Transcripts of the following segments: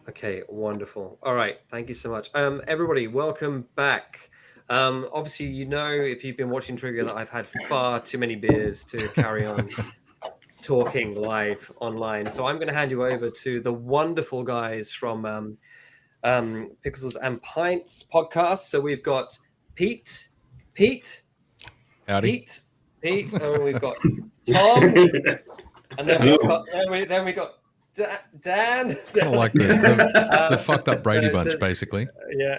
Okay, wonderful. All right, thank you so much. Everybody, welcome back. Obviously, you know, if you've been watching Trivia, that I've had far too many beers to carry on talking live online. So I'm going to hand you over to the wonderful guys from Pixels and Pints podcast. So we've got Pete, Howdy. Pete, and we've got Tom, and then we got Dan. It's kind of like the fucked up Brady Bunch, basically. Yeah.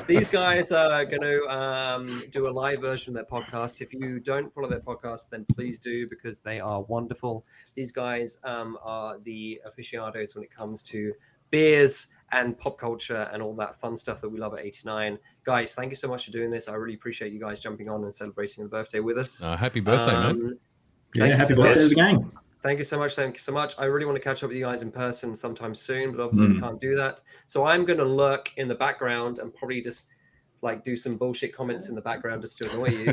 These guys are going to do a live version of their podcast. If you don't follow their podcast, then please do, because they are wonderful. These guys are the aficionados when it comes to beers and pop culture and all that fun stuff that we love at 89. Guys, thank you so much for doing this. I really appreciate you guys jumping on and celebrating the birthday with us. Happy birthday, man. Yeah, happy birthday to the gang. Thank you so much. Thank you so much. I really want to catch up with you guys in person sometime soon, but obviously we can't do that. So I'm going to lurk in the background and probably just like do some bullshit comments in the background just to annoy you.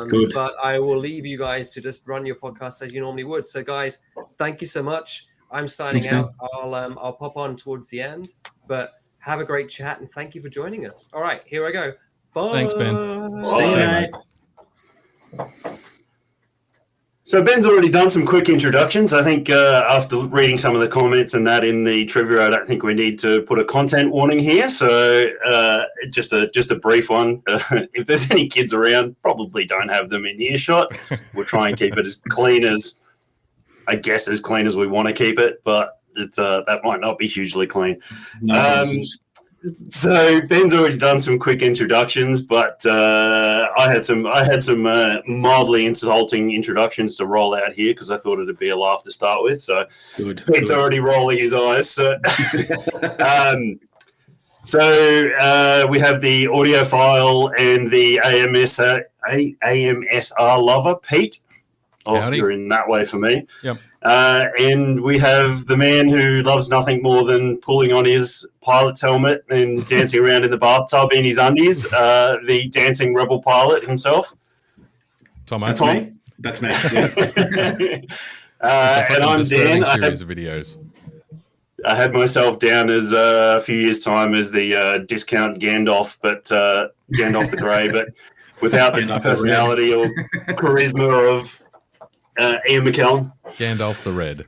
Good. But I will leave you guys to just run your podcast as you normally would. So guys, thank you so much. I'm signing out. I'll pop on towards the end, but have a great chat and thank you for joining us. All right, here I go. Bye. Thanks, Ben. Bye. So Ben's already done some quick introductions. I think after reading some of the comments and that in the trivia, I don't think we need to put a content warning here. So just a brief one. If there's any kids around, probably don't have them in earshot. We'll try and keep it as clean as we want to keep it, but it's that might not be hugely clean. So Ben's already done some quick introductions, but I had some mildly insulting introductions to roll out here because I thought it'd be a laugh to start with. So Pete's already rolling his eyes. So, we have the audiophile and the AMSR lover, Pete. Howdy. You're in that way for me. Yep. And we have the man who loves nothing more than pulling on his pilot's helmet and dancing around in the bathtub in his undies, the dancing rebel pilot himself. Tom. That's me. Yeah. And I'm Dan. Series of videos. I had myself down as a few years' time as the discount Gandalf, but Gandalf the Grey, but without the personality or charisma of Ian McKellen. Gandalf the Red.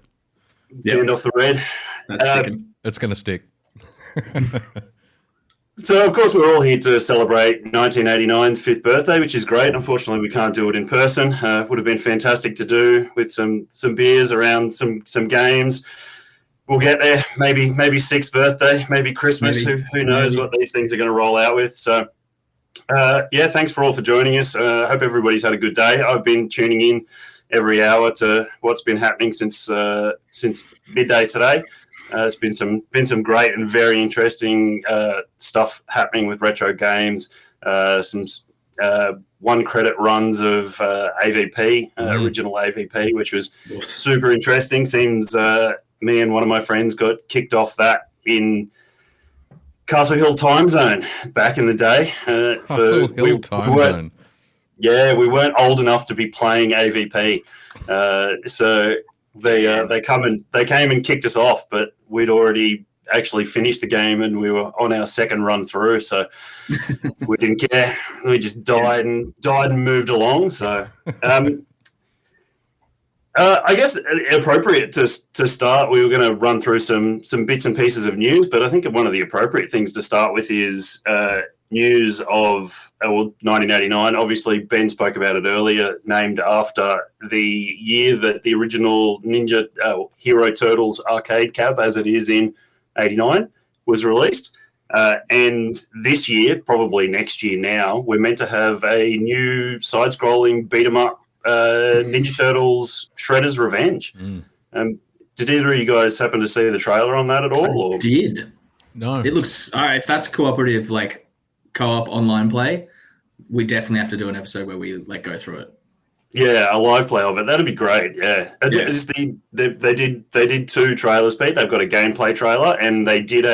Gandalf the Red. That's sticking. It's going to stick. So, of course, we're all here to celebrate 1989's 5th birthday, which is great. Unfortunately, we can't do it in person. It would have been fantastic to do with some beers around some games. We'll get there. Maybe 6th birthday, maybe Christmas. Who knows what these things are going to roll out with. So, thanks for all for joining us. I hope everybody's had a good day. I've been tuning in every hour to what's been happening since midday today. It's been some great and very interesting stuff happening with retro games. Some one credit runs of AVP, original AVP, which was super interesting. Seems me and one of my friends got kicked off that in Castle Hill time zone back in the day. Castle Hill time zone. Yeah, we weren't old enough to be playing AVP, so they came and kicked us off, but we'd already actually finished the game and we were on our second run through, so we didn't care. We just died and moved along. So I guess appropriate to start. We were going to run through some bits and pieces of news, but I think one of the appropriate things to start with is news of 1989. Obviously, Ben spoke about it earlier, named after the year that the original Ninja Hero Turtles arcade cab, as it is in 89, was released. And this year, probably next year now, we're meant to have a new side-scrolling beat-em-up Ninja Turtles Shredder's Revenge. Did either of you guys happen to see the trailer on that at all? I did. No. It looks... All right, if that's cooperative, like, co-op online play, we definitely have to do an episode where we go through it. Yeah, a live play of it. That'd be great. Yeah. They did 2 trailers, Pete. They've got a gameplay trailer and they did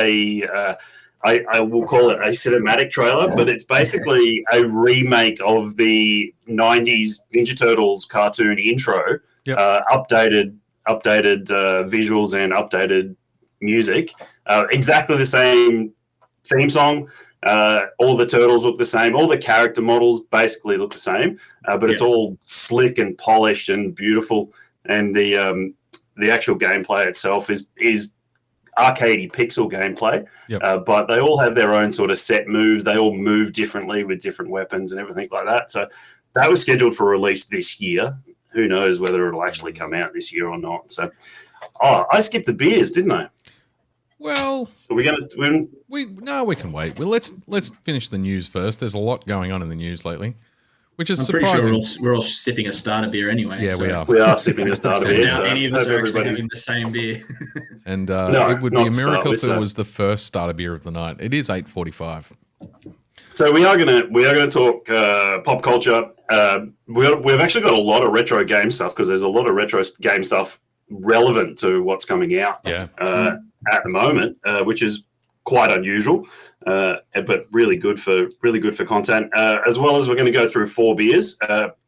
I will call it a cinematic trailer, but it's basically a remake of the 90s Ninja Turtles cartoon intro, updated visuals and updated music. Exactly the same theme song. All the turtles look the same. All the character models basically look the same, but it's all slick and polished and beautiful. And the actual gameplay itself is arcadey pixel gameplay, but they all have their own sort of set moves. They all move differently with different weapons and everything like that. So that was scheduled for release this year. Who knows whether it'll actually come out this year or not. So, I skipped the beers, didn't I? Well, are we going to? We can wait. Well, let's finish the news first. There's a lot going on in the news lately, which is surprising. Pretty sure we're all sipping a starter beer anyway. Yeah, so. We are sipping a starter beer. So any of us are actually having the same beer. And it would be a miracle if it was the first starter beer of the night. It is 8:45. So we are gonna talk pop culture. We've actually got a lot of retro game stuff because there's a lot of retro game stuff relevant to what's coming out. At the moment, which is quite unusual, but really good for content. As well as we're going to go through 4 beers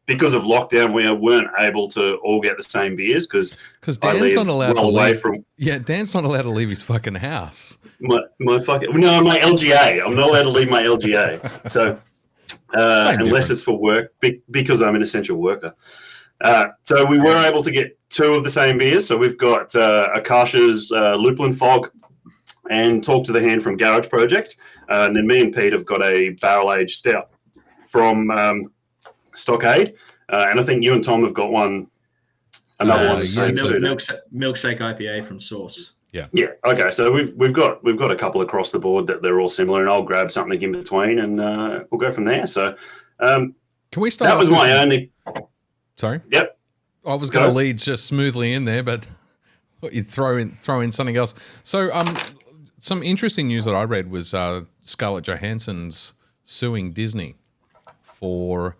because of lockdown. We weren't able to all get the same beers because Dan's not allowed to leave. Dan's not allowed to leave his fucking house. My LGA. I'm not allowed to leave my LGA. So unless it's for work, because I'm an essential worker. So we were able to get 2 of the same beers. So we've got Akasha's Lupulin Fog and Talk to the Hand from Garage Project. And then me and Pete have got a barrel-aged stout from Stockade. And I think you and Tom have got another one. Milkshake IPA from Source. Yeah. Okay. So we've got a couple across the board that they're all similar, and I'll grab something in between, and we'll go from there. So can we start? That was my only. Sorry. Yep. I was going to lead just smoothly in there, but you throw in something else. So, some interesting news that I read was Scarlett Johansson's suing Disney for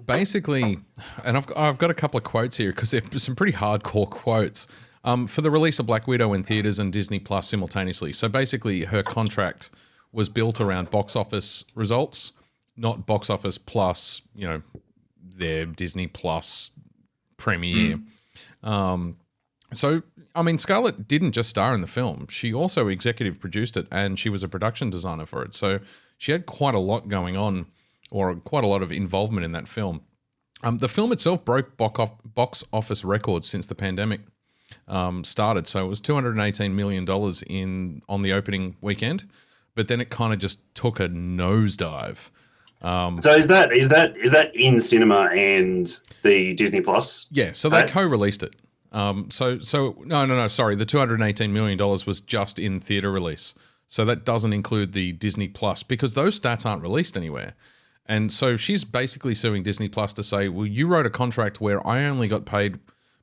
basically, and I've got a couple of quotes here because they're some pretty hardcore quotes for the release of Black Widow in theaters and Disney Plus simultaneously. So basically, her contract was built around box office results, not box office plus, their Disney Plus premiere. So, I mean, Scarlett didn't just star in the film. She also executive produced it, and she was a production designer for it. So she had quite a lot going on, or quite a lot of involvement in that film. The film itself broke box office records since the pandemic started. So it was $218 million on the opening weekend, but then it kind of just took a nosedive. So is that in cinema and the Disney Plus? Yeah, so they co-released it. No, sorry, the $218 million was just in theater release. So that doesn't include the Disney Plus because those stats aren't released anywhere. And so she's basically suing Disney Plus to say, well, you wrote a contract where I only got paid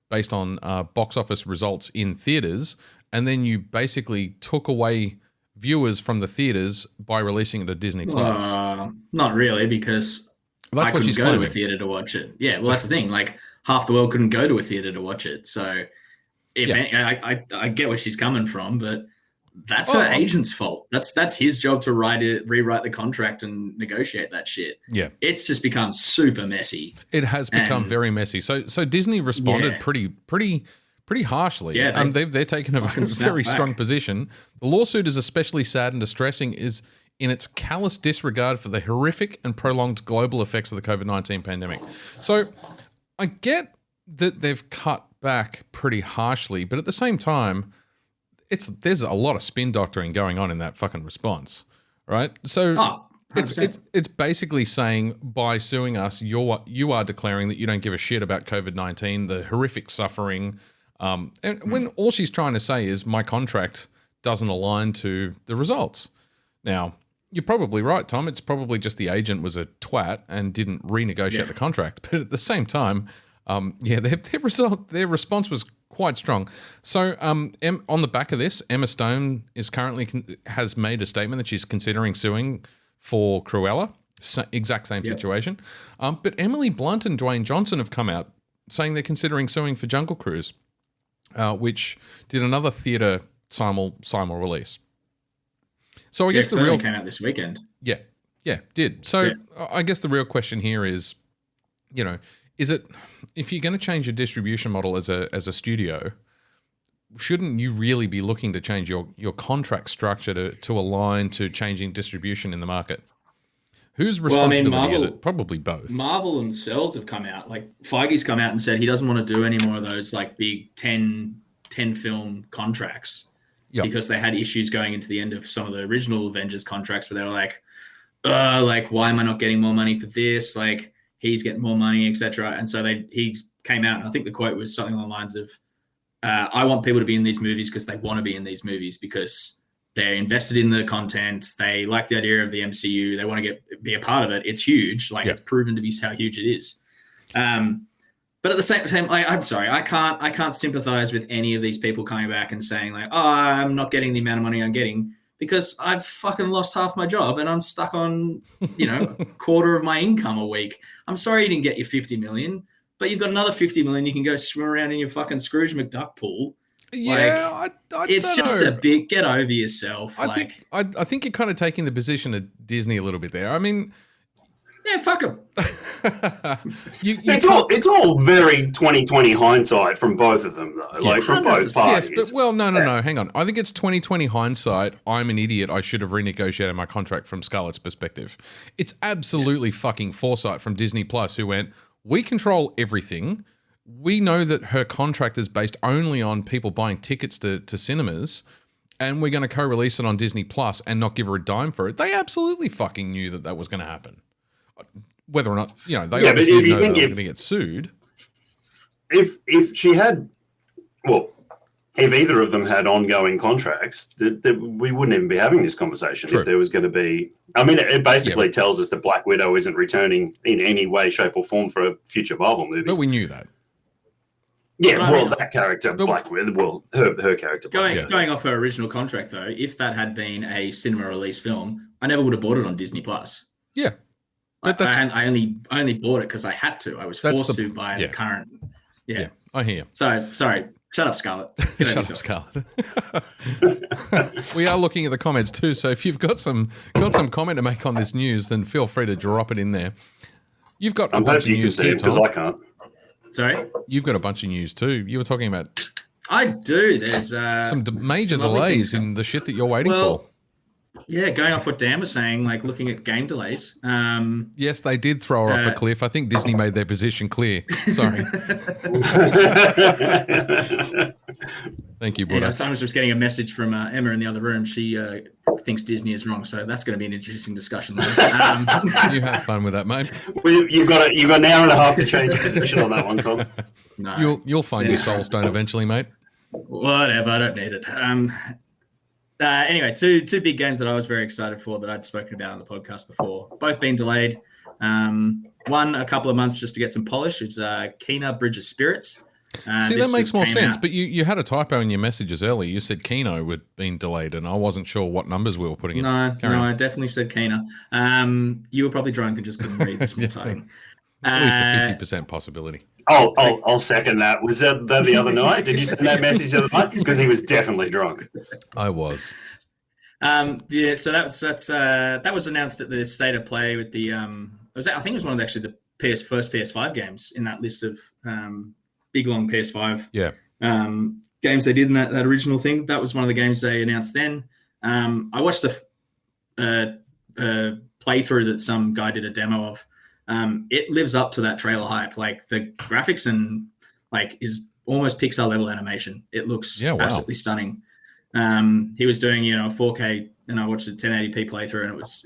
based on box office results in theaters, and then you basically took away viewers from the theaters by releasing it to Disney Plus. Not really, because I couldn't go to a theater to watch it. Yeah, well, that's the thing. Like, half the world couldn't go to a theater to watch it. So I get where she's coming from, but that's her agent's fault. That's his job to rewrite the contract and negotiate that shit. Yeah. It's just become super messy. It has become very messy. So Disney responded pretty harshly. Yeah, they're taking a very strong position. The lawsuit is especially sad and distressing is in its callous disregard for the horrific and prolonged global effects of the COVID-19 pandemic. So I get that they've cut back pretty harshly, but at the same time, there's a lot of spin doctoring going on in that fucking response, right? So it's basically saying by suing us, you are declaring that you don't give a shit about COVID-19, the horrific suffering, and when all she's trying to say is my contract doesn't align to the results. Now, you're probably right, Tom. It's probably just the agent was a twat and didn't renegotiate the contract. But at the same time, their response was quite strong. So on the back of this, Emma Stone is currently has made a statement that she's considering suing for Cruella. Exact same situation. But Emily Blunt and Dwayne Johnson have come out saying they're considering suing for Jungle Cruise, which did another theatre simul release. So I guess the real came out this weekend. Yeah, did. So I guess the real question here is, is it if you're going to change your distribution model as a studio, shouldn't you really be looking to change your contract structure to align to changing distribution in the market? Whose responsibility is it? Probably both. Marvel themselves have come out, like Feige's come out and said he doesn't want to do any more of those like big 10 film contracts because they had issues going into the end of some of the original Avengers contracts where they were like, why am I not getting more money for this? Like he's getting more money, etc. And so he came out, and I think the quote was something along the lines of, I want people to be in these movies because they want to be in these movies because they're invested in the content. They like the idea of the MCU. They want to be a part of it. It's huge. Like it's proven to be how huge it is. But at the same time, I'm sorry, I can't sympathize with any of these people coming back and saying like, oh, I'm not getting the amount of money I'm getting because I've fucking lost half my job and I'm stuck on, a quarter of my income a week. I'm sorry you didn't get your 50 million, but you've got another 50 million. You can go swim around in your fucking Scrooge McDuck pool. Yeah, it's just a big get over yourself. I think you're kind of taking the position of Disney a little bit there. I mean, yeah, fuck them. It's all very 2020 hindsight from both of them, though. Like from both parties. Yes, but no. Hang on. I think it's 2020 hindsight. I'm an idiot. I should have renegotiated my contract from Scarlett's perspective. It's absolutely fucking foresight from Disney Plus, who went, we control everything. We know that her contract is based only on people buying tickets to cinemas, and we're going to co-release it on Disney Plus and not give her a dime for it. They absolutely fucking knew that was going to happen. Whether or not, they obviously know they're going to get sued. If she had, if either of them had ongoing contracts, we wouldn't even be having this conversation. True. If there was going to be, I mean, it basically tells us that Black Widow isn't returning in any way, shape, or form for future Marvel movies. But we knew that. Yeah, that character, Black Widow, her character. Going off her original contract, though, if that had been a cinema release film, I never would have bought it on Disney Plus. Yeah. I only bought it because I had to. I was forced to buy the current. Yeah, I hear. So, sorry. Shut up, Scarlett. Shut up, Scarlett. We are looking at the comments too, so if you've got some comment to make on this news, then feel free to drop it in there. You've got a bunch of news too, Tom. Because I can't. Sorry? You've got a bunch of news too. You were talking about... I do. There's some major delays in the shit that you're waiting for. Yeah, going off what Dan was saying, like looking at game delays. Yes, they did throw her off a cliff. I think Disney made their position clear. Sorry. Thank you, Brut. Yeah, I was just getting a message from Emma in the other room. She thinks Disney is wrong, so that's going to be an interesting discussion later. You have fun with that, mate. Well, you've got an hour and a half to change your position on that one, Tom. No, you'll find your soul stone eventually, mate. Whatever, I don't need it. Anyway, two big games that I was very excited for that I'd spoken about on the podcast before. Both been delayed. One a couple of months just to get some polish. It's Kena Bridge of Spirits. See, that makes more sense. But you had a typo in your messages earlier. You said Keno had been delayed, and I wasn't sure what numbers we were putting in. No, I definitely said Kena. You were probably drunk and just couldn't read the small typing. At least a 50% possibility. I'll second that. Was that the other night? Did you send that message the other night? Because he was definitely drunk. I was. So that was announced at the State of Play with the I think it was one of the first PS5 games in that list of big long PS5 games they did in that original thing. That was one of the games they announced then. I watched a playthrough that some guy did a demo of. It lives up to that trailer hype. Like the graphics and is almost Pixar level animation. It looks absolutely stunning. He was doing 4K, and I watched a 1080p playthrough, and it was.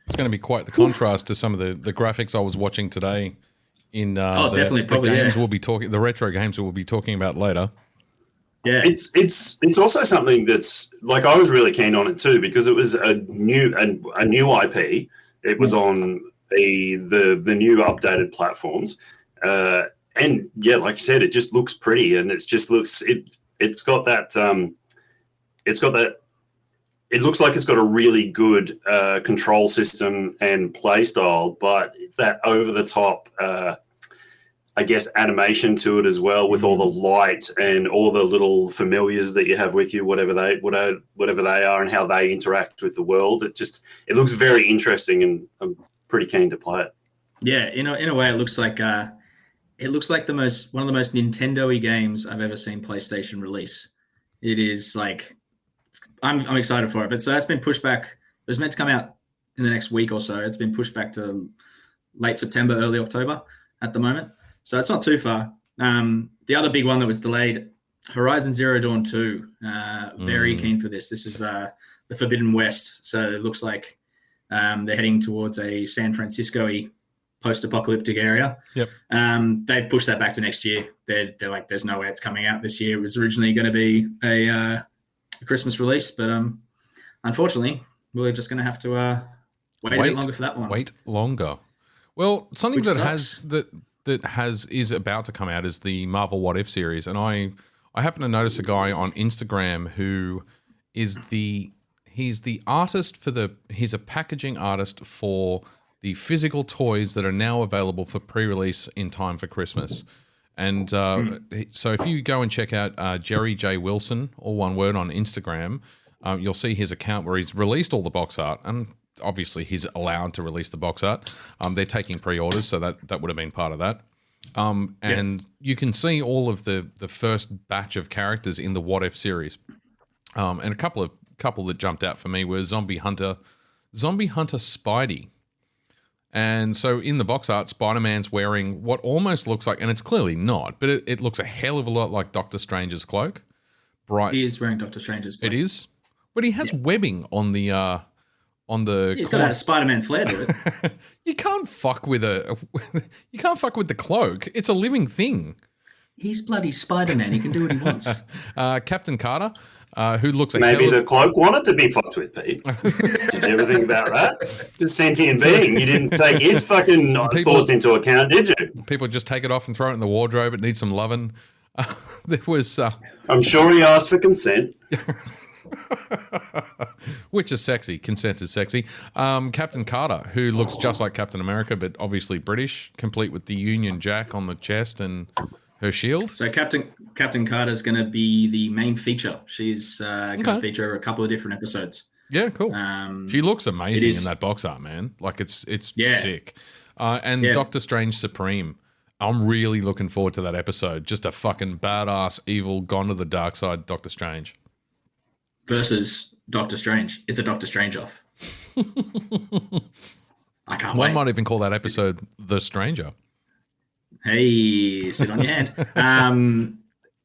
It's going to be quite the contrast to some of the graphics I was watching today. In definitely, the games we'll be talking, the retro games we'll be talking about later. Yeah, it's also something that's like I was really keen on it too because it was a new IP. It was on the new updated platforms, and like you said, it just looks pretty, and it looks like it's got a really good control system and play style, but that over the top animation to it as well, with all the light and all the little familiars that you have with you, whatever they are, and how they interact with the world. It looks very interesting, and I'm pretty keen to play it. Yeah, in a way, it looks like one of the most Nintendo-y games I've ever seen PlayStation release. It is like I'm excited for it. But so that's been pushed back. It was meant to come out in the next week or so. It's been pushed back to late September, early October at the moment. So it's not too far. The other big one that was delayed, Horizon Zero Dawn 2. Very keen for this. This is the Forbidden West. So it looks like they're heading towards a San Francisco-y post-apocalyptic area. Yep. They've pushed that back to next year. They're like, there's no way it's coming out this year. It was originally going to be a Christmas release, but unfortunately, we're just going to have to wait a bit longer for that one. Wait longer. Well, something Which sucks. is about to come out is the Marvel What If series, and I happen to notice a guy on Instagram who is he's the artist he's a packaging artist for the physical toys that are now available for pre-release in time for Christmas. And so if you go and check out Jerry J. Wilson, all one word, on Instagram, you'll see his account where he's released all the box art, and obviously he's allowed to release the box art. They're taking pre-orders, so that would have been part of that. And you can see all of the first batch of characters in the What If series. And a couple that jumped out for me were Zombie Hunter Spidey. And so in the box art, Spider-Man's wearing what almost looks like, and it's clearly not, but it looks a hell of a lot like Doctor Strange's cloak. Bright. He is wearing Doctor Strange's cloak. It is, but he has webbing on the He's got a Spider-Man flair to it. You can't fuck with the cloak. It's a living thing. He's bloody Spider-Man. He can do what he wants. Captain Carter, who looks maybe the cloak wanted to be fucked with, Pete. Did you ever think about that? Just sentient being. You didn't take his fucking thoughts into account, did you? People just take it off and throw it in the wardrobe. It needs some loving. There was. I'm sure he asked for consent. Which is sexy. Consent is sexy. Captain Carter, who looks just like Captain America, but obviously British, complete with the Union Jack on the chest and her shield. So Captain Carter is going to be the main feature. She's going to feature a couple of different episodes. Yeah, cool. She looks amazing in that box art, man. Like it's sick. And Doctor Strange Supreme. I'm really looking forward to that episode. Just a fucking badass, evil, gone to the dark side Doctor Strange. Versus Doctor Strange. It's a Doctor Strange off. I can't wait. One might even call that episode The Stranger. Hey, sit on your hand.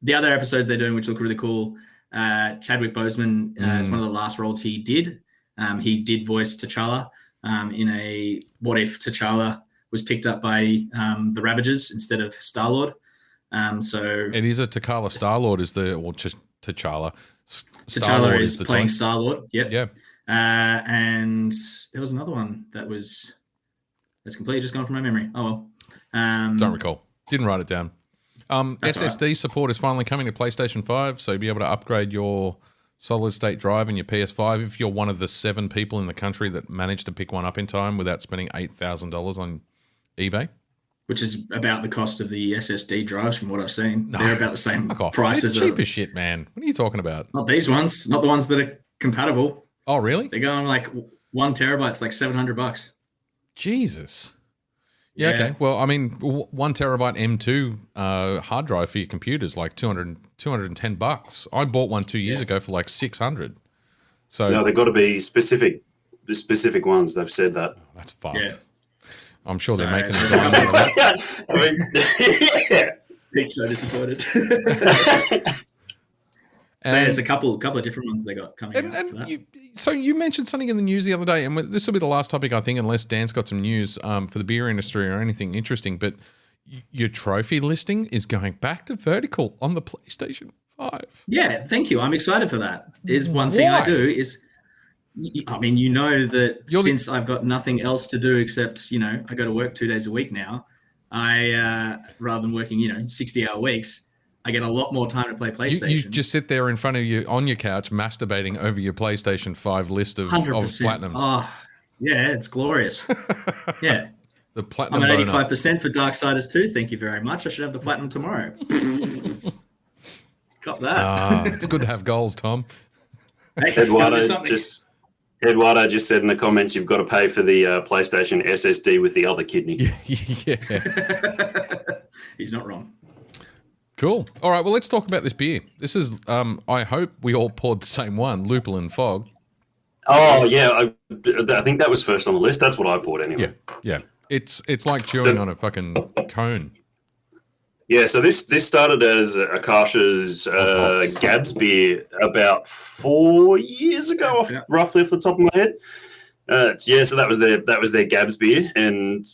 The other episodes they're doing, which look really cool, Chadwick Boseman is one of the last roles he did. He did voice T'Challa in a What If T'Challa was picked up by the Ravagers instead of Star-Lord. So it is a T'Challa. Star-Lord is T'Challa. T'Challa is playing Star-Lord. Yep. Yeah. And there was another one that's completely just gone from my memory. Oh well. Don't recall. Didn't write it down. SSD support is finally coming to PlayStation 5, so you'll be able to upgrade your solid-state drive and your PS5 if you're one of the 7 people in the country that managed to pick one up in time without spending $8,000 on eBay. Which is about the cost of the SSD drives from what I've seen. No, they're about the same price as cheap as shit, man. What are you talking about? Not these ones. Not the ones that are compatible. Oh, really? They're going like 1 terabyte's like $700. Jesus. Yeah, okay. Well, I mean, 1 terabyte M2 hard drive for your computer is like $210. I bought one 2 years ago for like $600. So no, they've got to be specific ones. They've said that. Oh, that's fucked. Yeah. I'm sure they're making a dime out of that. I mean, Pete's so disappointed. So there's a couple of different ones they got coming out for that. So you mentioned something in the news the other day, and this will be the last topic, I think, unless Dan's got some news for the beer industry or anything interesting, but your trophy listing is going back to vertical on the PlayStation 5. Yeah, thank you. I'm excited for that. There's one thing I do is, I mean, you know that since I've got nothing else to do except, I go to work 2 days a week now, I rather than working, 60-hour weeks, I get a lot more time to play PlayStation. You just sit there in front of you on your couch masturbating over your PlayStation 5 list of platinums. Oh, yeah, it's glorious. Yeah. The platinum I'm at 85% for Darksiders 2. Thank you very much. I should have the platinum tomorrow. Got that. It's good to have goals, Tom. Hey, Eduardo just said in the comments you've got to pay for the PlayStation SSD with the other kidney. Yeah. He's not wrong. Cool. All right, well, let's talk about this beer. This is, I hope we all poured the same one, Lupulin Fog. Oh, yeah. I think that was first on the list. That's what I poured anyway. Yeah. It's like chewing on a fucking cone. Yeah, so this started as Akasha's Gabs beer about 4 years ago, roughly off the top of my head. So that was their Gabs beer, and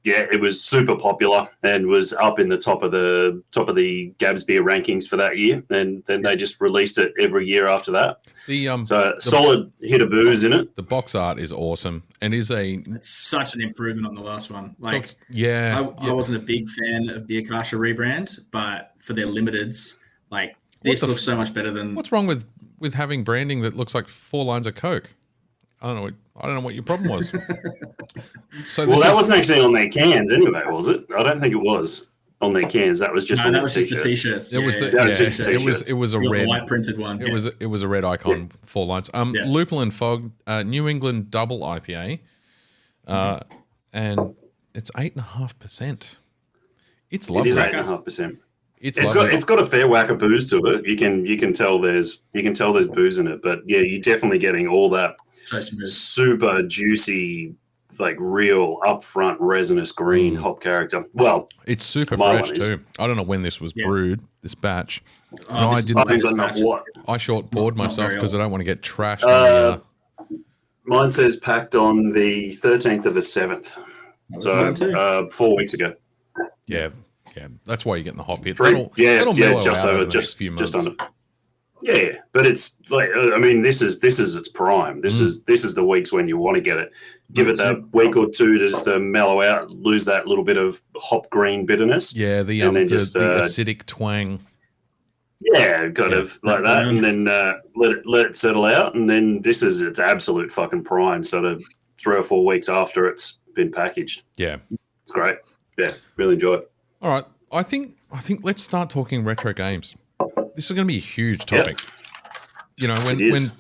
yeah, it was super popular and was up in the top of the Gabs beer rankings for that year. And then they just released it every year after that. So solid hit of booze in it. The box art is awesome and it's such an improvement on the last one. Like, I wasn't a big fan of the Akasha rebrand, but for their limiteds, like this looks so much better than. What's wrong with having branding that looks like 4 lines of Coke? I don't know what your problem was. That wasn't actually on their cans anyway, was it? I don't think it was on their cans. That was just on the t-shirts. It was t-shirts. It was a red white printed one. It was a red icon, 4 lines. Lupulin Fog, New England double IPA, and it's 8.5%. It's lovely. It is 8.5%. It's got a fair whack of booze to it. You can tell there's booze in it, but yeah, you're definitely getting all that so smooth, super juicy, like real upfront resinous green hop character. Well, it's super fresh too. I don't know when this was brewed, this batch. I short poured myself because I don't want to get trashed. Mine says packed on the 13th of the 7th, so 4 weeks ago. Yeah, that's why you're getting the hop here. Just under. Yeah, but it's like this is its prime. This is the weeks when you want to get it. Give it that week or two just to mellow out, lose that little bit of hop green bitterness. Yeah, the acidic twang. Yeah, like that, and then let it settle out, and then this is its absolute fucking prime. Sort of 3 or 4 weeks after it's been packaged. Yeah, it's great. Yeah, really enjoy it. All right, I think let's start talking retro games. This is going to be a huge topic. Yep. When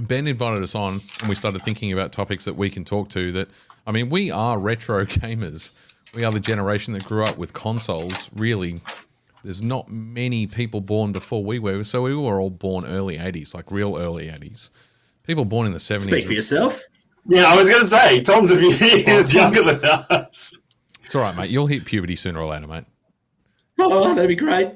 Ben invited us on and we started thinking about topics that we can talk to, we are retro gamers. We are the generation that grew up with consoles. Really, there's not many people born before we were. So we were all born early 80s, like real early 80s. People born in the 70s. Speak for yourself. Yeah, I was going to say, Tom's a few years younger than us. It's all right, mate. You'll hit puberty sooner or later, mate. Oh, that'd be great.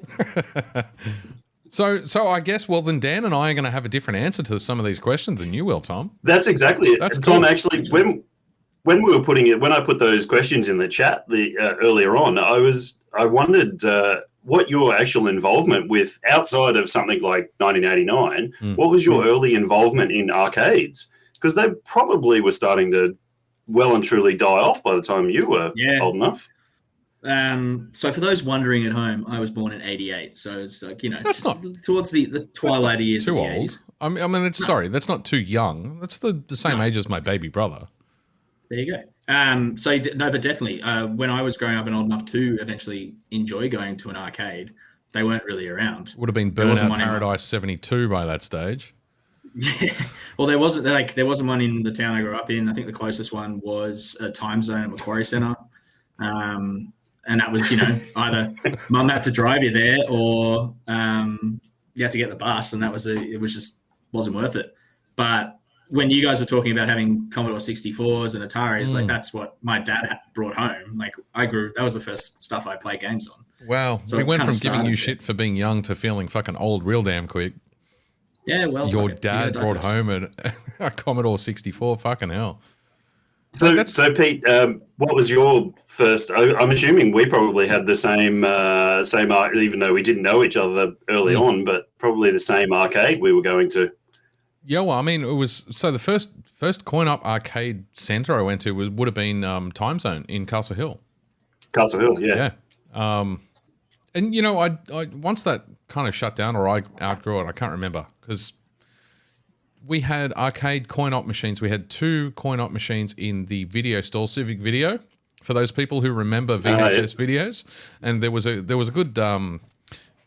So I guess, well, then Dan and I are going to have a different answer to some of these questions than you will, Tom. That's exactly it. That's Tom, cool. Actually, when I put those questions in the chat earlier on, I wondered what your actual involvement with, outside of something like 1989, what was your early involvement in arcades? Because they probably were starting to well and truly die off by the time you were old enough. So for those wondering at home, I was born in 88. So it's like, that's not towards the twilight years of the 80s. That's not too young. That's the same age as my baby brother. There you go. But definitely, when I was growing up and old enough to eventually enjoy going to an arcade, they weren't really around. Would have been Burnout Paradise 72 by that stage. Yeah. Well, there wasn't one in the town I grew up in. I think the closest one was a Time Zone at Macquarie Centre. And that was, either mum had to drive you there or you had to get the bus, and it wasn't worth it. But when you guys were talking about having Commodore 64s and Ataris, like that's what my dad brought home. Like that was the first stuff I played games on. Wow. So we went from giving you shit for being young to feeling fucking old real damn quick. Yeah, well, your dad brought home a Commodore 64. Fucking hell. So Pete, what was your first? I'm assuming we probably had the same, even though we didn't know each other early on, but probably the same arcade we were going to. Yeah, well, it was the first coin-op arcade centre I went to would have been Time Zone in Castle Hill. Castle Hill, yeah. Yeah. And I once that kind of shut down, or I outgrew it, I can't remember, because we had arcade coin-op machines. We had 2 coin-op machines in the video store, Civic Video, for those people who remember VHS videos. And there was a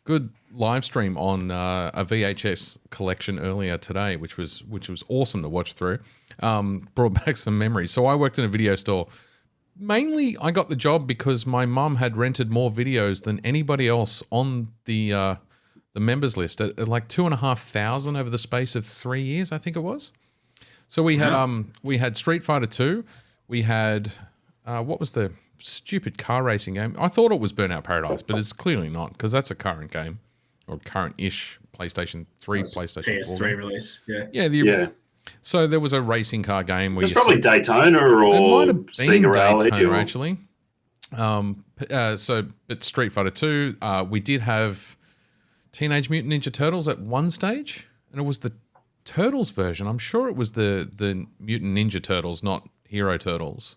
good live stream on a VHS collection earlier today, which was awesome to watch through. Brought back some memories. So I worked in a video store mainly I got the job because my mum had rented more videos than anybody else on the members list at like 2,500 over the space of 3 years, I think it was. So we had Street Fighter 2, we had what was the stupid car racing game? I thought it was Burnout Paradise, but it's clearly not because that's a current game or current-ish PlayStation 3, PlayStation 4. PS3 release. Yeah. So there was a racing car game. Where it's probably Daytona or Sega Rally. Daytona, actually. But Street Fighter 2, we did have Teenage Mutant Ninja Turtles at one stage, and it was the Turtles version. I'm sure it was the Mutant Ninja Turtles, not Hero Turtles.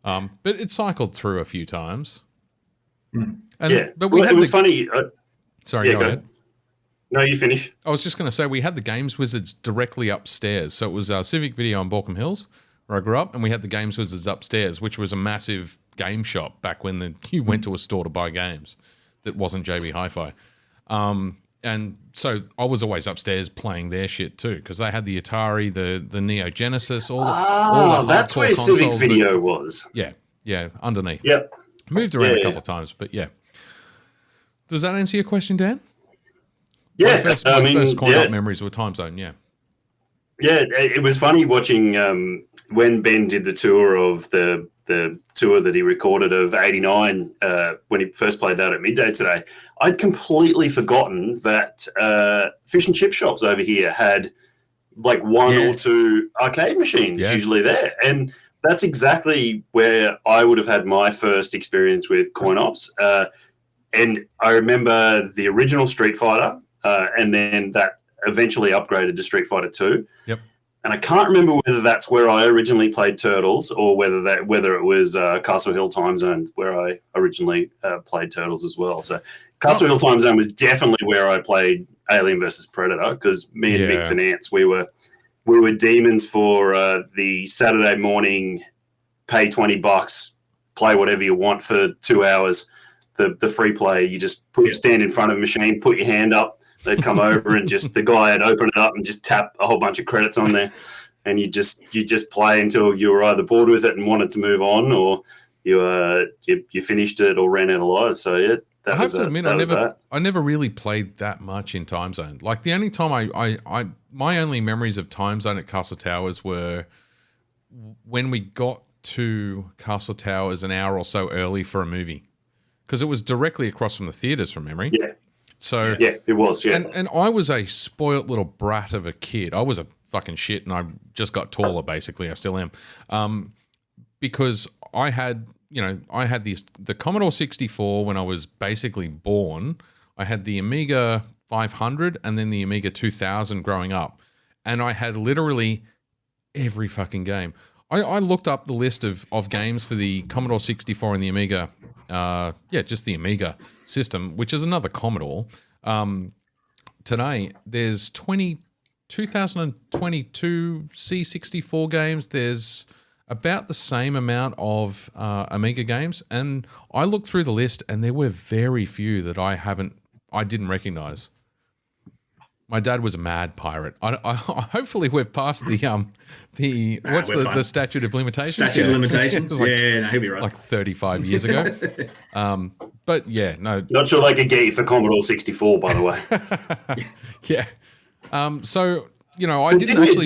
But it cycled through a few times. And, but it was funny. Sorry, go ahead. No, you finish. I was just going to say we had the Games Wizards directly upstairs. So it was Civic Video on Borkham Hills, where I grew up, and we had the Games Wizards upstairs, which was a massive game shop back when you went to a store to buy games that wasn't JB Hi-Fi. And so I was always upstairs playing their shit too, because they had the Atari, the Neo Genesis, all the that's where Civic Video was. Yeah, underneath. Yep. Moved around a couple of times, but yeah. Does that answer your question, Dan? Yeah, my first coin-op memories were Time Zone. Yeah, it was funny watching when Ben did the tour of the tour that he recorded of '89 when he first played that at midday today. I'd completely forgotten that fish and chip shops over here had like one or two arcade machines usually there, and that's exactly where I would have had my first experience with coin ops. And I remember the original Street Fighter. And then that eventually upgraded to Street Fighter 2. Yep. And I can't remember whether that's where I originally played Turtles or whether it was Castle Hill Time Zone where I originally played Turtles as well. So Castle Hill Time Zone was definitely where I played Alien vs Predator because me and Mick Finance, we were demons for the Saturday morning, pay $20, play whatever you want for 2 hours. The free play, you just stand in front of a machine, put your hand up. They'd come over and just the guy would open it up and just tap a whole bunch of credits on there, and you just play until you were either bored with it and wanted to move on, or you finished it or ran out of lives. So yeah, I have to admit, I never really played that much in Time Zone. Like the only time my only memories of Time Zone at Castle Towers were when we got to Castle Towers an hour or so early for a movie, because it was directly across from the theaters from memory. Yeah. So it was. Yeah. And I was a spoilt little brat of a kid. I was a fucking shit, and I just got taller. Basically, I still am, because I had the Commodore 64 when I was basically born. I had the Amiga 500 and then the Amiga 2000 growing up, and I had literally every fucking game. I looked up the list of games for the Commodore 64 and the Amiga. Just the Amiga system, which is another Commodore. Today, there's 2022 C64 games. There's about the same amount of Amiga games, and I looked through the list, and there were very few that I didn't recognize. My dad was a mad pirate. Hopefully we've passed the statute of limitations? Statute of limitations? Like, he'll be right. Like 35 years ago. But yeah, no. Not sure they could get you for Commodore 64, by the way. Yeah. So, I didn't actually...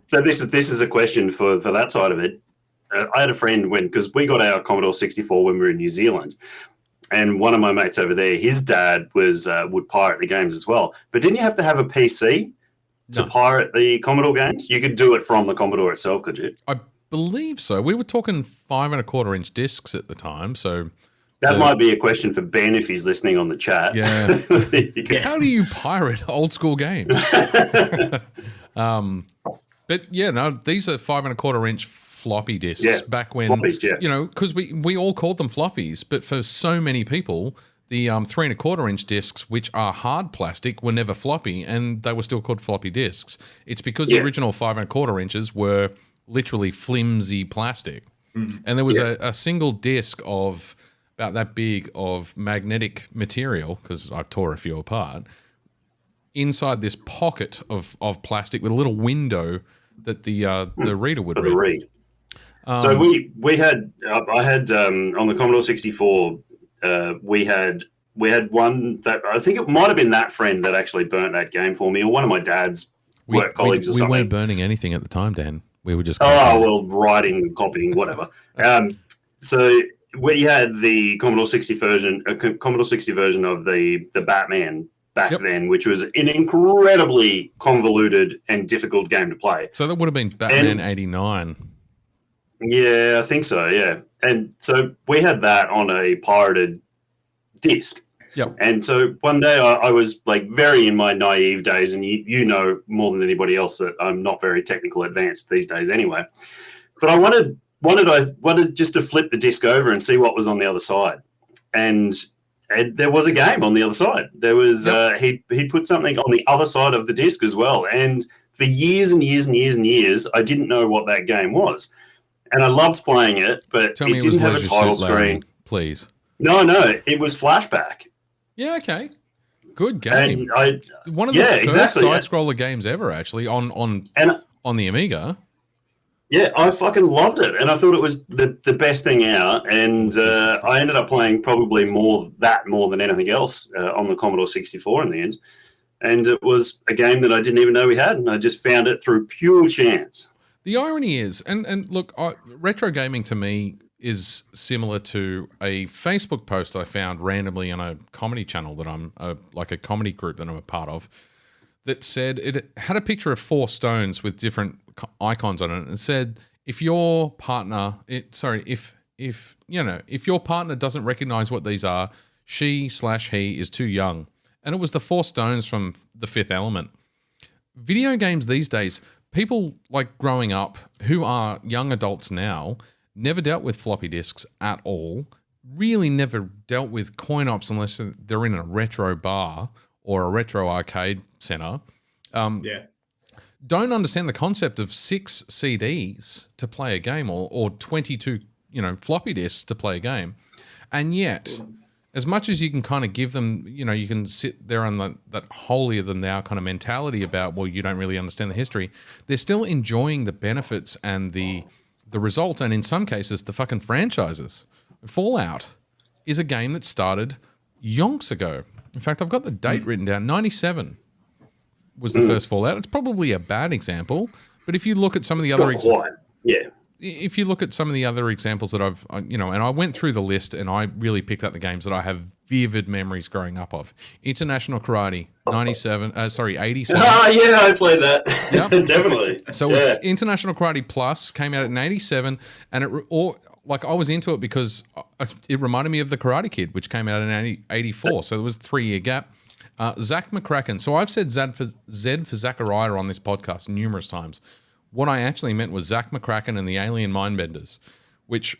So this is a question for that side of it. I had a friend because we got our Commodore 64 when we were in New Zealand. And one of my mates over there, his dad would pirate the games as well. But didn't you have to have a PC to pirate the Commodore games? You could do it from the Commodore itself, could you? I believe so. We were talking 5 1/4-inch discs at the time, so that might be a question for Ben if he's listening on the chat. Yeah. How do you pirate old school games? But yeah, no, these are 5 1/4-inch floppy disks back when, floppies, because we all called them floppies, but for so many people, the 3 1/4-inch discs, which are hard plastic, were never floppy, and they were still called floppy disks. It's because the original 5 1/4 inches were literally flimsy plastic, and there was a single disc of about that big of magnetic material, because I've tore a few apart, inside this pocket of plastic with a little window that the reader would read. So we had I had on the Commodore 64 we had one that I think it might have been that friend that actually burnt that game for me, or one of my dad's work colleagues or something. We weren't burning anything at the time, Dan. We were just writing, copying, whatever. So we had the Commodore 60 version, Commodore 60 version of the Batman back then, which was an incredibly convoluted and difficult game to play. So that would have been Batman 89. Yeah, I think so, yeah. And so we had that on a pirated disc. Yep. And so one day I was like very in my naive days, and you know more than anybody else that I'm not very technical advanced these days anyway. But I wanted just to flip the disc over and see what was on the other side. And there was a game on the other side. There was he put something on the other side of the disc as well. And for years and years and years and years, I didn't know what that game was. And I loved playing it, but it didn't have a title screen. Please. No, it was Flashback. Yeah, okay. Good game. And one of the first side-scroller games ever, actually, on the Amiga. Yeah, I fucking loved it, and I thought it was the best thing out, and I ended up playing probably more than anything else on the Commodore 64 in the end, and it was a game that I didn't even know we had, and I just found it through pure chance. The irony is, and look, retro gaming to me is similar to a Facebook post I found randomly on a comedy channel that I'm like a comedy group that I'm a part of, that said it had a picture of 4 stones with different icons on it, and it said if your partner if your partner doesn't recognize what these are, she/he is too young. And it was the 4 stones from The Fifth Element. Video games these days, people like growing up who are young adults now never dealt with floppy disks at all, really never dealt with coin-ops unless they're in a retro bar or a retro arcade center. Don't understand the concept of 6 CDs to play a game or 22, floppy disks to play a game. And yet, as much as you can kind of give them, you can sit there on that holier-than-thou kind of mentality about, well, you don't really understand the history, they're still enjoying the benefits and the result, and in some cases, the fucking franchises. Fallout is a game that started yonks ago. In fact, I've got the date written down. 97 was the first Fallout. It's probably a bad example, but if you look at some of the if you look at some of the other examples that I've, and I went through the list and I really picked out the games that I have vivid memories growing up of. International Karate, 87. Yeah, I played that. Yep. Definitely. So it was International Karate Plus, came out in 87, and I was into it because it reminded me of The Karate Kid, which came out in 84. So there was a 3-year gap. Zach McCracken. So I've said Z for Zachariah on this podcast numerous times. What I actually meant was Zach McCracken and the Alien Mindbenders, which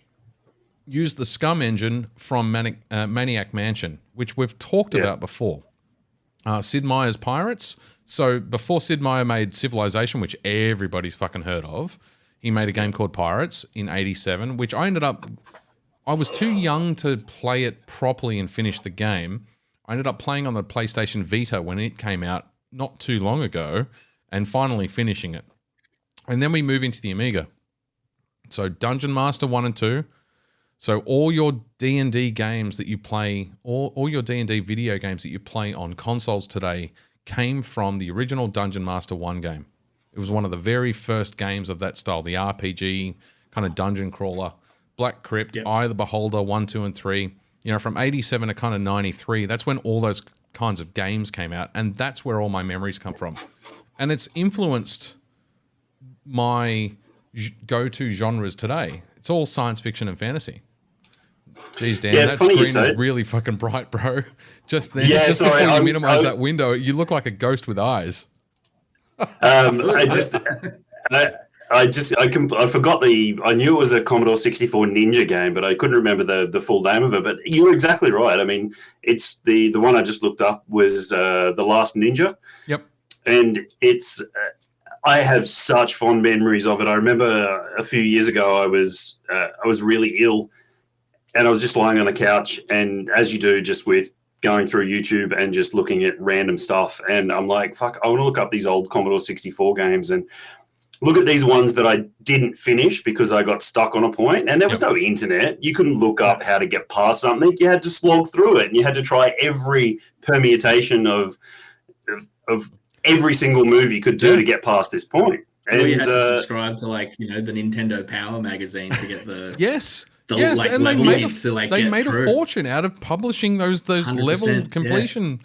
used the Scum engine from Maniac Mansion, which we've talked about before. Sid Meier's Pirates. So before Sid Meier made Civilization, which everybody's fucking heard of, he made a game called Pirates in 87, which I was too young to play it properly and finish the game. I ended up playing on the PlayStation Vita when it came out not too long ago and finally finishing it. And then we move into the Amiga. So Dungeon Master 1 and 2. So all your D&D games that you play, all your D&D video games that you play on consoles today came from the original Dungeon Master 1 game. It was one of the very first games of that style, the RPG, kind of dungeon crawler. Black Crypt, Eye of the Beholder, 1, 2, and 3. From 87 to kind of 93, that's when all those kinds of games came out, and that's where all my memories come from. And it's influenced my go-to genres today. It's all science fiction and fantasy. Jeez, Dan, that screen is really fucking bright, bro. Just then, before you minimize that window, you look like a ghost with eyes. I forgot I knew it was a Commodore 64 Ninja game, but I couldn't remember the full name of it. But you're exactly right. I mean, it's the one I just looked up was The Last Ninja. Yep. And it's I have such fond memories of it. I remember a few years ago I was really ill, and I was just lying on the couch, and as you do, just with going through YouTube and just looking at random stuff, and I'm like, fuck, I want to look up these old Commodore 64 games. And look at these ones that I didn't finish because I got stuck on a point, and there was no internet. You couldn't look up how to get past something. You had to slog through it, and you had to try every permutation of every single move you could do to get past this point. And you had to subscribe to the Nintendo Power magazine to get the and they made a fortune out of publishing those level completion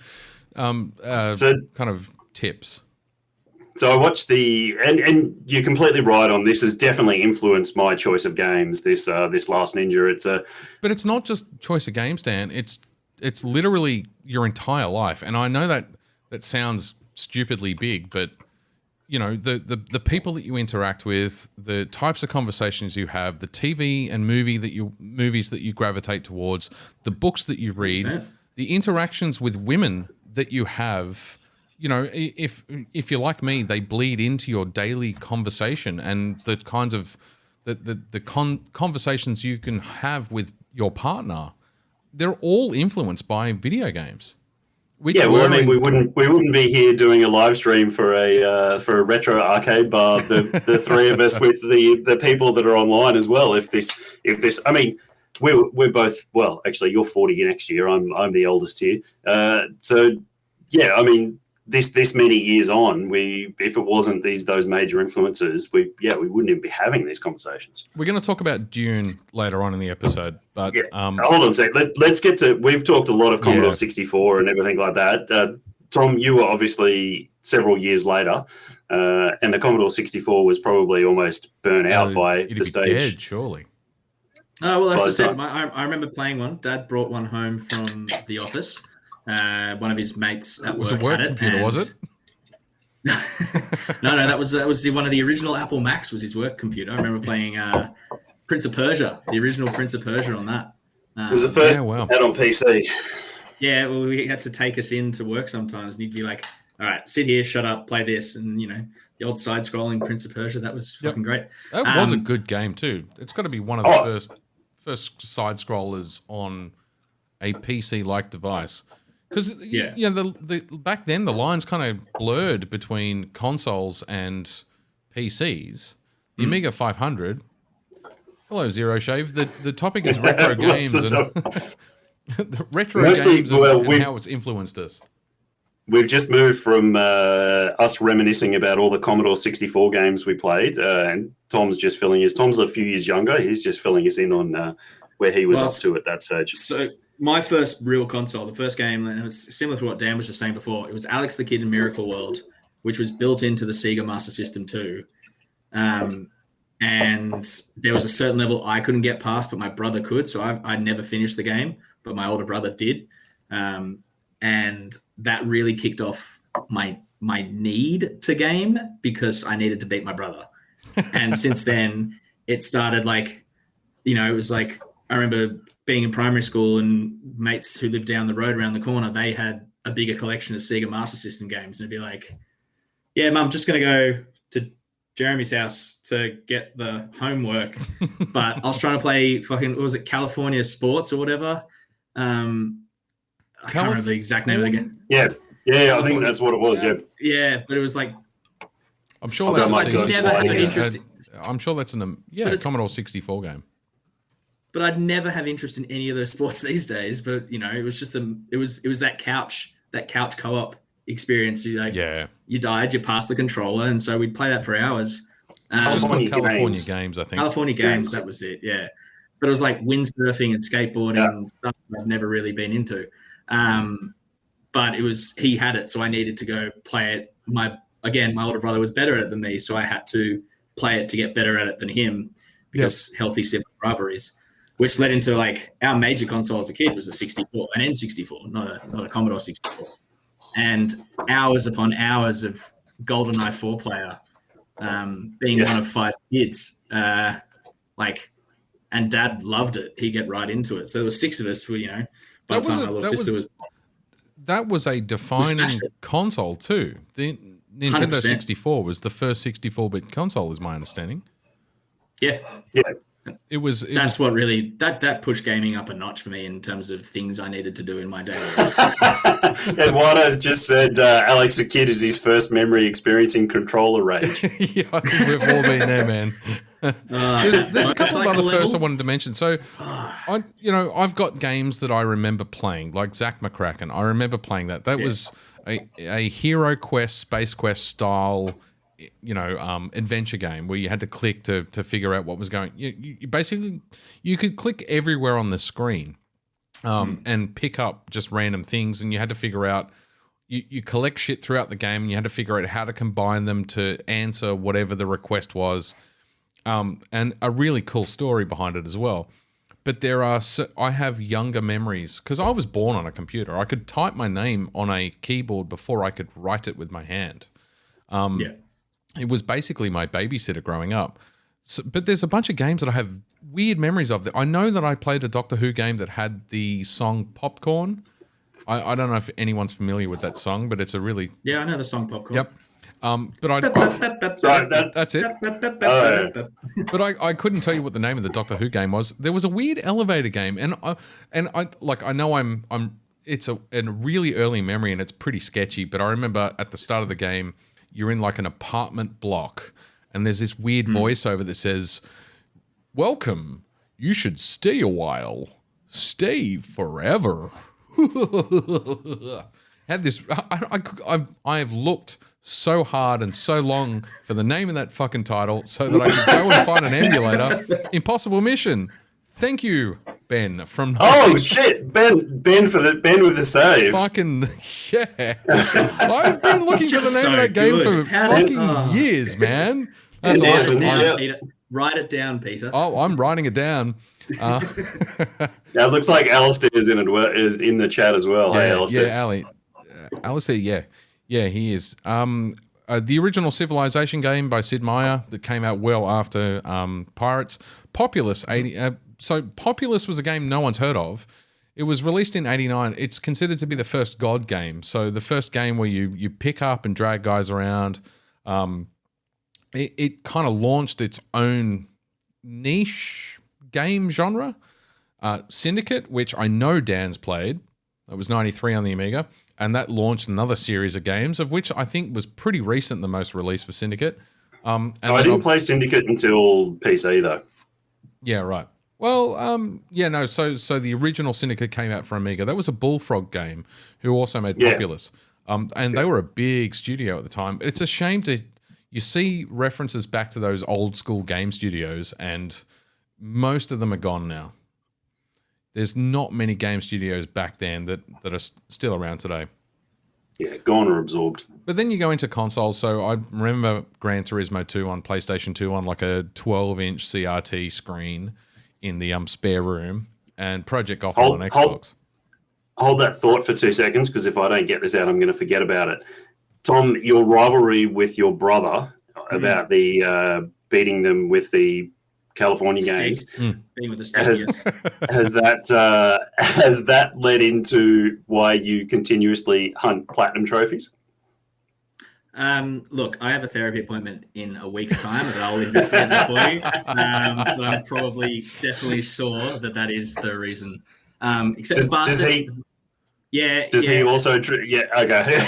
kind of tips. So I watched and you're completely right on this. Has definitely influenced my choice of games. This Last Ninja. But it's not just choice of games, Dan. It's literally your entire life. And I know that sounds stupidly big, but the people that you interact with, the types of conversations you have, the TV and movies that you gravitate towards, the books that you read, the interactions with women that you have. If you're like me, they bleed into your daily conversation, and the kinds of conversations you can have with your partner, they're all influenced by video games. We wouldn't be here doing a live stream for a retro arcade bar. The three of us with the people that are online as well. If this, I mean, we're both. Well, actually, you're 40 next year. I'm the eldest here. So yeah, I mean, this many years on, if it wasn't those major influences, we wouldn't even be having these conversations. We're going to talk about Dune later on in the episode, but hold on a sec. Let's get to. We've talked a lot of Commodore 64 and everything like that. Tom, you were obviously several years later, and the Commodore 64 was probably almost burnt out by the stage. Dead, surely. Oh well, as I said, I remember playing one. Dad brought one home from the office. One of his mates at work had it. Computer, was it? No, that was one of the original Apple Macs. Was his work computer. I remember playing Prince of Persia, the original Prince of Persia on that. It was the first had on PC. Yeah, well, we had to take us in to work sometimes, and he'd be like, "All right, sit here, shut up, play this," and the old side-scrolling Prince of Persia. That was fucking great. That was a good game too. It's got to be one of the first side-scrollers on a PC-like device. Because the back then the lines kind of blurred between consoles and PCs. The Amiga 500. Hello, Zero Shave. The topic is retro games and the retro games and how it's influenced us. We've just moved from us reminiscing about all the Commodore 64 games we played, and Tom's just Tom's a few years younger. He's just filling us in on where he was up to at that stage. So my first real console, the first game, and it was similar to what Dan was just saying before. It was Alex the Kid in Miracle World, which was built into the Sega Master System 2. And there was a certain level I couldn't get past, but my brother could. So I never finished the game, but my older brother did. And that really kicked off my need to game because I needed to beat my brother. And since then, it started it was like, I remember being in primary school and mates who lived down the road around the corner, they had a bigger collection of Sega Master System games. And it'd be like, yeah, Mum, just going to go to Jeremy's house to get the homework. But I was trying to play California Sports or whatever? I can't remember the exact name of the game. Yeah, I think that's what it was, Yeah, but it was like... I'm sure that's I'm sure that's Commodore 64 game. But I'd never have interest in any of those sports these days. But it was just it was that couch co-op experience. You died, you passed the controller, and so we'd play that for hours. California games, I think. California games, that was it. Yeah, but it was like windsurfing and skateboarding and stuff I've never really been into. But he had it, so I needed to go play it. My older brother was better at it than me, so I had to play it to get better at it than him because healthy sibling rivalries. Which led into our major console as a kid was a 64, an N64, not a Commodore 64, and hours upon hours of GoldenEye 4-player, being one of 5 kids, and Dad loved it. He'd get right into it. So there were 6 of us. By the time my little sister was. That was a defining console too. The Nintendo 100%. 64 was the first 64-bit console, is my understanding. Yeah. That's what really that pushed gaming up a notch for me in terms of things I needed to do in my day. Eduardo's just said Alex the Kid is his first memory experiencing controller rage. Yeah, I think we've all been there, man. There's a couple of other firsts I wanted to mention. So, I've got games that I remember playing, like Zack McCracken. I remember playing that. That was a Hero Quest, Space Quest style, adventure game where you had to click to figure out what was going. You basically you could click everywhere on the screen, and pick up just random things, and you had to figure out. You collect shit throughout the game, and you had to figure out how to combine them to answer whatever the request was. And a really cool story behind it as well. But I have younger memories because I was born on a computer. I could type my name on a keyboard before I could write it with my hand. It was basically my babysitter growing up. So, but there's a bunch of games that I have weird memories of. I know that I played a Doctor Who game that had the song Popcorn. I don't know if anyone's familiar with that song, but it's a really... Yeah, I know the song Popcorn. Yep. That's it. But I couldn't tell you what the name of the Doctor Who game was. There was a weird elevator game, and I know it's a really early memory, and it's pretty sketchy. But I remember at the start of the game, you're in like an apartment block, and there's this weird voiceover that says, "Welcome. You should stay a while. Stay forever." Had this. I have looked so hard and so long for the name of that fucking title so that I could go and find an emulator. Impossible Mission. Thank you, Ben. From shit, Ben with the save. Fucking yeah. I've been looking for the name of that game for fucking years, man. That's awesome. Write it down, Peter. Oh, I'm writing it down. It looks like Alistair is in the chat as well. Yeah, hey, Alistair. Yeah, Alistair, yeah. Yeah, he is. The original Civilization game by Sid Meier that came out well after Pirates. Populous, so Populous was a game no one's heard of. It was released in 89. It's considered to be the first God game. So the first game where you pick up and drag guys around. It kind of launched its own niche game genre. Syndicate, which I know Dan's played. That was 93 on the Amiga. And that launched another series of games, of which I think was pretty recent, the most release for Syndicate. I didn't play Syndicate until PC, though. Yeah, right. Well, so the original Syndicate came out for Amiga. That was a Bullfrog game who also made Populous. And they were a big studio at the time. It's a shame you see references back to those old school game studios, and most of them are gone now. There's not many game studios back then that are still around today. Yeah, gone or absorbed. But then you go into consoles. So I remember Gran Turismo 2 on PlayStation 2 on like a 12-inch CRT screen in the spare room, and Project Gotham on Xbox. Hold that thought for 2 seconds, because if I don't get this out, I'm going to forget about it. Tom, your rivalry with your brother about the beating them with the California games has that led into why you continuously hunt platinum trophies? Look, I have a therapy appointment in a week's time, and I'll investigate that for you. But I'm definitely sure that is the reason. Does he? Yeah. Does he also? Okay. Okay.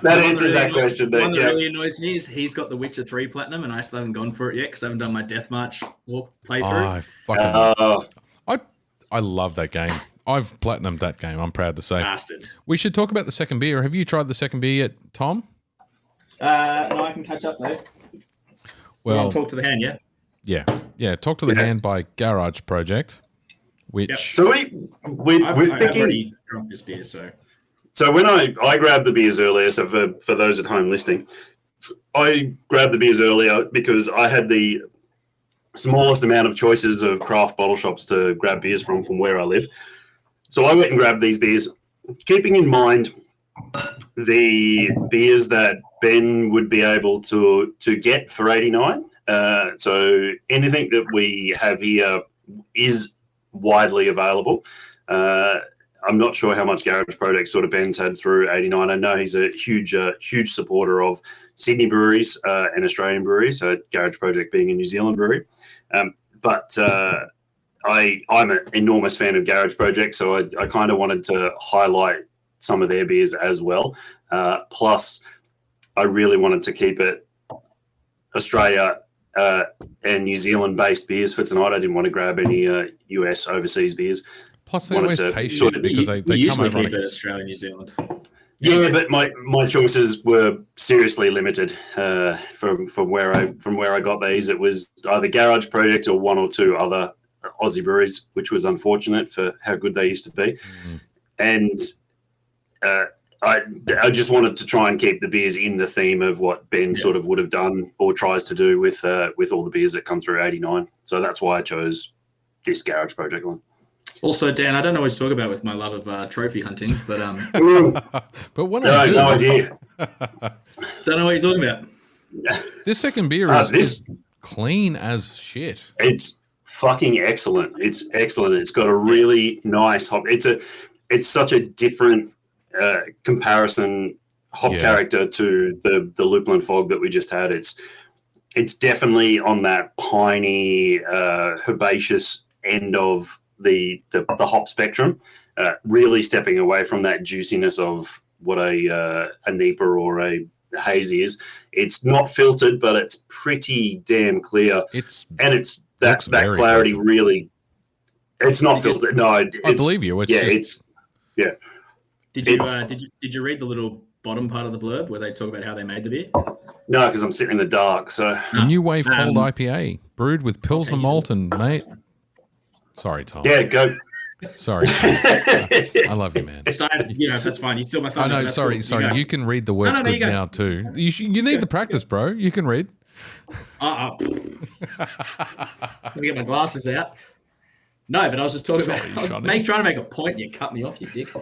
That answers that question. One that really annoys me is he's got the Witcher 3 platinum, and I still haven't gone for it yet because I haven't done my Death March walk playthrough. I love that game. I've platinumed that game. I'm proud to say. Bastard. We should talk about the second beer. Have you tried the second beer yet, Tom? No, I can catch up though. Well, Talk to the Hand, yeah. Yeah. Talk to the Hand by Garage Project. Which so we've already drunk this beer, so when I grabbed the beers earlier, so for those at home listening, I grabbed the beers earlier because I had the smallest amount of choices of craft bottle shops to grab beers from where I live. So I went and grabbed these beers, keeping in mind the beers that Ben would be able to get for $89. So anything that we have here is widely available. I'm not sure how much Garage Project sort of Ben's had through 89. I know he's a huge supporter of Sydney breweries and Australian breweries, so Garage Project being a New Zealand brewery. but I'm an enormous fan of Garage Project, so I kind of wanted to highlight some of their beers as well. Plus, I really wanted to keep it Australia and New Zealand-based beers for tonight. I didn't want to grab any US overseas beers. Plus, they always taste shit because they come over keep it Australia, New Zealand. Yeah, but my choices were seriously limited from where I got these. It was either Garage Project or one or two other Aussie breweries, which was unfortunate for how good they used to be. And I just wanted to try and keep the beers in the theme of what Ben sort of would have done or tries to do with all the beers that come through 89. So that's why I chose this Garage Project one. Also, Dan, I don't know what to talk about with my love of trophy hunting, but but when I do, no idea. Don't know what you're talking about. This second beer is clean as shit. It's fucking excellent. It's excellent. It's got a really nice hop. It's such a different comparison hop character to the Lupulin Fog that we just had. It's definitely on that piney, herbaceous end of the hop spectrum, really stepping away from that juiciness of what a Nipah or a hazy is. It's not filtered, but it's pretty damn clear. It's that clarity filtered. Really. It's not filtered. No, I believe you. Did you read the little bottom part of the blurb where they talk about how they made the beer? No, because I'm sitting in the dark. So a new wave cold IPA brewed with Pilsner malt and mate. Sorry, Tom. Yeah, go. Sorry. I love you, man. That's fine. You steal my thunder. I know. Sorry. Cool. You can read the words good now too. You need the practice, bro. You can read. Let me get my glasses out. No, but I was just talking about. I was trying to make a point, and you cut me off, you dick.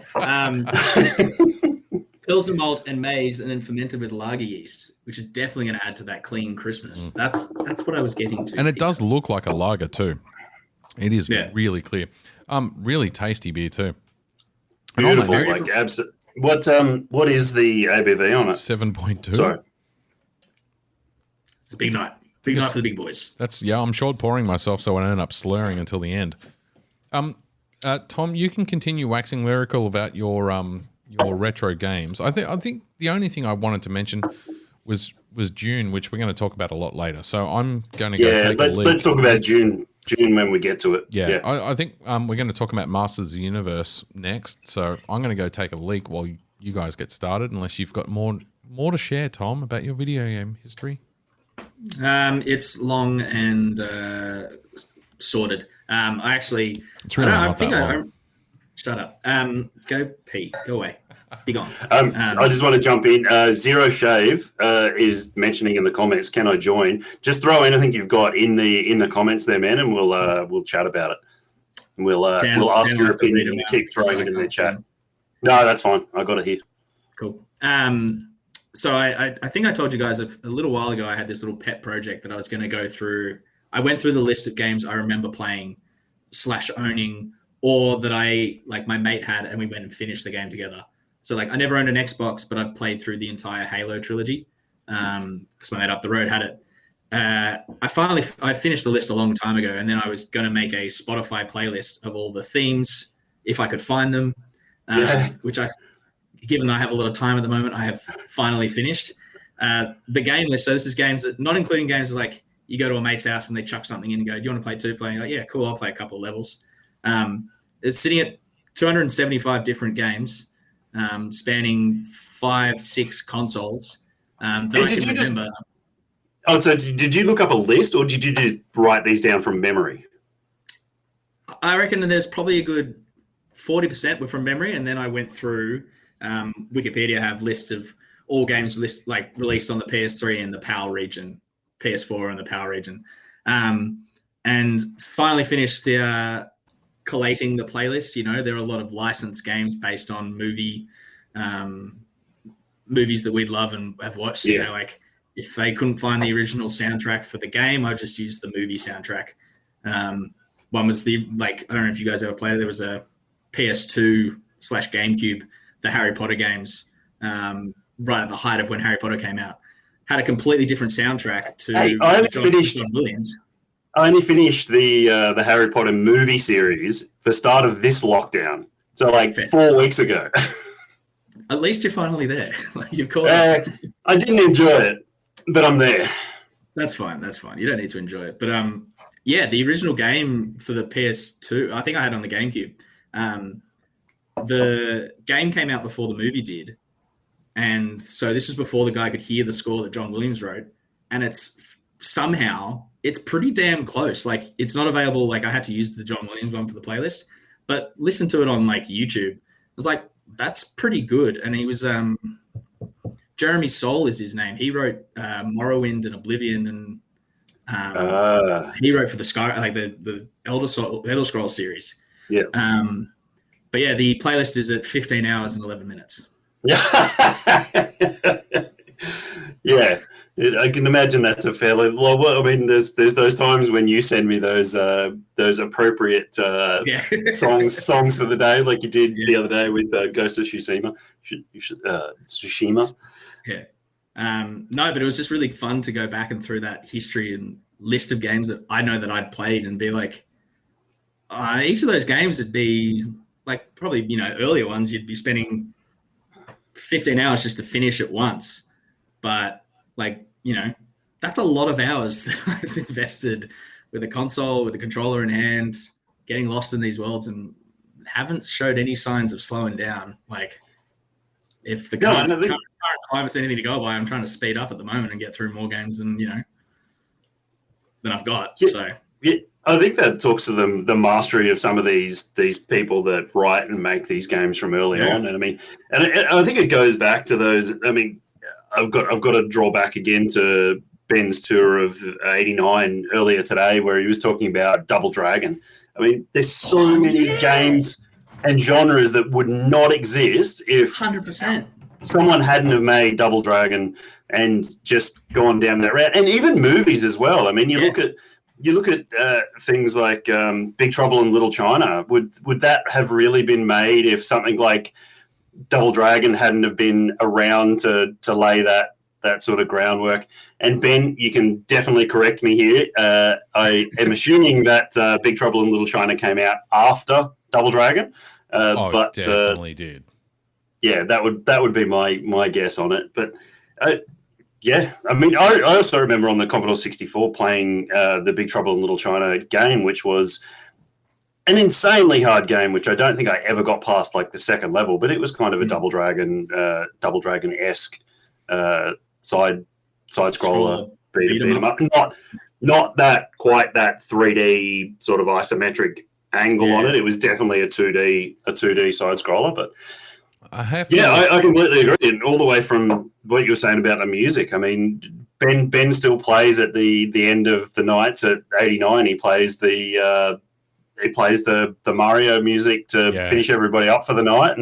Pilsner malt and maize, and then fermented with lager yeast, which is definitely going to add to that clean crispness. That's what I was getting to. And it does look like a lager too. It is really clear. Really tasty beer too. Beautiful, like absolutely. What is the ABV on it? 7.2. Sorry, it's a big night. Big night for the big boys. I'm short pouring myself, so I end up slurring until the end. Tom, you can continue waxing lyrical about your retro games. I think the only thing I wanted to mention was June, which we're going to talk about a lot later. So I'm going to go take a leak. Let's talk about June when we get to it. Yeah. I think we're going to talk about Masters of the Universe next. So I'm going to go take a leak while you guys get started, unless you've got more to share, Tom, about your video game history. It's long and sorted. It's really not that long. Shut up. Go pee. Go away. Be gone. I just want to jump in. Zero Shave is mentioning in the comments, can I join? Just throw anything you've got in the comments there, man, and we'll chat about it. And we'll ask your opinion and keep throwing it in the chat. No, that's fine. I got it here. Cool. So I think I told you guys a little while ago I had this little pet project that I was going to go through. I went through the list of games I remember playing / owning, or that my mate had, and we went and finished the game together. So I never owned an Xbox, but I've played through the entire Halo trilogy because my mate up the road had it. I finished the list a long time ago, and then I was going to make a Spotify playlist of all the themes if I could find them, which given I have a lot of time at the moment, I have finally finished. The game list, so this is games that, not including games like you go to a mate's house and they chuck something in and go, do you want to play two-player? And you're like, yeah, cool, I'll play a couple of levels. It's sitting at 275 different games, spanning 5-6 consoles that I can remember. So did you look up a list, or did you just write these down from memory? I reckon there's probably a good 40% were from memory, and then I went through Wikipedia have lists of all games released on the PS3 and the PAL region, PS4 and the PAL region, and finally finished the collating the playlist. There are a lot of licensed games based on movies that we'd love and have watched. If they couldn't find the original soundtrack for the game, I just used the movie soundtrack. One was I don't know if you guys ever played it. There was a PS2 / GameCube, the Harry Potter games, right at the height of when Harry Potter came out, had a completely different soundtrack to I haven't finished. John Williams. I only finished the Harry Potter movie series the start of this lockdown. So like 4 weeks ago. At least you're finally there. You've caught up. I didn't enjoy it, but I'm there. That's fine. That's fine. You don't need to enjoy it. But yeah, the original game for the PS2, I think I had on the GameCube. The game came out before the movie did. And so this was before the guy could hear the score that John Williams wrote. And it's pretty damn close. Like, it's not available. Like, I had to use the John Williams one for the playlist, but listen to it on like YouTube. I was like, that's pretty good. And he was Jeremy Soule is his name. He wrote Morrowind and Oblivion, and he wrote for the Sky, like the Elder Scrolls series. Yeah. But yeah, the playlist is at 15 hours and 11 minutes. Yeah. Yeah. I can imagine that's a fairly well. I mean, there's those times when you send me those appropriate songs for the day, like you did the other day with Ghost of Tsushima. Tsushima. Yeah. No, but it was just really fun to go back and through that history and list of games that I know that I'd played and be like, each of those games would be like probably, earlier ones you'd be spending 15 hours just to finish at once. But like, that's a lot of hours that I've invested with a console, with a controller in hand, getting lost in these worlds, and haven't showed any signs of slowing down. Like, if the current climate's anything to go by, I'm trying to speed up at the moment and get through more games than I've got. Yeah, so yeah, I think that talks to the mastery of some of these people that write and make these games from early on. And I mean, and I think it goes back to those. I mean, I've got to draw back again to Ben's tour of '89 earlier today, where he was talking about Double Dragon. I mean, there's so many games and genres that would not exist if 100%. someone hadn't have made Double Dragon and just gone down that route. And even movies as well. I mean, you look at things like Big Trouble in Little China. Would that have really been made if something like Double Dragon hadn't have been around to lay that sort of groundwork? And Ben, you can definitely correct me here. I am assuming that Big Trouble in Little China came out after Double Dragon. But definitely did. Yeah, that would be my guess on it. But yeah, I mean, I also remember on the Commodore 64 playing the Big Trouble in Little China game, which was an insanely hard game, which I don't think I ever got past like the second level, but it was kind of a Double Dragon-esque side scroller beat 'em up. Not that quite that 3D sort of isometric angle on it. It was definitely a 2D side scroller, but I completely agree. And all the way from what you were saying about the music, I mean, Ben still plays at the end of the nights at 89. He plays the Mario music to finish everybody up for the night.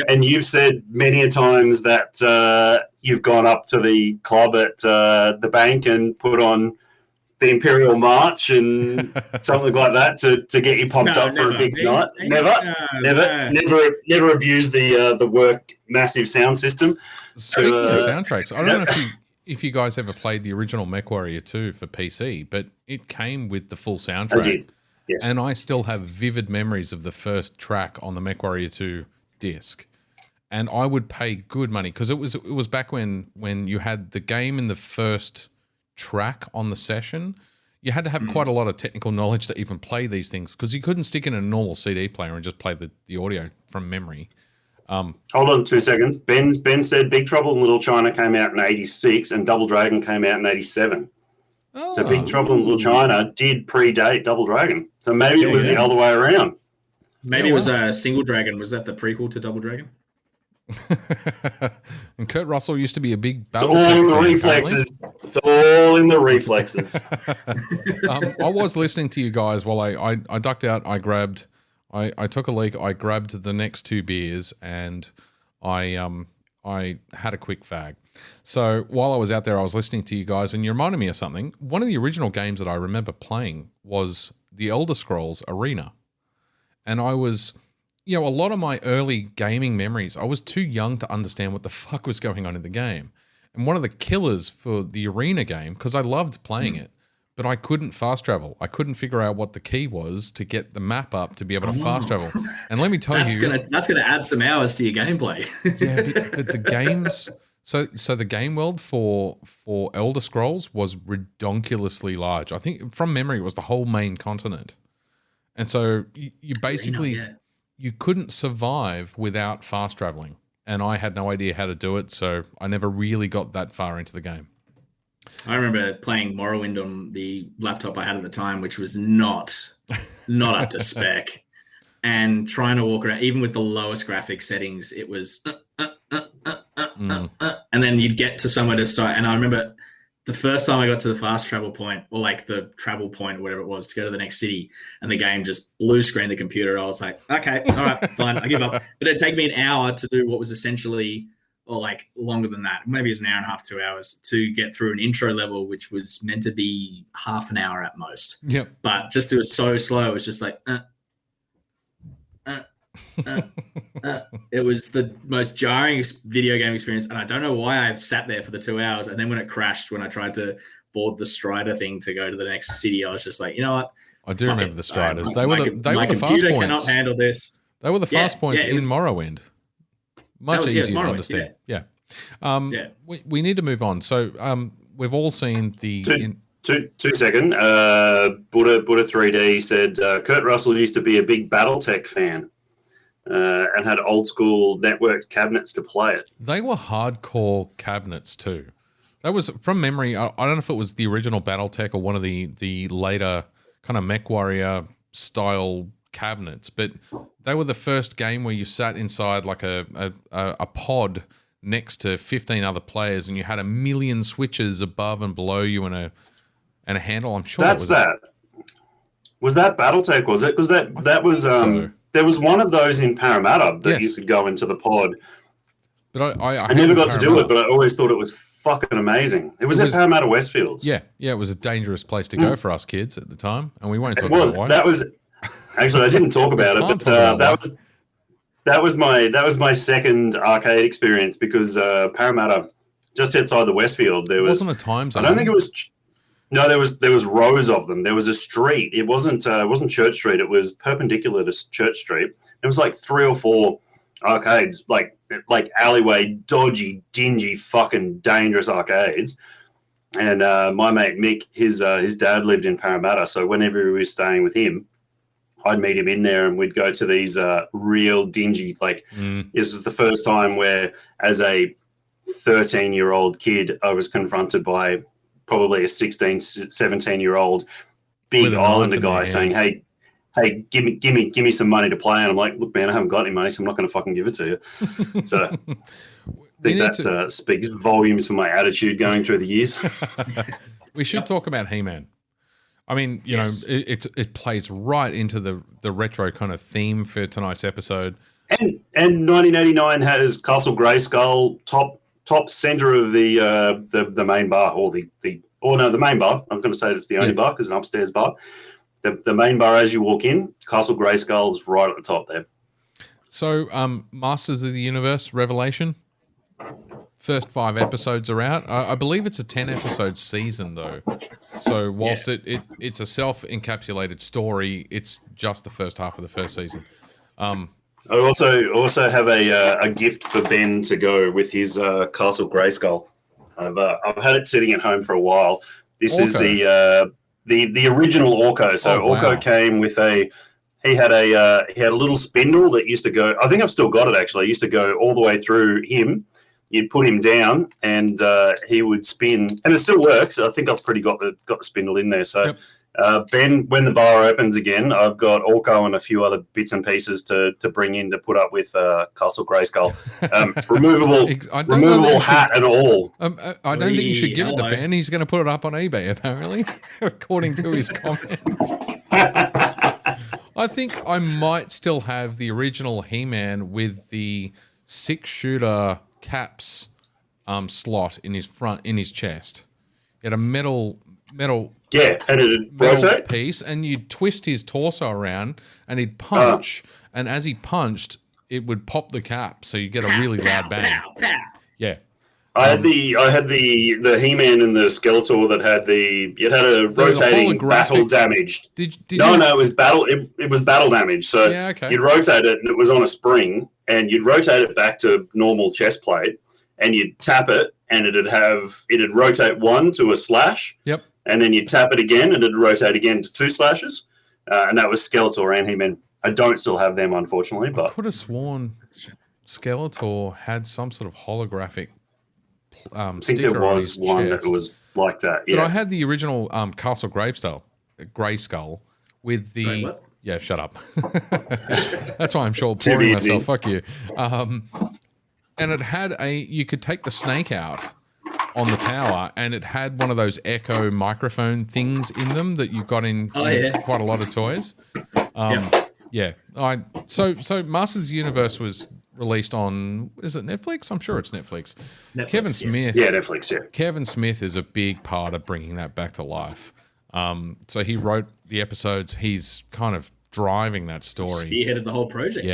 And you've said many a times that you've gone up to the club at the bank and put on the Imperial March and something like that to get you pumped up for a big night. Never abuse the work massive sound system. Speaking of soundtracks, I don't know if you guys ever played the original MechWarrior 2 for PC, but it came with the full soundtrack. I did. Yes. And I still have vivid memories of the first track on the MechWarrior 2 disc. And I would pay good money because it was back when you had the game in the first track on the session. You had to have quite a lot of technical knowledge to even play these things because you couldn't stick in a normal CD player and just play the audio from memory. Hold on 2 seconds. Ben said Big Trouble in Little China came out in 86 and Double Dragon came out in 87. Oh. So Big Trouble in Little China did predate Double Dragon. So maybe it was the other way around. Maybe it was Single Dragon. Was that the prequel to Double Dragon? And Kurt Russell used to be a big It's all in the reflexes. It's all in the reflexes. I was listening to you guys while I ducked out. I took a leak. I grabbed the next two beers and I had a quick fag. So while I was out there, I was listening to you guys and you reminded me of something. One of the original games that I remember playing was the Elder Scrolls Arena. And I was, a lot of my early gaming memories, I was too young to understand what the fuck was going on in the game. And one of the killers for the Arena game, because I loved playing it, but I couldn't fast travel. I couldn't figure out what the key was to get the map up to be able to fast travel. And let me tell you, that's gonna add some hours to your gameplay. Yeah, but the games. So the game world for Elder Scrolls was redonkulously large. I think from memory it was the whole main continent, and so you basically you couldn't survive without fast traveling. And I had no idea how to do it, so I never really got that far into the game. I remember playing Morrowind on the laptop I had at the time, which was not up to spec, and trying to walk around, even with the lowest graphics settings, it was, and then you'd get to somewhere to start. And I remember the first time I got to the fast travel point, or like the travel point, or whatever it was, to go to the next city, and the game just blue screened the computer. I was like, okay, all right, fine, I give up. But it'd take me an hour to do what was essentially, or like longer than that, maybe it's an hour and a half, 2 hours, to get through an intro level, which was meant to be half an hour at most. Yep. But just it was so slow, it was just like, it was the most jarring video game experience, and I don't know why I've sat there for the 2 hours. And then when it crashed, when I tried to board the Strider thing to go to the next city, I was just like, you know what? I do remember the Striders. They my were the fast computer points. Cannot handle this. They were the fast points in Morrowind. Much easier to understand. Yeah. We need to move on. So we've all seen the... Two second. Buddha 3D said Kurt Russell used to be a big BattleTech fan and had old school networked cabinets to play it. They were hardcore cabinets too. That was from memory. I don't know if it was the original BattleTech or one of the later kind of MechWarrior style cabinets, but they were the first game where you sat inside like a pod next to 15 other players, and you had a million switches above and below you and a handle. I'm sure was that BattleTech, was it? Because that was there was one of those in Parramatta that you could go into the pod. But I never got to do it, but I always thought it was fucking amazing. It was at Parramatta Westfields. Yeah, it was a dangerous place to go for us kids at the time, and we won't talk about why. That was actually, I didn't talk about it, but that was my second arcade experience, because Parramatta, just outside the Westfield, there was... Wasn't a time zone. I don't think it was... No, there was rows of them. There was a street. It wasn't Church Street. It was perpendicular to Church Street. It was like 3 or 4 arcades, like alleyway, dodgy, dingy, fucking dangerous arcades. And my mate Mick, his dad lived in Parramatta, so whenever we were staying with him, I'd meet him in there, and we'd go to these real dingy, this was the first time where, as a 13-year-old kid, I was confronted by probably a 16, 17-year-old big Islander guy saying, hey, give me some money to play. And I'm like, look, man, I haven't got any money, so I'm not going to fucking give it to you. So I think that speaks volumes for my attitude going through the years. We should talk about He-Man. I mean, you know, it plays right into the retro kind of theme for tonight's episode. And 1989 has Castle Grayskull top center of the main bar, or the main bar. I'm going to say it's the only bar because it's an upstairs bar. The main bar, as you walk in, Castle Grayskull's right at the top there. So, Masters of the Universe Revelation, first 5 episodes are out. I believe it's a 10-episode season, though. So whilst it's a self-encapsulated story, it's just the first half of the first season. I also have a gift for Ben to go with his Castle Grayskull. I've had it sitting at home for a while. This is the original Orko. So Orko came with he had a little spindle that used to go. I think I've still got it actually. It used to go all the way through him. You'd put him down, and he would spin, and it still works. I think I've pretty got the spindle in there. So, Ben, when the bar opens again, I've got Orko and a few other bits and pieces to bring in to put up with Castle Grayskull. Removable hat and all. I don't think you should give it to Ben. He's going to put it up on eBay, apparently, according to his comments. I think I might still have the original He-Man with the 6-shooter caps slot in his chest. He had a metal and it'd rotate piece, and you'd twist his torso around, and he'd punch, and as he punched, it would pop the cap, so you get a really loud bang. Yeah. I had the He-Man and the Skeletor that had a rotating battle damaged. No, it was battle. It was battle damage. So you'd rotate it, and it was on a spring, and you'd rotate it back to normal chest plate, and you'd tap it, and it'd rotate 1 to a slash. Yep. And then you'd tap it again, and it'd rotate again to 2 slashes, and that was Skeletor and He-Man. I don't still have them, unfortunately, but I could have sworn Skeletor had some sort of holographic. I think there was one that was like that. Yeah. But I had the original Castle Grayskull with the. Sorry, what? Yeah, shut up. That's why I'm sure pouring myself. Fuck you. And it had you could take the snake out on the tower, and it had one of those echo microphone things in them that you got in quite a lot of toys. Yeah. So Masters of the Universe was released on, is it Netflix? I'm sure it's Netflix. Kevin Smith. Yeah, Netflix, yeah. Kevin Smith is a big part of bringing that back to life. So he wrote the episodes. He's kind of driving that story. Spearheaded the whole project.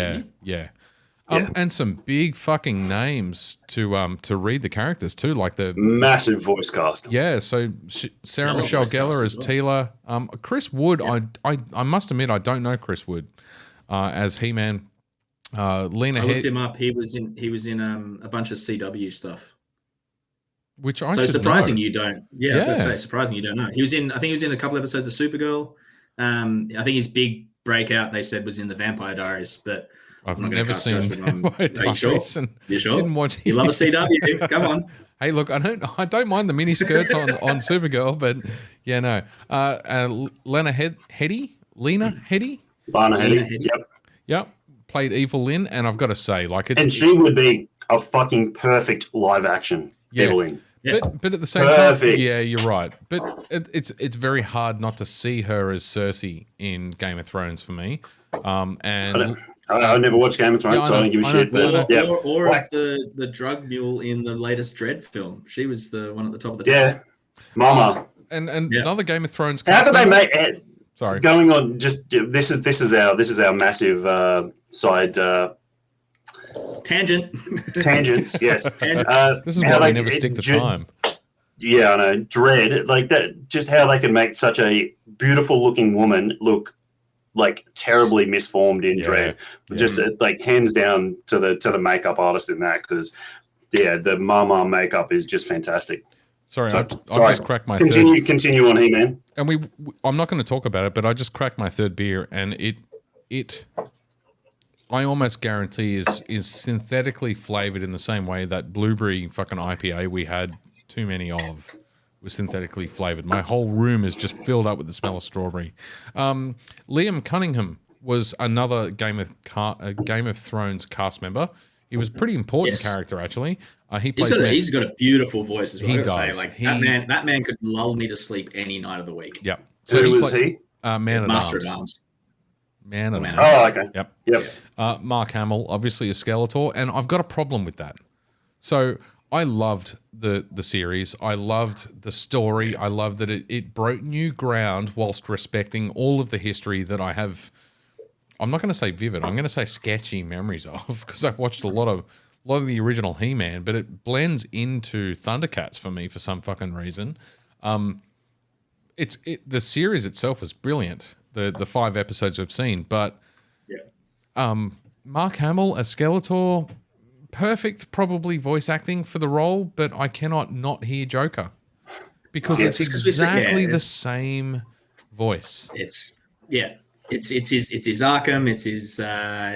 Yeah. And some big fucking names to read the characters too, like the massive voice cast. Yeah, so Sarah Michelle Gellar as Teela. Chris Wood, I must admit I don't know Chris Wood as He-Man. Lena I looked him up. He was in a bunch of CW stuff. Which I so should surprising know. You don't. Yeah, I was gonna say surprising you don't know. I think he was in a couple episodes of Supergirl. I think his big breakout they said was in the Vampire Diaries, but I've never seen Vampire Diaries. Are you sure? You sure? Didn't watch. You love a CW? Come on. Hey, look, I don't mind the mini skirts on Supergirl, but yeah, no. Lena Headey. Yep. Played Evil Lynn, and I've got to say, and she would be a fucking perfect live action Evelyn. Yeah. But at the same time, yeah, you're right. But it's very hard not to see her as Cersei in Game of Thrones for me. And I never watched Game of Thrones, so I don't give a shit. But or as the drug mule in the latest Dredd film, she was the one at the top of the table. Mama. And another Game of Thrones. How do they make it? Sorry. Going on, just this is our massive side tangents. Yes. This is why they never stick to time. Yeah, I know. Dredd, like that. Just how they can make such a beautiful looking woman look like terribly misformed in Dredd. Just like hands down to the makeup artist in that, because the Mama makeup is just fantastic. Sorry, I've just cracked my Continue on, He-Man. And I'm not going to talk about it, but I just cracked my third beer, and it I almost guarantee is synthetically flavored in the same way that blueberry fucking IPA we had too many of was synthetically flavored. My whole room is just filled up with the smell of strawberry. Liam Cunningham was another Game of Thrones cast member. He was a pretty important character, actually. He's got a beautiful voice as well. He does. That man could lull me to sleep any night of the week. Yep. So who was he? Master at Arms. Man at Arms. Oh, okay. Yep. Mark Hamill, obviously a Skeletor, and I've got a problem with that. So I loved the series. I loved the story. I loved that it broke new ground whilst respecting all of the history that I have. I'm not going to say vivid. I'm going to say sketchy memories of, because I've watched a lot of the original He-Man, but it blends into Thundercats for me for some fucking reason. The series itself was brilliant. The 5 episodes I've seen, but Mark Hamill as Skeletor, perfect probably voice acting for the role, but I cannot not hear Joker because it's exactly the same voice. It's his Arkham, it's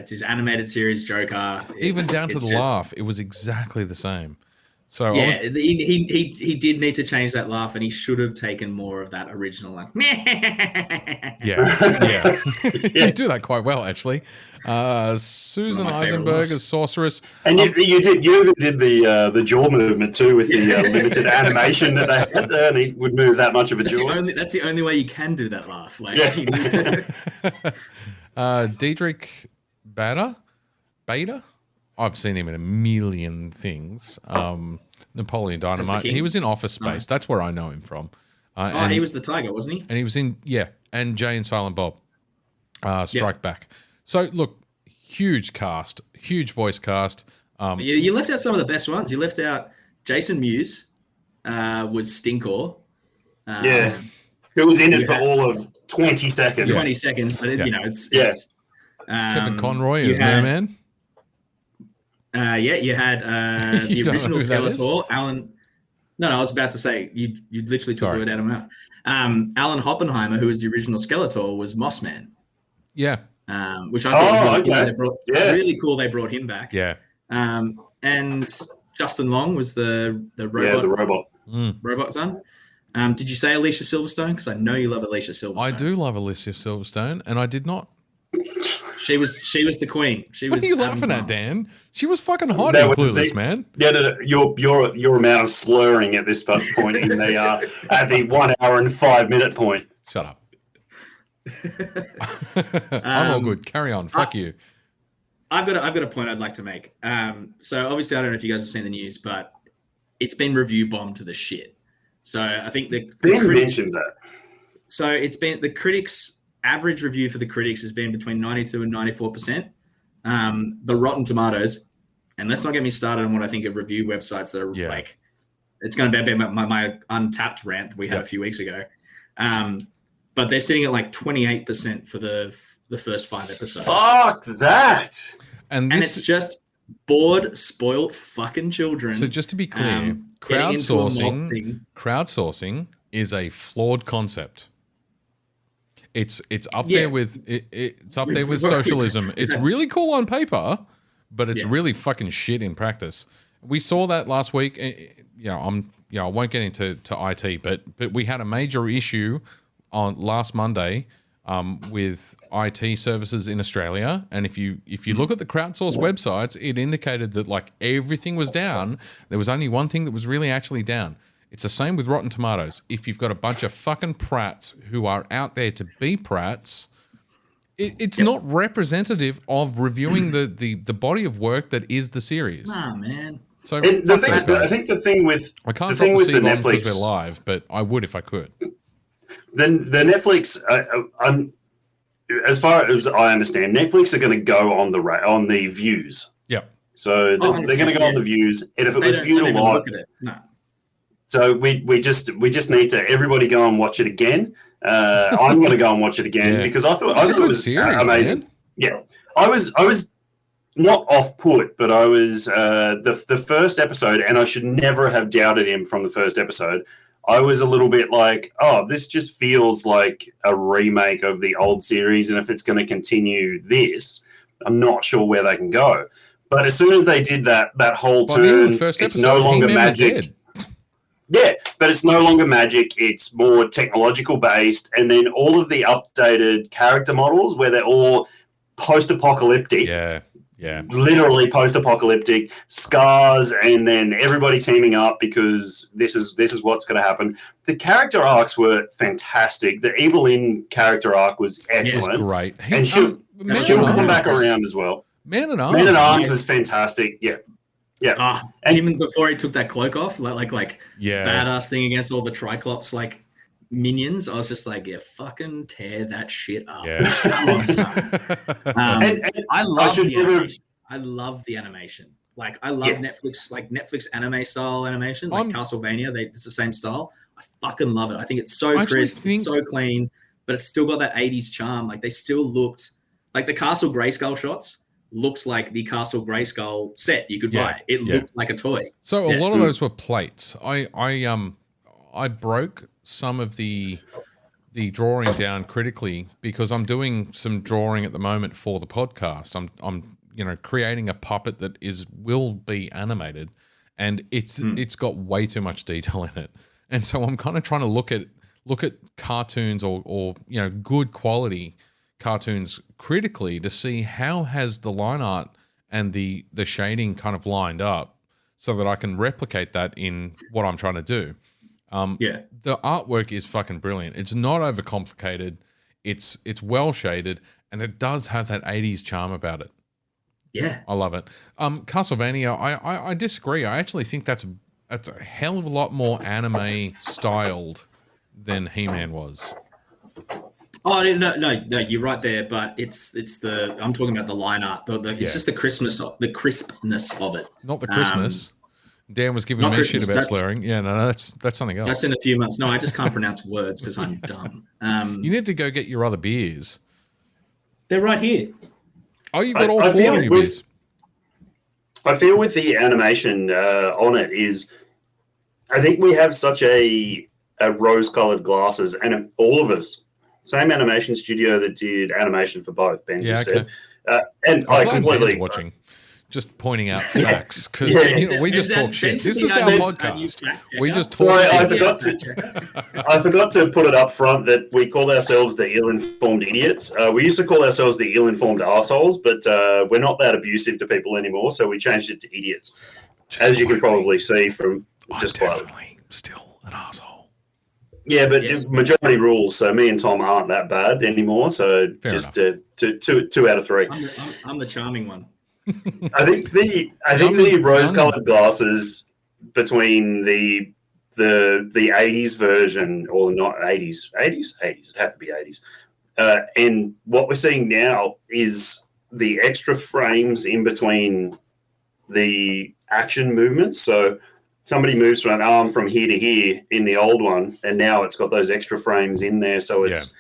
his animated series Joker. Even down to the laugh, it was exactly the same. So he did need to change that laugh, and he should have taken more of that original like. Yeah. You do that quite well, actually. Susan Eisenberg as Sorceress, and you even did the jaw movement too with the limited animation that they had there, and he would move that much of a jaw. That's the only way you can do that laugh. Like, Diedrich Bader. I've seen him in a million things. Napoleon Dynamite. He was in Office Space. That's where I know him from. And he was the Tiger, wasn't he? And he was in, and Jay and Silent Bob. Strike Back. So, look, huge cast, huge voice cast. You left out some of the best ones. You left out Jason Mewes was Stinkor. Who was in it for all of 20 seconds. 20 seconds, but it's Kevin Conroy is Merman. You had the original Skeletor, Alan. No, I was about to say you literally took the word out of my mouth. Alan Hoppenheimer, who was the original Skeletor, was Mossman. Yeah. Which I thought really cool. They brought him back. Yeah. And Justin Long was the robot. Yeah, the robot. Robot son. Did you say Alicia Silverstone? Because I know you love Alicia Silverstone. I do love Alicia Silverstone, and I did not. She was the queen. What are you laughing at, Dan? She was fucking hot in Clueless, man. Yeah, no, your amount of slurring at this point in the at the 1 hour and 5 minute point. Shut up. I'm all good. Carry on. Fuck you. I've got a point I'd like to make. So obviously I don't know if you guys have seen the news, but it's been review bombed to the shit. So I think the critics mentioned that. So it's been the critics' average review for the critics has been between 92 and 94%. The Rotten Tomatoes, and let's not get me started on what I think of review websites that are like, it's going to be my Untapped rant that we had a few weeks ago. But they're sitting at like 28% for the first 5 episodes. Fuck that! And it's just bored, spoiled fucking children. So just to be clear, crowdsourcing is a flawed concept. It's up there with it's up there with socialism. It's really cool on paper, but it's really fucking shit in practice. We saw that last week. I won't get into IT, but we had a major issue on last Monday with IT services in Australia. And if you look at the crowdsourced websites, it indicated that like everything was down. There was only one thing that was really actually down. It's the same with Rotten Tomatoes. If you've got a bunch of fucking prats who are out there to be prats, it's not representative of reviewing the body of work that is the series. Nah, man. So I think the thing with I can't the thing with the Netflix, because we're live, but I would if I could. The Netflix, as far as I understand, Netflix are going to go on the views. Yeah. So they're going to go on the views, and if it was viewed a lot, no. So we just need to everybody go and watch it again. I'm going to go and watch it again because I thought it was series, amazing. Man. Yeah, I was not off put, but I was the first episode, and I should never have doubted him from the first episode. I was a little bit like, oh, this just feels like a remake of the old series, and if it's going to continue this, I'm not sure where they can go. But as soon as they did that whole turn, it's no longer magic. Yeah, but it's no longer magic. It's more technological based, and then all of the updated character models where they're all post-apocalyptic. Yeah. Literally post-apocalyptic scars, and then everybody teaming up because this is what's going to happen. The character arcs were fantastic. The Evelyn character arc was excellent. It was great. And she'll come back around as well. Man at Arms was fantastic. Yeah. Yeah. And even before he took that cloak off, like badass thing against all the Triclops like minions, I was just like, yeah, fucking tear that shit up. Yeah. I love the animation. I love the animation. Like I love Netflix anime style animation, like Castlevania. It's the same style. I fucking love it. I think it's so crisp, it's so clean, but it's still got that 80s charm. Like they still looked like the Castle Grayskull shots looked like the Castle Grayskull set you could buy. It looked like a toy. So a lot of those were plates. I broke some of the drawing down critically because I'm doing some drawing at the moment for the podcast. I'm creating a puppet that will be animated, and it's got way too much detail in it. And so I'm kind of trying to look at cartoons or good quality cartoons critically to see how has the line art and the shading kind of lined up so that I can replicate that in what I'm trying to do. The artwork is fucking brilliant. It's not overcomplicated. It's well shaded, and it does have that 80s charm about it. Yeah, I love it. Castlevania, I disagree. I actually think that's a hell of a lot more anime styled than He-Man was. Oh no, you're right there. But it's I'm talking about the line art. It's just the crispness of it. Not the Christmas. Dan was giving me shit about slurring. Yeah, no, that's something else. That's in a few months. No, I just can't pronounce words because I'm dumb. You need to go get your other beers. They're right here. Oh, you've got all 4 of your beers. I feel with the animation on it is, I think we have such a rose-colored glasses, and all of us, same animation studio that did animation for both. Ben just said, and I completely watching. Just pointing out facts because we just talk shit. This is our podcast. We just talk shit. I forgot to put it up front that we call ourselves the ill-informed idiots. We used to call ourselves the ill-informed assholes, but we're not that abusive to people anymore, so we changed it to idiots. As you can probably see from just quietly. Still an asshole. Yeah, but majority rules, so me and Tom aren't that bad anymore, so Fair just 2 out of 3. I'm the charming one. I think the rose-colored glasses between the 80s version, or not 80s, it'd have to be 80s, and what we're seeing now is the extra frames in between the action movements. So somebody moves from an arm from here to here in the old one, and now it's got those extra frames in there. So it's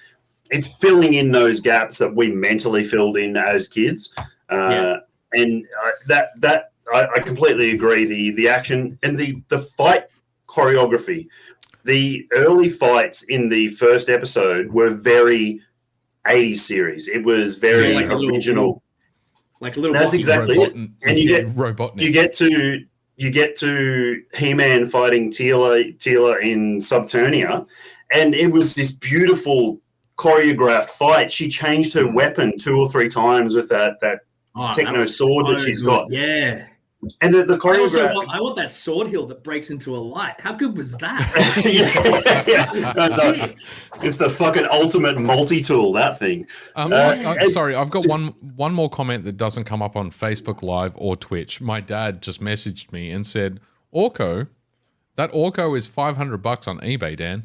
filling in those gaps that we mentally filled in as kids. And I completely agree. The action and the fight choreography, the early fights in the first episode were very 80s series. It was very original. That's exactly it. And you get to He-Man fighting Teela in Subternia, and it was this beautiful choreographed fight. She changed her weapon 2 or 3 times with that techno sword that she's got. Yeah. And the choreograph. I want that sword hill that breaks into a light. How good was that? It's the fucking ultimate multi-tool, that thing. Sorry, I've got one more comment that doesn't come up on Facebook Live or Twitch. My dad just messaged me and said, Orko, that Orko is $500 on eBay, Dan.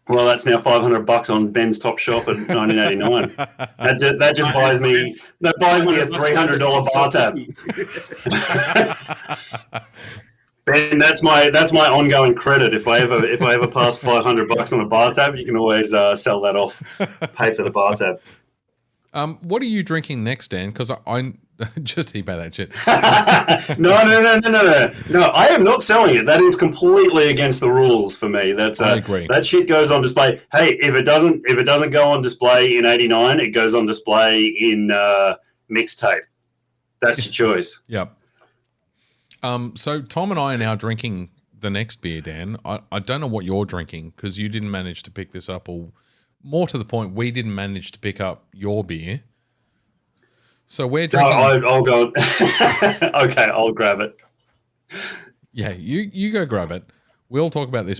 Well, that's now $500 on Ben's top shelf at $19.89. That just buys me a $300 bar tab. Ben, that's my ongoing credit. If I ever pass $500 on a bar tab, you can always sell that off, pay for the bar tab. What are you drinking next, Dan? Because I just eBay that shit. No. I am not selling it. That is completely against the rules for me. I agree. That shit goes on display. Hey, if it doesn't go on display in '89, it goes on display in mixtape. That's your choice. Yep. So Tom and I are now drinking the next beer, Dan. I don't know what you're drinking because you didn't manage to pick this up, or more to the point, we didn't manage to pick up your beer. So we're drinking. I'll go. Okay, I'll grab it. Yeah, you go grab it. We'll talk about this.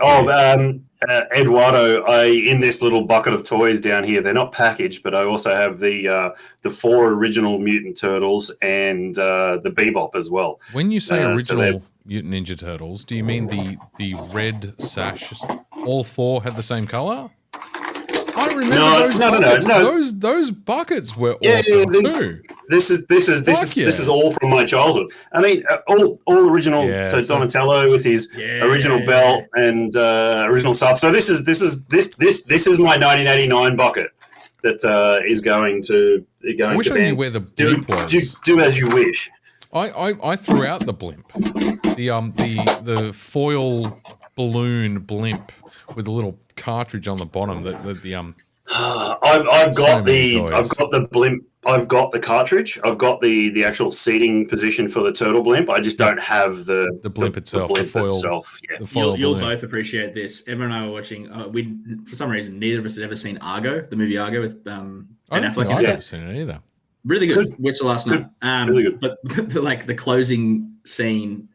Eduardo, in this little bucket of toys down here, they're not packaged, but I also have the 4 original Mutant Turtles and the Bebop as well. When you say original Mutant Ninja Turtles, do you mean the red sash? All 4 had the same color? I remember those buckets were awesome too. This is all from my childhood. I mean, all original. Yeah, so Donatello with his original belt and original stuff. So this is my 1989 bucket that is going to go. I wish I knew where the blimp was. Do as you wish. I threw out the blimp, the foil balloon blimp with a little cartridge on the bottom. I've got the blimp. I've got the cartridge. I've got the actual seating position for the turtle blimp. I just don't have the blimp itself. The foil itself. Yeah. You'll both appreciate this. Everyone and I were watching. We for some reason neither of us had ever seen Argo, the movie Argo with Ben Affleck. I've never seen it either. Really good. Watched it last night. Really good. But the closing scene,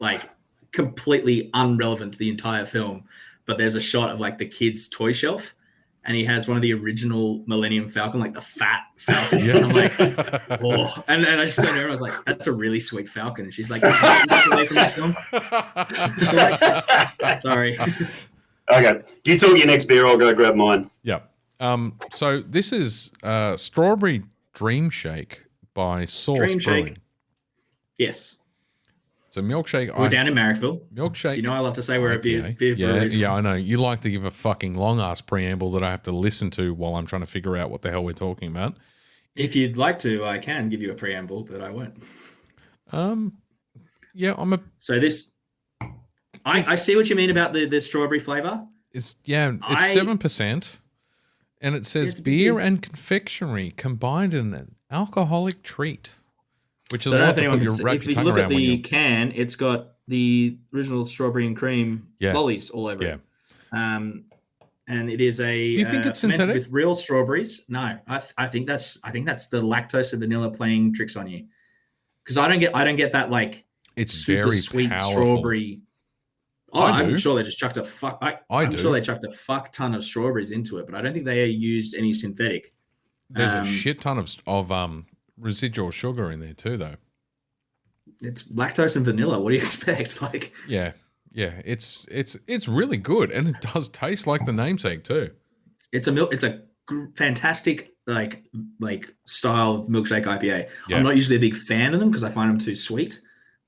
completely irrelevant to the entire film. But there's a shot of the kid's toy shelf, and he has one of the original Millennium Falcon, the fat Falcon. Yeah. I'm like, oh. And I just turned to her, I was like, that's a really sweet Falcon. And she's like, away from this film. Sorry. Okay. You talk your next beer, I'll go grab mine. Yeah. So this is Strawberry Dream Shake by Source Brewing. Yes. So milkshake. We're down in Marrickville. Milkshake. You know, I love to say we're a beer brewery. Yeah, I know. You like to give a fucking long ass preamble that I have to listen to while I'm trying to figure out what the hell we're talking about. If you'd like to, I can give you a preamble, but I won't. Yeah, So this, I see what you mean about the strawberry flavor. It's 7%, and it says beer and confectionery combined in an alcoholic treat, which is a lot to put your wrap your tongue around. If you look at the can, it's got the original strawberry and cream lollies all over it. And it is a. Do you think it's synthetic with real strawberries? No, I think that's the lactose and vanilla playing tricks on you, because I don't get that like it's super very sweet powerful. Strawberry. Oh, I'm sure they just chucked a sure they chucked a fuck ton of strawberries into it, but I don't think they used any synthetic. There's a shit ton of residual sugar in there too, though. It's lactose and vanilla. What do you expect? Like, yeah, it's really good, and it does taste like the namesake too. It's a fantastic like style of milkshake IPA. Yeah. I'm not usually a big fan of them because I find them too sweet.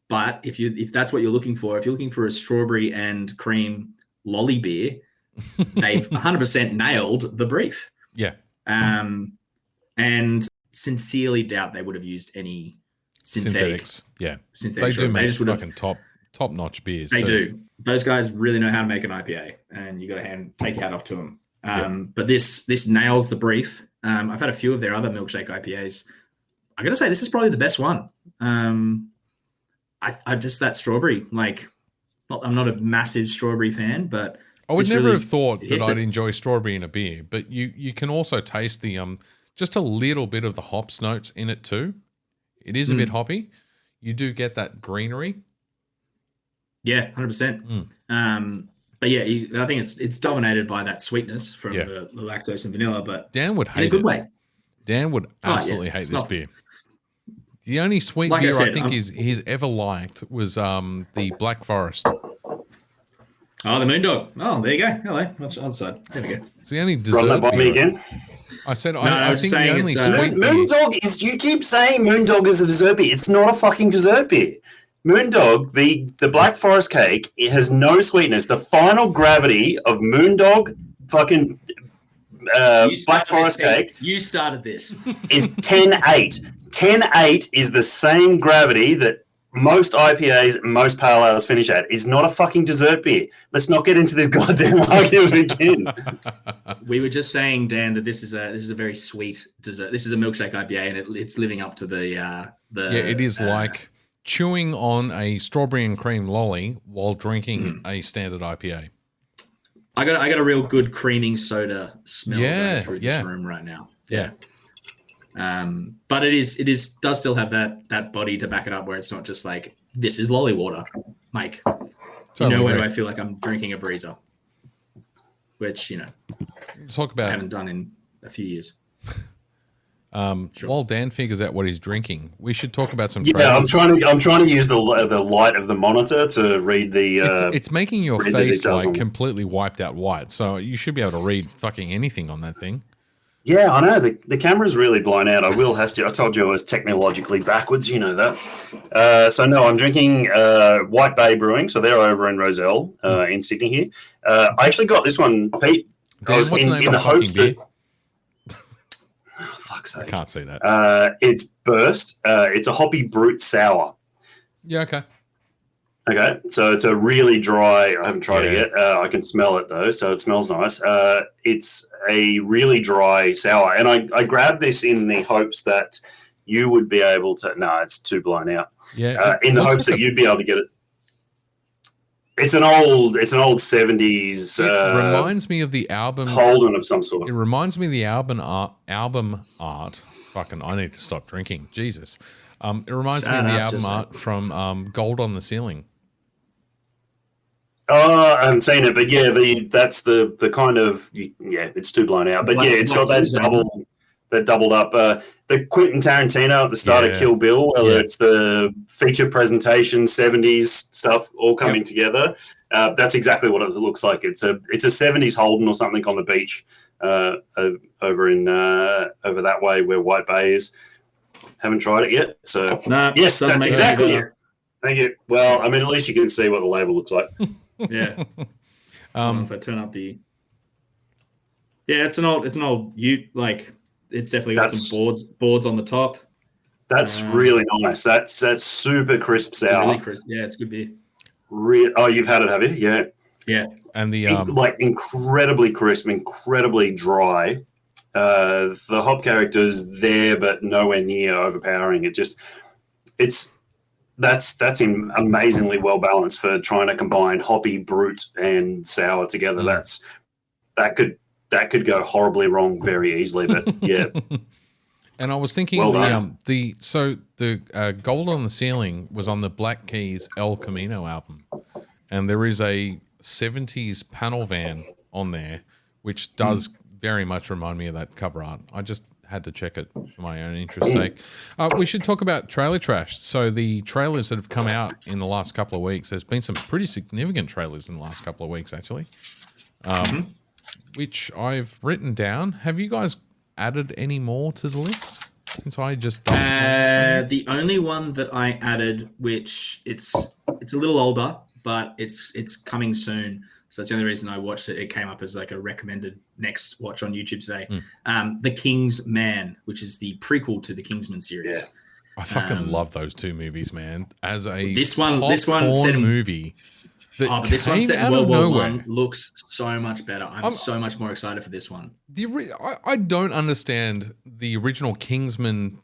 But if that's what you're looking for, if you're looking for a strawberry and cream lolly beer, they've 100% nailed the brief. Yeah. And sincerely doubt they would have used any synthetics. Yeah. Synthetics. They do make just fucking top-notch beers. They do. Those guys really know how to make an IPA, and you got to take your hat off to them. But this nails the brief. I've had a few of their other milkshake IPAs. I got to say, this is probably the best one. I just that strawberry, like, I'm not a massive strawberry fan, but I would never have thought that I'd enjoy strawberry in a beer, but you can also taste the just a little bit of the hops notes in it too. It is a bit hoppy. You do get that greenery. Yeah, 100%. But yeah, I think it's dominated by that sweetness from the lactose and vanilla, but Dan would hate in a good way. Dan would absolutely hate this beer. The only sweet beer I think he's ever liked was the Black Forest. Oh, the Moondog. Oh, there you go. Hello. Outside. There we go. It's the only dessert Run that by me again. I said, I think the only sweet beer. Moondog is, you keep saying Moondog is a dessert beer. It's not a fucking dessert beer. Moondog, the Black Forest cake, it has no sweetness. The final gravity of Moondog fucking Black Forest cake. You started this. Is 10.8. 10.8 is the same gravity that most IPAs, most pale ales finish at. It's not a fucking dessert beer. Let's not get into this goddamn argument again. We were just saying, Dan, that this is a very sweet dessert. This is a milkshake IPA, and it's living up to the. It is like chewing on a strawberry and cream lolly while drinking a standard IPA. I got a real good creaming soda smell going through this room right now. Yeah. But it does still have that body to back it up, where it's not just like, this is lolly water. Like, nowhere do I feel like I'm drinking a breezer, which talk about I haven't done in a few years. Sure. While Dan figures out what he's drinking, we should talk about some. Yeah, I'm trying to use the light of the monitor to read the. It's making your face like completely wiped out white, so you should be able to read fucking anything on that thing. Yeah, I know. The camera's really blown out. I will have to. I told you I was technologically backwards. You know that. So, no, I'm drinking White Bay Brewing. So they're over in Rozelle in Sydney here. I actually got this one, Pete. Dan, what's the name of the hopes that... Oh, fuck's sake. I can't see that. It's Burst. It's a Hoppy Brut Sour. Yeah, okay. Okay, so it's a really dry. I haven't tried it yet. I can smell it though, so it smells nice. It's a really dry sour, and I grabbed this in the hopes that you would be able to. No, it's too blown out. Yeah, in the hopes that you'd be able to get it. It's an old 70s. It reminds me of the album Holden of some sort. It reminds me of the album art. Fucking, I need to stop drinking. Jesus. It reminds me of the album art from Gold on the Ceiling. Oh, I haven't seen it, but yeah, that's the kind of it's too blown out. But yeah, it's got that doubled up. The Quentin Tarantino at the start of Kill Bill, whether it's the feature presentation, 70s stuff all coming together. That's exactly what it looks like. It's a 70s Holden or something on the beach over that way where White Bay is. Haven't tried it yet. So yes, that's exactly it. Thank you. Well, I mean, at least you can see what the label looks like. Yeah. If I turn up the... Yeah, it's an old like, it's definitely got some boards on the top. That's really nice. That's super crisp sour. Really crisp. Yeah, it's good beer. Oh, you've had it, have you? Yeah. Yeah. And the like incredibly crisp, incredibly dry. The hop character is there, but nowhere near overpowering. That's amazingly well balanced for trying to combine hoppy, brut, and sour together. That could go horribly wrong very easily. But yeah. And I was thinking the Gold on the Ceiling was on the Black Keys El Camino album, and there is a 70s panel van on there, which does very much remind me of that cover art. I just had to check it for my own interest's sake. We should talk about trailer trash. So the trailers that have come out in the last couple of weeks, there's been some pretty significant trailers in the last couple of weeks, actually, which I've written down. Have you guys added any more to the list since I just the only one that I added, which it's a little older, but it's coming soon, so that's the only reason I watched it. It came up as like a recommended next watch on YouTube today. The King's Man, which is the prequel to the Kingsman series. I fucking love those two movies, man. As a this one set movie this one set in World War I looks so much better. I'm so much more excited for this one. I don't understand the original Kingsman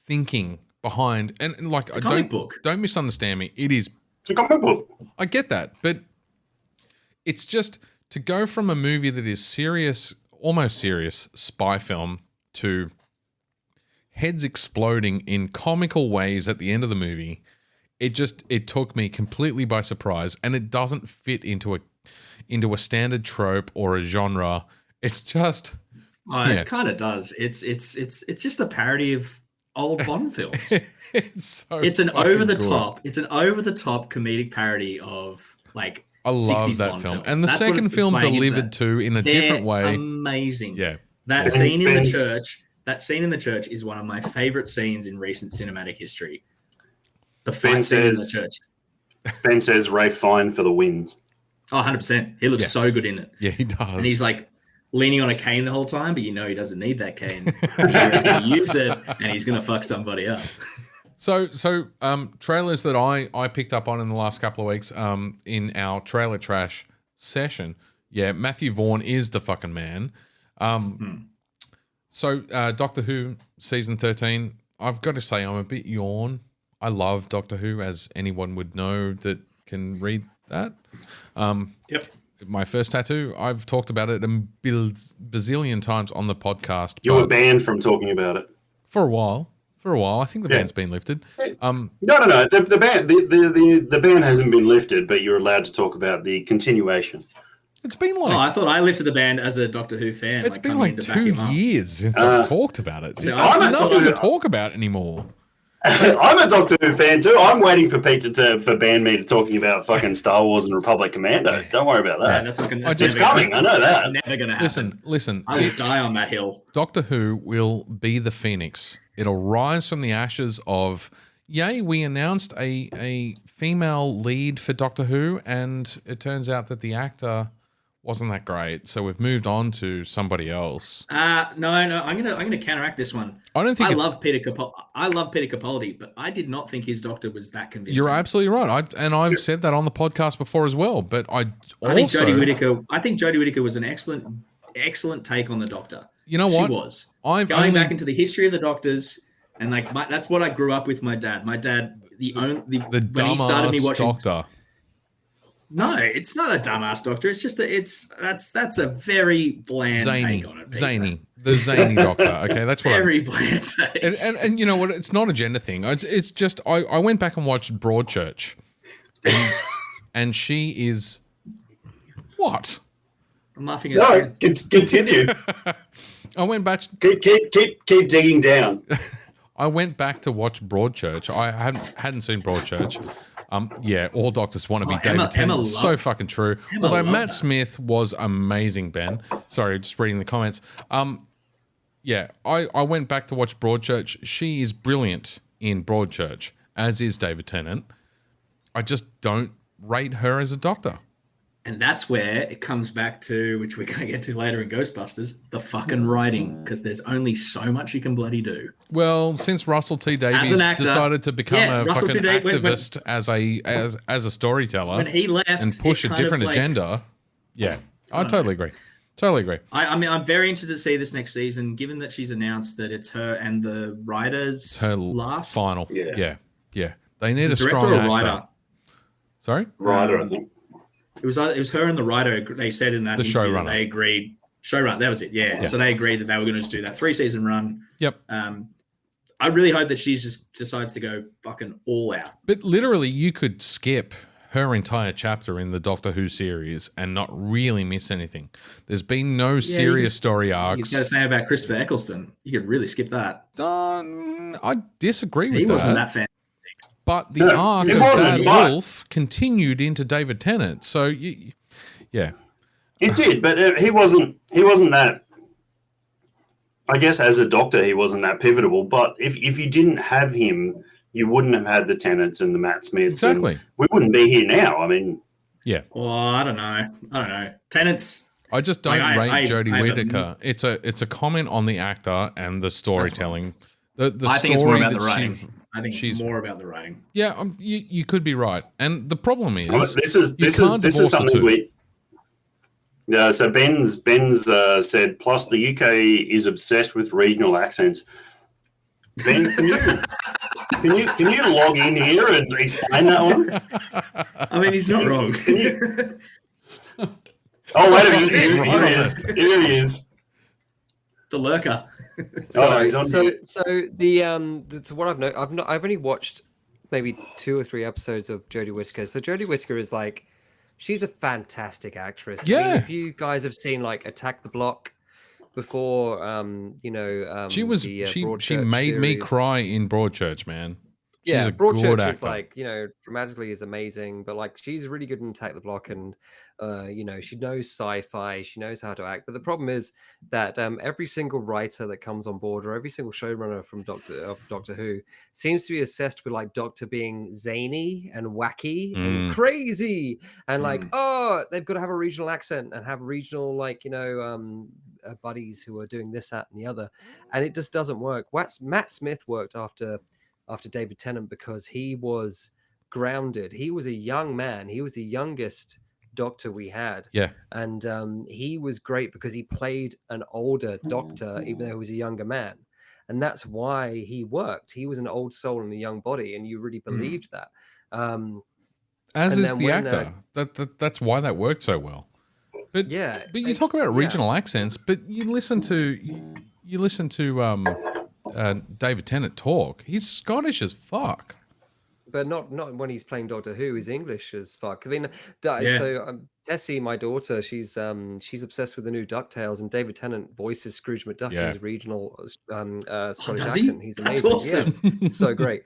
thinking behind, and like, it's a comic book. Don't misunderstand me. It's a comic book. I get that, but it's just to go from a movie that is serious, almost serious spy film to heads exploding in comical ways at the end of the movie. It took me completely by surprise, and it doesn't fit into a standard trope or a genre. It's just it kind of does. It's just a parody of old Bond films. It's an over the top comedic parody of like I love 60s that Bond film. films. And the second film delivered to in a different way. Amazing. Yeah. That scene in the church is one of my favorite scenes in recent cinematic history. The fight scene in the church. Ben says Ralph Fiennes for the wins. Oh, 100%. He looks so good in it. Yeah, he does. And he's like leaning on a cane the whole time, but you know he doesn't need that cane. He's going to use it, and he's going to fuck somebody up. So trailers that I picked up on in the last couple of weeks in our trailer trash session. Yeah, Matthew Vaughn is the fucking man. So Doctor Who season 13, I've got to say I'm a bit yawn. I love Doctor Who, as anyone would know that can read that. Yep. My first tattoo, I've talked about it a bazillion times on the podcast. You were banned from talking about it. For a while. I think the ban's been lifted. No. The ban hasn't been lifted, but you're allowed to talk about the continuation. It's been like... I thought I lifted the ban as a Doctor Who fan. It's been like 2 years since I've talked about it. So I've nothing to talk about anymore. I'm a Doctor Who fan too. I'm waiting for Peter for ban me to talking about fucking Star Wars and Republic Commando. Don't worry about that. It's coming. I know that. It's never going to happen. Listen. I will die on that hill. Doctor Who will be the phoenix. It'll rise from the ashes of, we announced a female lead for Doctor Who, and it turns out that the actor wasn't that great, so we've moved on to somebody else. No, I'm gonna counteract this one. I don't think I love Peter Capaldi, but I did not think his Doctor was that convincing. You're absolutely right. I've said that on the podcast before as well. But I think Jodie Whittaker was an excellent take on the Doctor. You know what? She was. Going back into the history of the Doctors, and that's what I grew up with. My dad, when he started me watching Doctor. No, it's not a dumbass Doctor. It's just that's a very bland take on it. The zany Doctor. Okay, that's what very bland take. And you know what? It's not a gender thing. It's just I went back and watched Broadchurch, and she is what? I'm laughing at continue. I went back. Keep digging down. I went back to watch Broadchurch. I hadn't seen Broadchurch. All doctors want to be David Tennant. So fucking true. Although Matt Smith was amazing, Ben. Sorry, just reading the comments. I went back to watch Broadchurch. She is brilliant in Broadchurch, as is David Tennant. I just don't rate her as a Doctor. And that's where it comes back to, which we're going to get to later in Ghostbusters, the fucking writing, because there's only so much you can bloody do. Well, since Russell T Davies decided to become a fucking activist as a storyteller, when he left and push a different agenda, I totally agree. Totally agree. I mean, I'm very interested to see this next season, given that she's announced that it's her and the writers last final. Yeah. They need a strong actor. Writer? Sorry, writer. I think it was her and the writer. They said in that the interview showrunner. that they agreed. Showrunner. That was it. Yeah. So they agreed that they were going to just do that 3-season run. Yep. I really hope that she just decides to go fucking all out. But literally, you could skip her entire chapter in the Doctor Who series and not really miss anything. There's been no serious story arcs. You got to say about Christopher Eccleston. You could really skip that. I disagray with that. He wasn't that fan. But the arc of Bad Wolf continued into David Tennant. So, yeah. It did, but he wasn't that... I guess as a Doctor, he wasn't that pivotal. But if you didn't have him, you wouldn't have had the Tennants and the Matt Smiths. Exactly. We wouldn't be here now. I mean... Yeah. Well, I don't know. Tennants... I just don't rate Jodie Whittaker. It's a comment on the actor and the storytelling. I think it's more about the writing. I think it's more about the writing. Yeah, you could be right. And the problem is this is something we. Yeah, so Ben's said. Plus, the UK is obsessed with regional accents. Ben, can you log in here and explain that one? I mean, he's not wrong. Oh, wait a minute! Here he is. The lurker. Sorry. So what I've only watched maybe 2 or 3 episodes of Jodie Whittaker. So Jodie Whittaker is like, she's a fantastic actress. Yeah. I mean, if you guys have seen like Attack the Block before, she made me cry in Broadchurch, man. She's a Broadchurch good actor. is like, dramatically is amazing, but like she's really good in Attack the Block, and she knows sci-fi, she knows how to act. But the problem is that every single writer that comes on board, or every single showrunner from Doctor Who, seems to be obsessed with like Doctor being zany and wacky and crazy, and like, they've got to have a regional accent and have regional buddies who are doing this, that, and the other, and it just doesn't work. Matt Smith worked after David Tennant because he was grounded. He was a young man. He was the youngest Doctor we had. Yeah. And he was great because he played an older Doctor, even though he was a younger man. And that's why he worked. He was an old soul in a young body, and you really believed that. As is the actor. That's why that worked so well. But you talk about regional accents, but you listen to David Tennant talk. He's Scottish as fuck. But not when he's playing Doctor Who. He's English as fuck. I mean, so Tessie, my daughter, she's obsessed with the new DuckTales, and David Tennant voices Scrooge McDuck in his regional Scottish accent. He's amazing. That's awesome. Yeah, so great.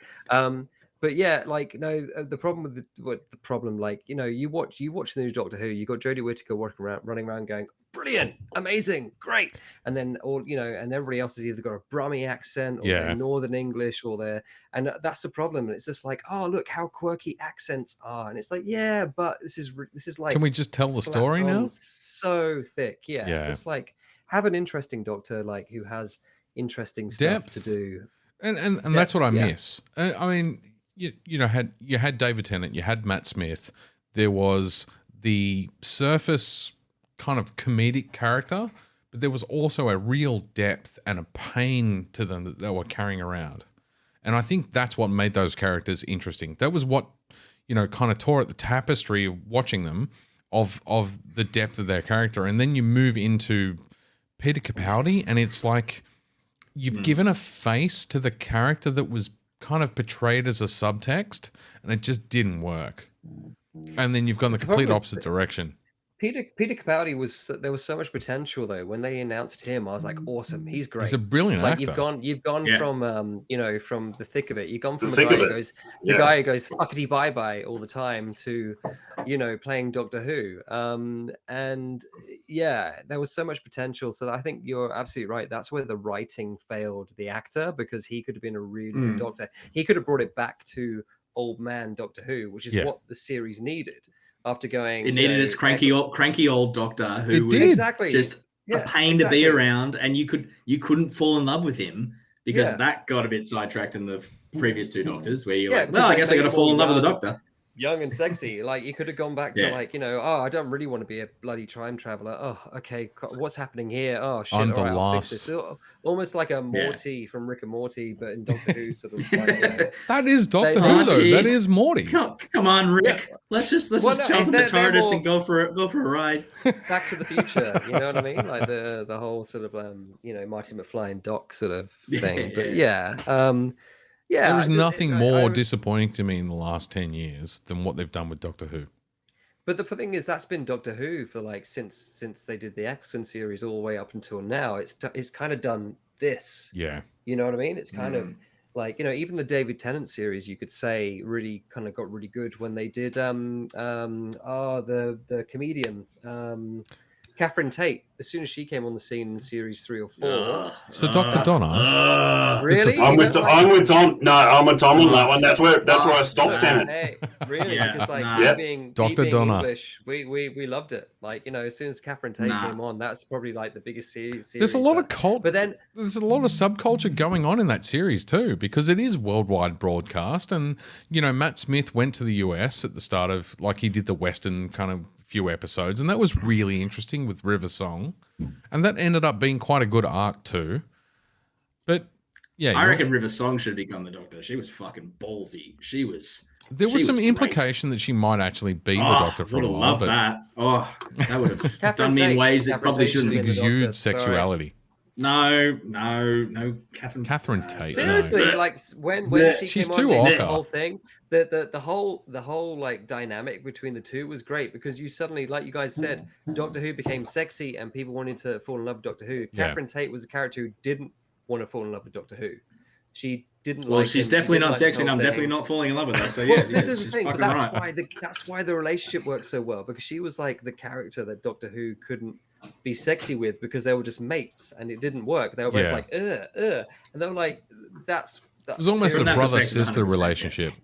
But yeah, the problem with the problem, you watch the new Doctor Who, you got Jodie Whittaker running around going, brilliant, amazing, great, and then and everybody else has either got a Brummie accent or they're Northern English and that's the problem. And it's just like, oh, look how quirky accents are, and it's like, yeah, but this is like, can we just tell the story now? So thick, it's like, have an interesting Doctor who has interesting stuff to do, and depth, that's what I miss. I mean. You had David Tennant, you had Matt Smith. There was the surface kind of comedic character, but there was also a real depth and a pain to them that they were carrying around. And I think that's what made those characters interesting. That was what, kind of tore at the tapestry of watching them of the depth of their character. And then you move into Peter Capaldi, and it's like you've given a face to the character that was kind of portrayed as a subtext, and it just didn't work. And then you've gone the complete opposite direction. Peter Capaldi there was so much potential though. When they announced him, I was like, awesome, he's great. He's a brilliant actor. You've gone from from the thick of it. You've gone from the guy who goes fuckity bye bye all the time to playing Doctor Who. And there was so much potential. So I think you're absolutely right. That's where the writing failed the actor, because he could have been a really good Doctor. He could have brought it back to old man Doctor Who, which is what the series needed. After going, it needed its cranky old doctor who was just a pain to be around, and you couldn't fall in love with him because that got a bit sidetracked in the previous two doctors, where you're like, well, I guess I got to fall in love with the doctor. Young and sexy, like you could have gone back to like, I don't really want to be a bloody time traveler. Oh, okay, what's happening here? Oh shit, I'm the all right, I'll fix last. this. Almost like a Morty from Rick and Morty, but in Doctor Who sort of. Like, that is Doctor Who though. That is Morty. Come on, Rick. Let's just jump in the TARDIS and go for a ride. Back to the Future, you know what I mean? Like the whole sort of Marty McFly and Doc sort of thing. But there is nothing more disappointing to me in the last 10 years than what they've done with Doctor Who. But the thing is, that's been Doctor Who for like since they did the X-Men series all the way up until now. It's kind of done this. Yeah. You know what I mean? It's kind of like, even the David Tennant series, you could say really kind of got really good when they did the comedian Catherine Tate. As soon as she came on the scene in series 3 or 4. So Dr. Donna. Really? I'm with Tom. No, I'm with Tom on that one. That's where I stopped Tennant. Hey, really? Because being Dr. Donna. English, we loved it. Like, as soon as Catherine Tate came on, that's probably like the biggest series. There's a lot of but then there's a lot of subculture going on in that series too, because it is worldwide broadcast, and Matt Smith went to the US at the start of, like, he did the Western kind of few episodes, and that was really interesting with River Song, and that ended up being quite a good arc too. But I reckon River Song should become the Doctor. She was fucking ballsy. There was some implication that she might actually be the Doctor for a while. That would have done me in ways that probably shouldn't exude sexuality. No, Catherine Tate. Seriously, no. Like when she she's came too on, awkward. the whole thing, the whole like dynamic between the two was great, because you suddenly, like you guys said, Doctor Who became sexy and people wanted to fall in love with Doctor Who. Catherine Tate was a character who didn't want to fall in love with Doctor Who. She didn't. Well, she's definitely not sexy, and I'm definitely not falling in love with her. So yeah, this is the thing. But that's why the relationship works so well, because she was like the character that Doctor Who couldn't be sexy with, because they were just mates and it didn't work. They were both like and they were like, it was almost a brother-sister relationship.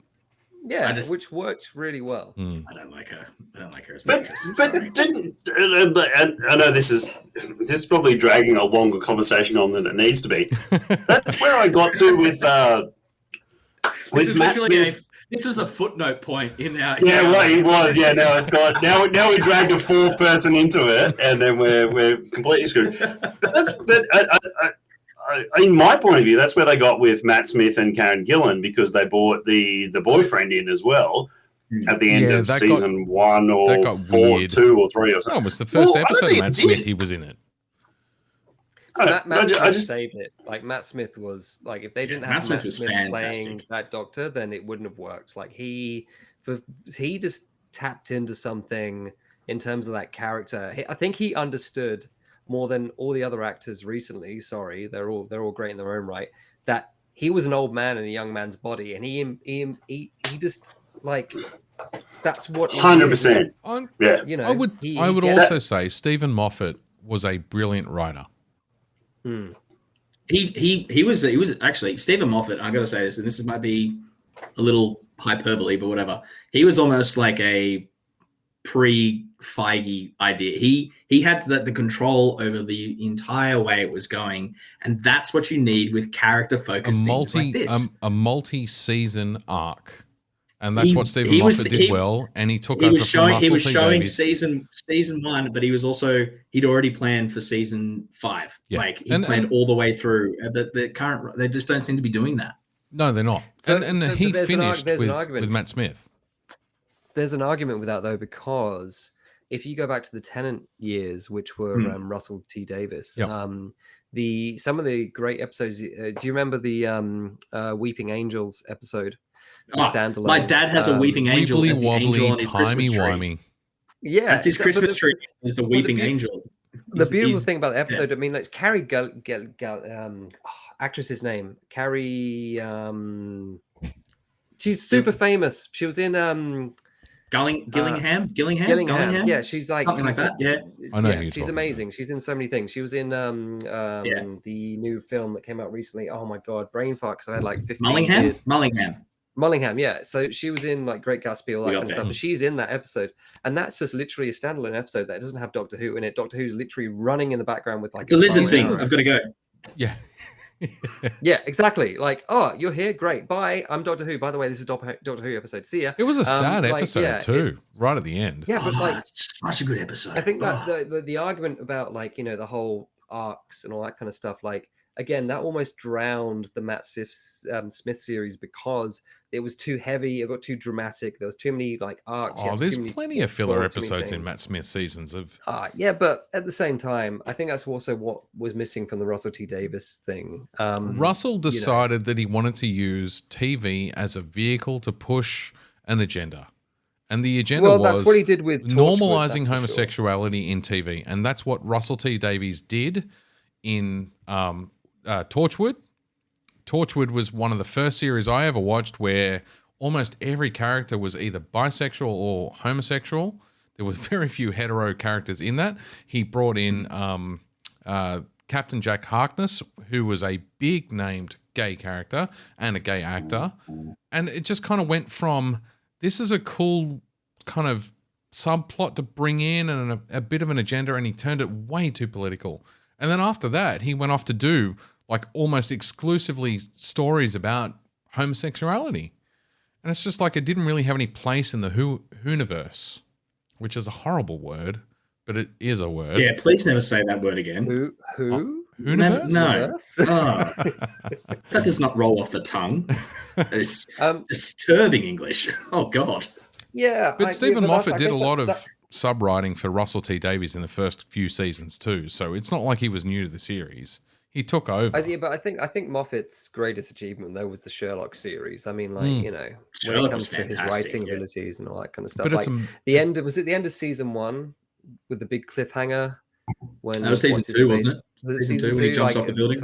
Yeah, which worked really well. I don't like her as an actress. But I know this is probably dragging a longer conversation on than it needs to be. That's where I got to with Matt Smith. This was a footnote point in our. Yeah, well, it was. Yeah, now it's got. Now we dragged a fourth person into it, and then we're completely screwed. In my point of view, that's where they got with Matt Smith and Karen Gillan, because they brought the boyfriend in as well at the end of season 1 or 4, 2 or 3 or something. No, it was the first episode of Matt Smith. He was in it. So Matt Smith saved it. Like, Matt Smith was like, if they didn't have Matt Smith playing that Doctor, then it wouldn't have worked. Like he just tapped into something in terms of that character. I think he understood more than all the other actors recently. Sorry, they're all great in their own right. That he was an old man in a young man's body, and he just like, that's what 100%. Yeah, I would also say Stephen Moffat was a brilliant writer. He was actually Stephen Moffat. I got to say this, and this might be a little hyperbole, but whatever. He was almost like a pre-Feige idea. He had the control over the entire way it was going, and that's what you need with character-focused things like this. A multi-season arc. And that's what Stephen Moffat did well, and he took over from Russell T. Davies. He was showing season 1, but he'd already planned for season 5. Yeah. Like he planned all the way through. They just don't seem to be doing that. No, they're not. So he finished with Matt Smith. There's an argument with that though, because if you go back to the Tennant years, which were Russell T. Davis, some of the great episodes. Do you remember the Weeping Angels episode? Standalone. My dad has a weeping angel. Wibbly wobbly, on his timey wimey. Yeah, that's his Christmas tree. Is the weeping angel. The beautiful thing about the episode, I mean, like, Carrie actress's name, Carrie. She's super famous. She was in Gillingham. Yeah, she's like something like that. Yeah, I know. She's amazing. She's in so many things. She was in the new film that came out recently. Oh my god, brain fuck! So I had like 15 years. Mullingham. Mullingham, yeah. So she was in like Great Gatsby, all that kind of stuff. And she's in that episode, and that's just literally a standalone episode that doesn't have Doctor Who in it. Doctor Who's literally running in the background with like the lizard thing. I've got to go. Yeah. Yeah, exactly. Like, oh, you're here, great, bye. I'm Doctor Who. By the way, this is Doctor Who episode. See ya. It was a sad episode too, right at the end. Yeah, but like, it's such a good episode. I think that the argument about like the whole arcs and all that kind of stuff, like again, that almost drowned the Matt Smith series because it was too heavy. It got too dramatic. There was too many like arcs. Oh, there's plenty of filler episodes in Matt Smith seasons of. Yeah, but at the same time, I think that's also what was missing from the Russell T Davies thing. Russell decided that he wanted to use TV as a vehicle to push an agenda. And the agenda was that's what he did with normalizing homosexuality in TV. And that's what Russell T Davies did in Torchwood. Torchwood was one of the first series I ever watched where almost every character was either bisexual or homosexual. There was very few hetero characters in that. He brought in Captain Jack Harkness, who was a big named gay character and a gay actor. And it just kind of went from, this is a cool kind of subplot to bring in and a bit of an agenda, and he turned it way too political. And then after that, he went off to do like almost exclusively stories about homosexuality. And it's just like it didn't really have any place in the Whoniverse, which is a horrible word, but it is a word. Yeah, please never say that word again. Who? Whoniverse? No. Oh, that does not roll off the tongue. That is disturbing English. Oh, God. Yeah. But Stephen Moffat did a lot of sub-writing for Russell T Davies in the first few seasons too, so it's not like he was new to the series. He took over. But I think Moffat's greatest achievement though was the Sherlock series. I mean, like when Sherlock it comes to his writing abilities and all that kind of stuff. But like was it the end of season 1 with the big cliffhanger? When that was season 2, wasn't it? Was it season 2 when he jumps off the building?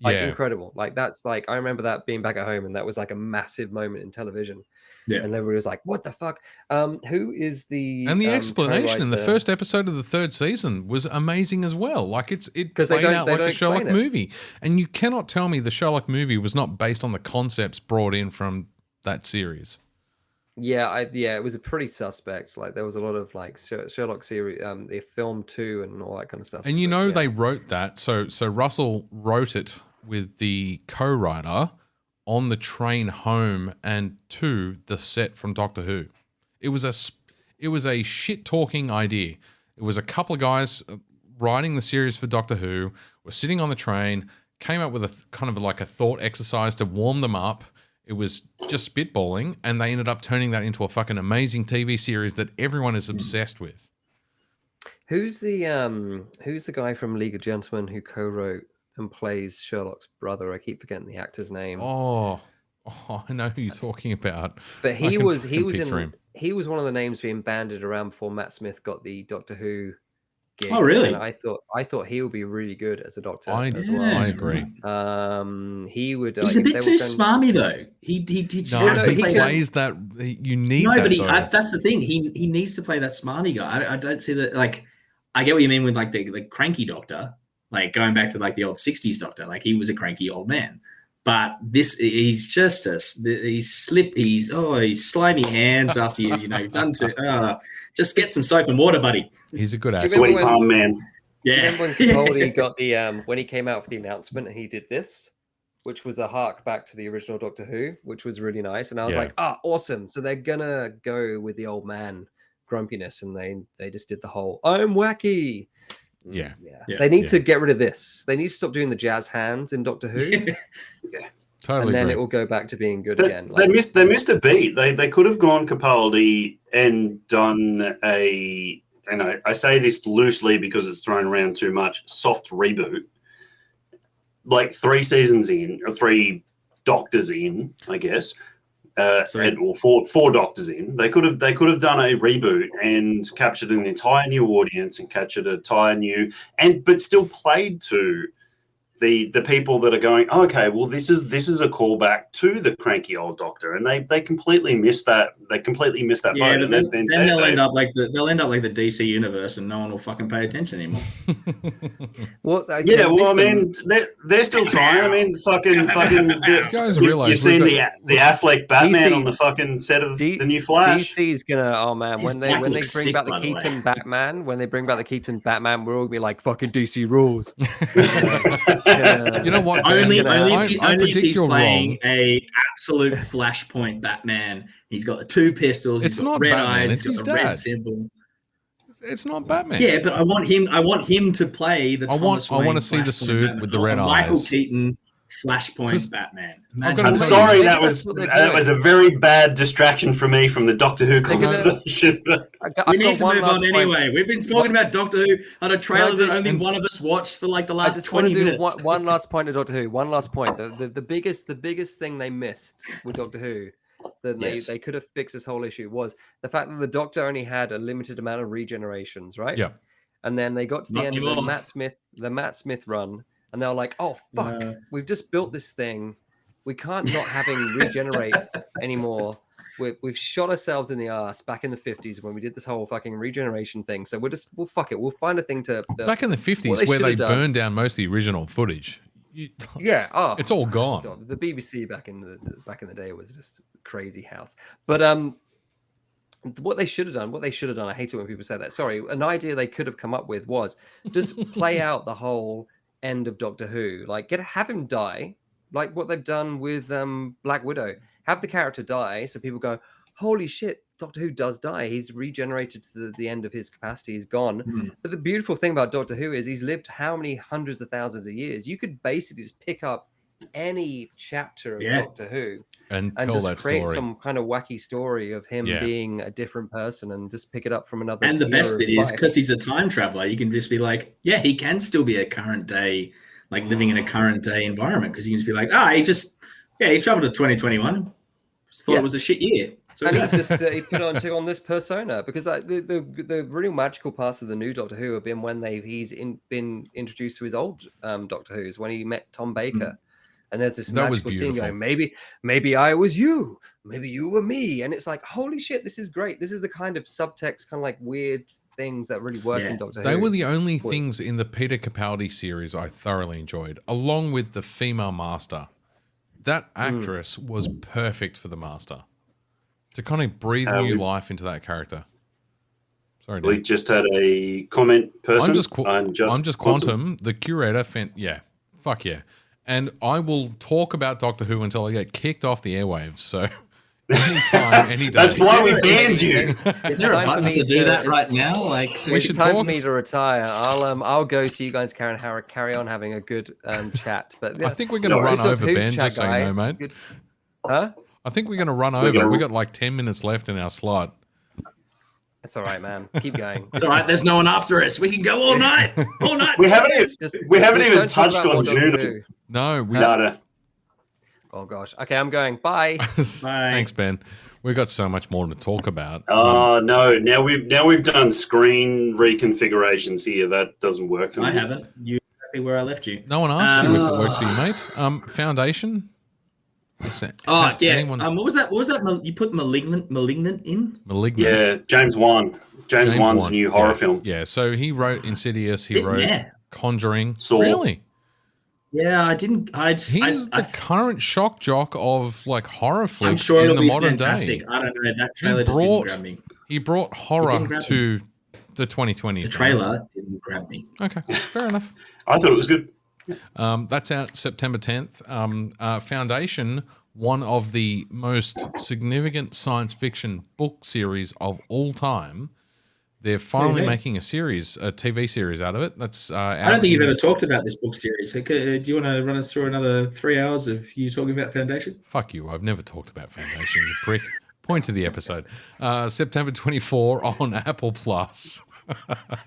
Incredible. Like that's like I remember that being back at home, and that was like a massive moment in television. Yeah, and everybody was like, "What the fuck?" Who is the and the explanation in the first episode of the 3rd season was amazing as well. Like it played out like the Sherlock movie, and you cannot tell me the Sherlock movie was not based on the concepts brought in from that series. Yeah, it was a pretty suspect. Like there was a lot of like Sherlock series, the film too, and all that kind of stuff. And they wrote that. So Russell wrote it with the co-writer on the train home and to the set from Doctor Who. It was a shit talking idea. It was a couple of guys writing the series for Doctor Who, were sitting on the train, came up with a kind of like a thought exercise to warm them up. It was just spitballing, and they ended up turning that into a fucking amazing TV series that everyone is obsessed with. Who's the guy from League of Gentlemen who co-wrote and plays Sherlock's brother? I keep forgetting the actor's name. Oh, I know who you're talking about. But he was one of the names being bandied around before Matt Smith got the Doctor Who gig. Oh, really? And I thought he would be really good as a Doctor as well. I agree. He would. He's a bit too smarmy though. He plays that. You need. No, but that's the thing. He needs to play that smarmy guy. I don't see that. Like, I get what you mean with like the cranky Doctor. Like going back to like the old 60s Doctor, like he was a cranky old man. But he's just he's slimy hands after you've done to just get some soap and water, buddy. He's a good actor. Sweaty palm man. Yeah. Do you remember when Capaldi got the when he came out for the announcement and he did this, which was a hark back to the original Doctor Who, which was really nice. And I was like, awesome. So they're gonna go with the old man grumpiness, and they just did the whole I'm wacky. Yeah. They need to get rid of this. They need to stop doing the jazz hands in Doctor Who. Totally. And then it will go back to being good again. They missed a beat. They could have gone Capaldi and done a, and I say this loosely because it's thrown around too much, soft reboot. Like 3 seasons in, or 3 Doctors in, I guess. Or 4 Doctors in, they could have done a reboot and captured an entire new audience and captured an entire new but still played to the people that are going, okay, well, this is a callback to the cranky old Doctor, and they completely miss that. They completely miss that boat. And then they'll end up like the DC universe, and no one will fucking pay attention anymore. I mean, they're still trying. I mean, fucking. You guys realize you've seen the Affleck Batman on the fucking set of the new Flash. DC's gonna, when they bring back the Keaton Batman, we're all gonna be like, fucking DC rules. You know what? Only if he's playing a absolute Flashpoint Batman. He's got the two pistols. It's he's got not red Batman. eyes. It's he's his got the dad. red symbol. It's not Batman. Yeah, but I want him to play the. I want to see the suit Batman. with the red eyes. Michael Keaton Flashpoint Batman. I'm sorry, that was a very bad distraction for me from the Doctor Who conversation. We need to move on anyway. We've been talking about Doctor Who on a trailer that only one of us watched for like the last 20 minutes. One last point of Doctor Who. One last point. The biggest thing they missed with Doctor Who that they could have fixed this whole issue was the fact that the Doctor only had a limited amount of regenerations, right? Yeah. And then they got to the end of the Matt Smith run. And they're like, oh, fuck, we've just built this thing. We can't not have him regenerate anymore. We've shot ourselves in the ass back in the 50s when we did this whole fucking regeneration thing. So fuck it. We'll find a thing to... Back in the 50s where they burned down most of the original footage. It's all gone. The BBC back in the day was just a crazy house. But what they should have done, I hate it when people say that. Sorry, an idea they could have come up with was just play out the whole end of Doctor Who, like have him die, like what they've done with Black Widow. Have the character die, so people go, "Holy shit, Doctor Who does die. He's regenerated to the end of his capacity. He's gone." Mm. But the beautiful thing about Doctor Who is he's lived how many hundreds of thousands of years. You could basically just pick up any chapter of Doctor Who and tell just that create some kind of wacky story of him being a different person and just pick it up from another. And the best bit is because he's a time traveler, you can just be like, yeah, he can still be a current day, like living in a current day environment, because you can just be like, he traveled to 2021, just thought it was a shit year. So and he put on this persona, because like the really magical parts of the new Doctor Who have been when he's been introduced to his old Doctor Who's, when he met Tom Baker. Mm. And there's this magical scene going, maybe I was you, maybe you were me. And it's like, holy shit, this is great. This is the kind of subtext, kind of like weird things that really work in Doctor Who. They were the only things in the Peter Capaldi series I thoroughly enjoyed, along with the female Master. That actress was perfect for the Master, to kind of breathe new life into that character. Sorry, Dan. We just had a comment person. I'm just Quantum, the curator. Fuck yeah. And I will talk about Doctor Who until I get kicked off the airwaves. So anytime, any day. That's why we banned you. Is there a button to do that right now? Like, it's time for me to retire. I'll go so you guys carry on having a good chat. But I think we're going to run over, Ben, just so you know, mate. Good. Huh? I think we're going to run over. We got like 10 minutes left in our slot. It's all right, man. Keep going. It's all right. There's no one after us. We can go all night. All night. We haven't even touched on June. No, no. Oh gosh. Okay, I'm going. Bye. Bye. Thanks, Ben. We've got so much more to talk about. Oh no! Now we've done screen reconfigurations here. That doesn't work for me. I haven't. You exactly where I left you. No one asked you if it works for you, mate. Foundation. What was that? What was that? You put malignant in? Malignant. Yeah, James Wan. James Wan's new horror film. Yeah, so he wrote Insidious. He wrote Conjuring. Saw. Really? Yeah, I didn't. He's the current shock jock of like horror flicks in the modern fantastic. day. I don't know. That trailer just didn't grab me. He brought horror to the 2020. The trailer didn't grab me. Okay, fair enough. I thought it was good. That's out September 10th. Foundation, one of the most significant science fiction book series of all time. They're finally making a TV series out of it. That's I don't think you've ever talked about this book series. Do you want to run us through another 3 hours of you talking about Foundation? Fuck you. I've never talked about Foundation, you prick. Point to the episode. September 24 on Apple Plus.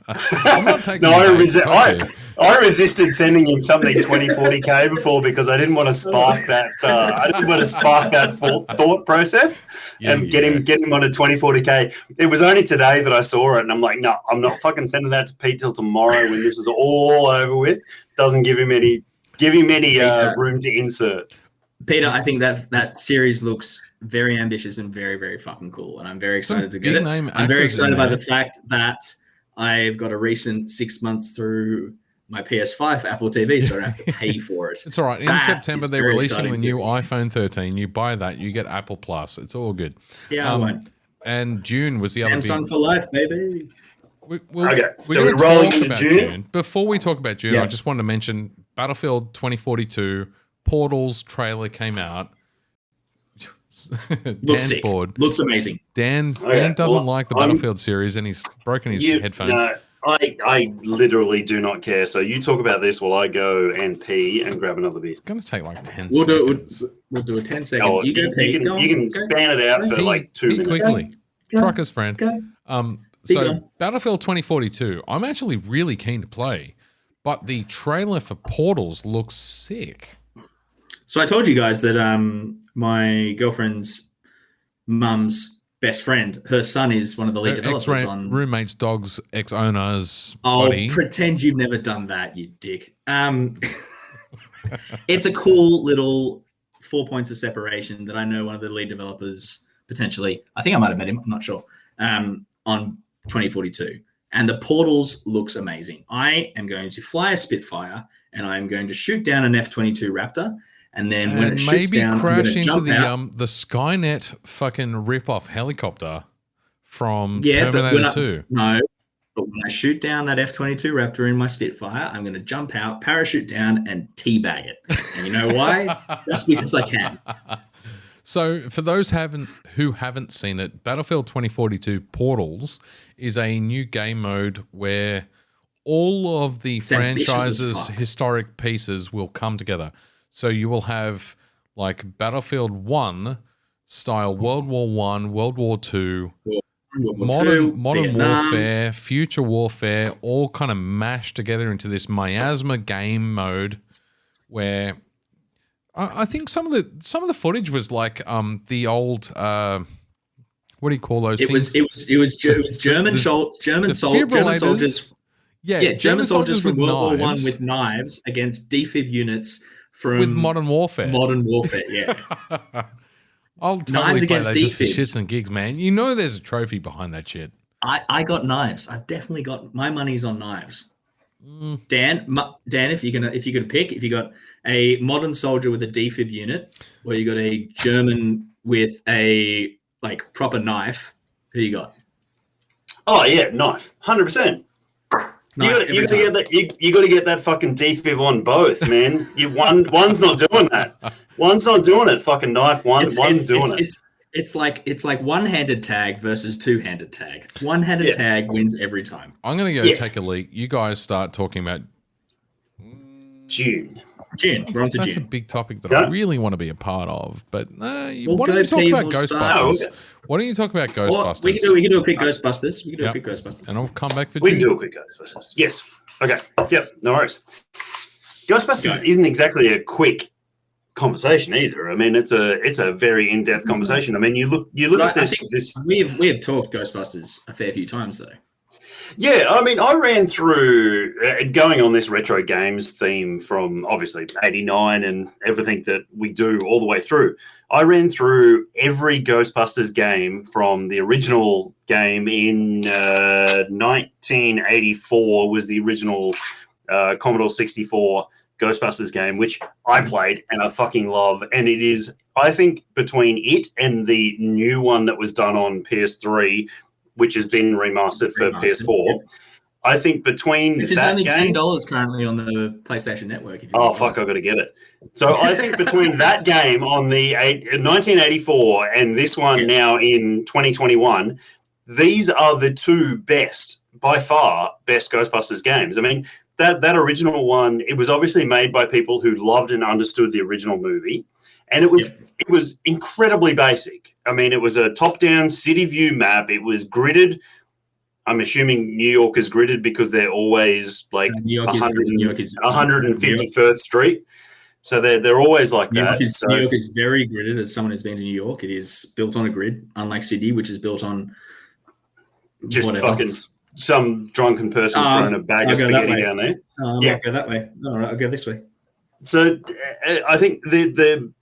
I'm not taking I resisted sending him something 2040K before because I didn't want to spark that. Thought process and get him on a 2040K. It was only today that I saw it, and I'm like, no, I'm not fucking sending that to Pete till tomorrow when this is all over with. Doesn't give him any Giving any room to insert. Peter, I think that series looks very ambitious and very, very fucking cool, and I'm very excited to get it. I'm very excited by the fact that I've got a recent 6 months through my PS5 for Apple TV, so I don't have to pay for it. It's all right. In September, they're releasing the new iPhone 13. You buy that, you get Apple Plus. It's all good. Yeah, I won't. And June was the other Samsung for life, baby. We're rolling into June. Before we talk about June, I just wanted to mention Battlefield 2042 Portals trailer came out. Looks sick. Bored. Looks amazing. Dan doesn't like the Battlefield series, and he's broken his headphones. No, I literally do not care. So you talk about this while I go and pee and grab another beer. It's going to take like 10 seconds. We'll do a 10 second. Oh, you can span it out for like 2 minutes. Quickly. Trucker's friend. So Battlefield 2042, I'm actually really keen to play, but the trailer for Portals looks sick. So I told you guys that my girlfriend's mum's best friend, her son is one of the lead developers on roommate's dog's ex-owner's buddy. Pretend you've never done that, you dick. It's a cool little 4 points of separation that I know one of the lead developers potentially, I think I might have met him, I'm not sure, on 2042. And the Portals looks amazing. I am going to fly a Spitfire and I'm going to shoot down an F-22 Raptor. And then when it shoots down, crash into the Skynet fucking rip-off helicopter from Terminator 2. No, but when I shoot down that F-22 Raptor in my Spitfire, I'm going to jump out, parachute down, and teabag it. And you know why? Just because I can. So for those who haven't seen it, Battlefield 2042 Portals is a new game mode where all of the franchise's historic pieces will come together. So you will have like Battlefield 1 style World War 1, World War 2, modern warfare, future warfare, all kind of mashed together into this miasma game mode where I think some of the footage was like the old what do you call those things? It was German soldiers. Yeah, German soldiers from World War 1 with knives against defib units with Modern Warfare. Modern Warfare, yeah. I'll totally play those just for shits and gigs, man. You know there's a trophy behind that shit. I got knives. I've definitely got my money's on knives. Dan, if you're gonna pick, if you got a modern soldier with a defib unit, or you got a German with a like proper knife, who you got? Oh yeah, knife, 100%. You got to get that fucking defib on both, man. One's not doing that. One's not doing it. Fucking knife. One's doing it. It's like one-handed tag versus two-handed tag. One-handed tag wins every time. I'm gonna go take a leak. You guys start talking about June. We're on to June. That's a big topic that I really want to be a part of. But why don't you talk about Ghostbusters? Why don't you talk about Ghostbusters? We can do a quick Ghostbusters. And I'll come back for June. We can do a quick Ghostbusters. Yes. Okay. Yep. No worries. Ghostbusters isn't exactly a quick conversation either. I mean, it's a very in-depth conversation. I mean, you look at this. We have talked Ghostbusters a fair few times though. Yeah, I mean, I ran through going on this retro games theme from obviously '89 and everything that we do all the way through. I ran through every Ghostbusters game from the original game in 1984 was the original Commodore 64 Ghostbusters game, which I played and I fucking love. And it is, I think, between it and the new one that was done on PS3, which has been remastered for PS4. Yep. I think between which is only $10 currently on the PlayStation Network. If you I got to get it. So I think between that game on the 1984 and this one now in 2021, these are the two best, by far, best Ghostbusters games. I mean, that original one, it was obviously made by people who loved and understood the original movie, and it was incredibly basic. I mean, it was a top-down city view map. It was gridded. I'm assuming New York is gridded because they're always like 151st Street. So they're always like that. New York is very gridded. As someone who's been to New York, it is built on a grid, unlike Sydney, which is built on just whatever. Fucking some drunken person throwing a bag of spaghetti down there. I'll go that way. All right, I'll go this way. So I think the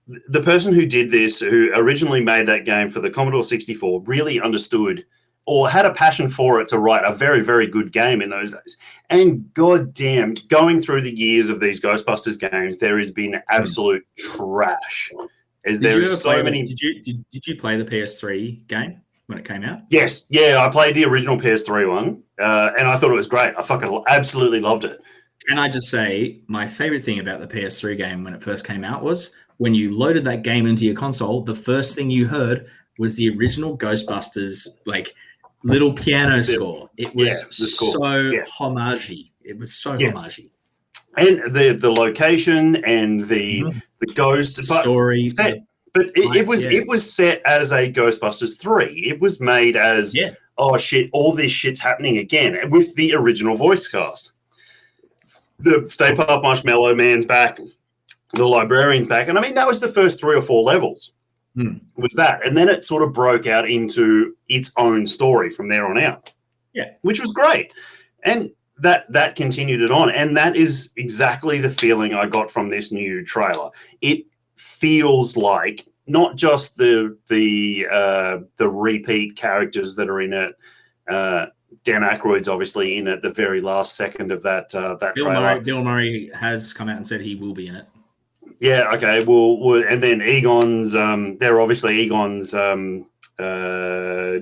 person who did this, who originally made that game for the Commodore 64, really understood or had a passion for it to write a very, very good game in those days. And goddamn, going through the years of these Ghostbusters games, there has been absolute trash. Did you play the PS3 game when it came out? Yes, yeah, I played the original PS3 one, and I thought it was great. I fucking absolutely loved it. Can I just say, my favorite thing about the PS3 game when it first came out was when you loaded that game into your console, the first thing you heard was the original Ghostbusters, like, little piano score. It was homage-y. It was so homage-y. And the location and the ghost story. But it was set as a Ghostbusters 3. It was made as, oh shit, all this shit's happening again with the original voice cast. The Stay Puft Marshmallow Man's back, the Librarian's back. And I mean, that was the first 3 or 4 levels. Was that. And then it sort of broke out into its own story from there on out. Yeah. Which was great. And that continued it on. And that is exactly the feeling I got from this new trailer. It feels like not just the repeat characters that are in it. Dan Aykroyd's obviously in at the very last second of that trailer. Bill Murray has come out and said he will be in it. Yeah, okay. Well, and then Egon's, they're obviously Egon's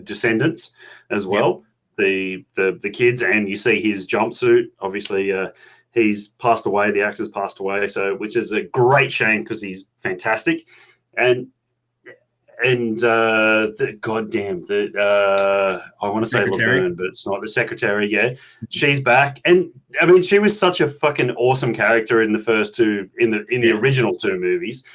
descendants as well. Yep. The kids, and you see his jumpsuit. Obviously, he's passed away. The actor's passed away, which is a great shame because he's fantastic. And goddamn, I want to say Laverne, but it's not the secretary. Yeah, she's back, and I mean, she was such a fucking awesome character in the first two, in the original 2 movies.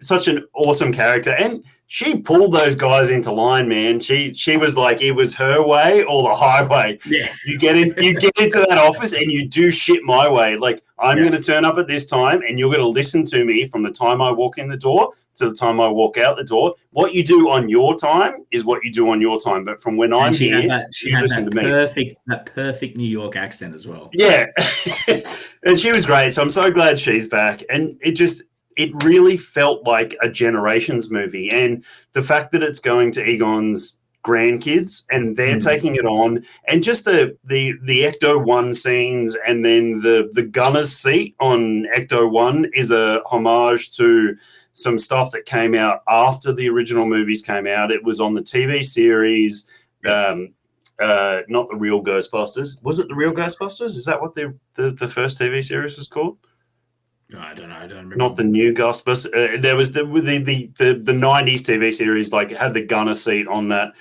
Such an awesome character, and she pulled those guys into line, man. She was like, it was her way or the highway. Yeah, you get into that office and you do shit my way. Like, I'm going to turn up at this time, and you're going to listen to me from the time I walk in the door to the time I walk out the door. What you do on your time is what you do on your time. But from when I'm here, you listen to me. That perfect New York accent as well. Yeah, and she was great. So I'm so glad she's back, and it really felt like a Generations movie. And the fact that it's going to Egon's grandkids and they're taking it on, and just the Ecto-1 scenes, and then the gunner's seat on Ecto-1 is a homage to some stuff that came out after the original movies came out. It was on the TV series, not the Real Ghostbusters. Was it the Real Ghostbusters? Is that what the first TV series was called? I don't know. I don't remember. Not the new Ghostbusters. There was the 90s TV series, like, had the gunner seat on that,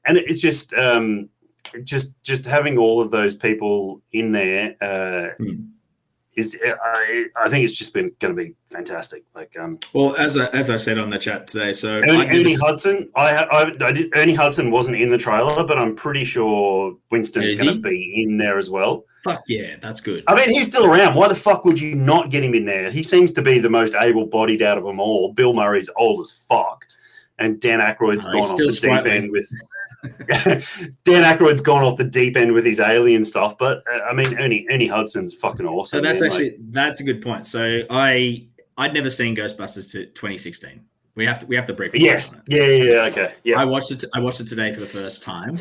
and it's just having all of those people in there is. I think it's just been going to be fantastic. Like, well, as I said on the chat today, so Ernie Hudson. Ernie Hudson wasn't in the trailer, but I'm pretty sure Winston's going to be in there as well. Fuck yeah, that's good. I mean, he's still around. Why the fuck would you not get him in there? He seems to be the most able-bodied out of them all. Bill Murray's old as fuck, and Dan Aykroyd's gone off the deep end with. Dan Aykroyd's gone off the deep end with his alien stuff, but I mean, Ernie Hudson's fucking awesome. So that's a good point. So I'd never seen Ghostbusters to 2016. We have to brief. Yes. Yeah. Okay. Yeah. I watched it today for the first time.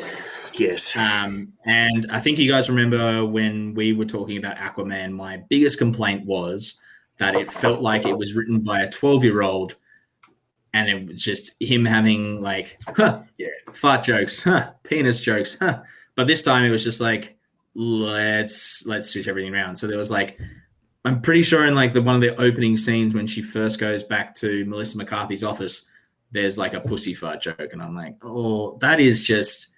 Yes. And I think you guys remember when we were talking about Aquaman, my biggest complaint was that it felt like it was written by a 12-year-old, and it was just him having like, fart jokes, penis jokes, But this time it was just like, let's switch everything around. So there was like, I'm pretty sure in like one of the opening scenes when she first goes back to Melissa McCarthy's office, there's like a pussy fart joke, and I'm like, oh, that is just.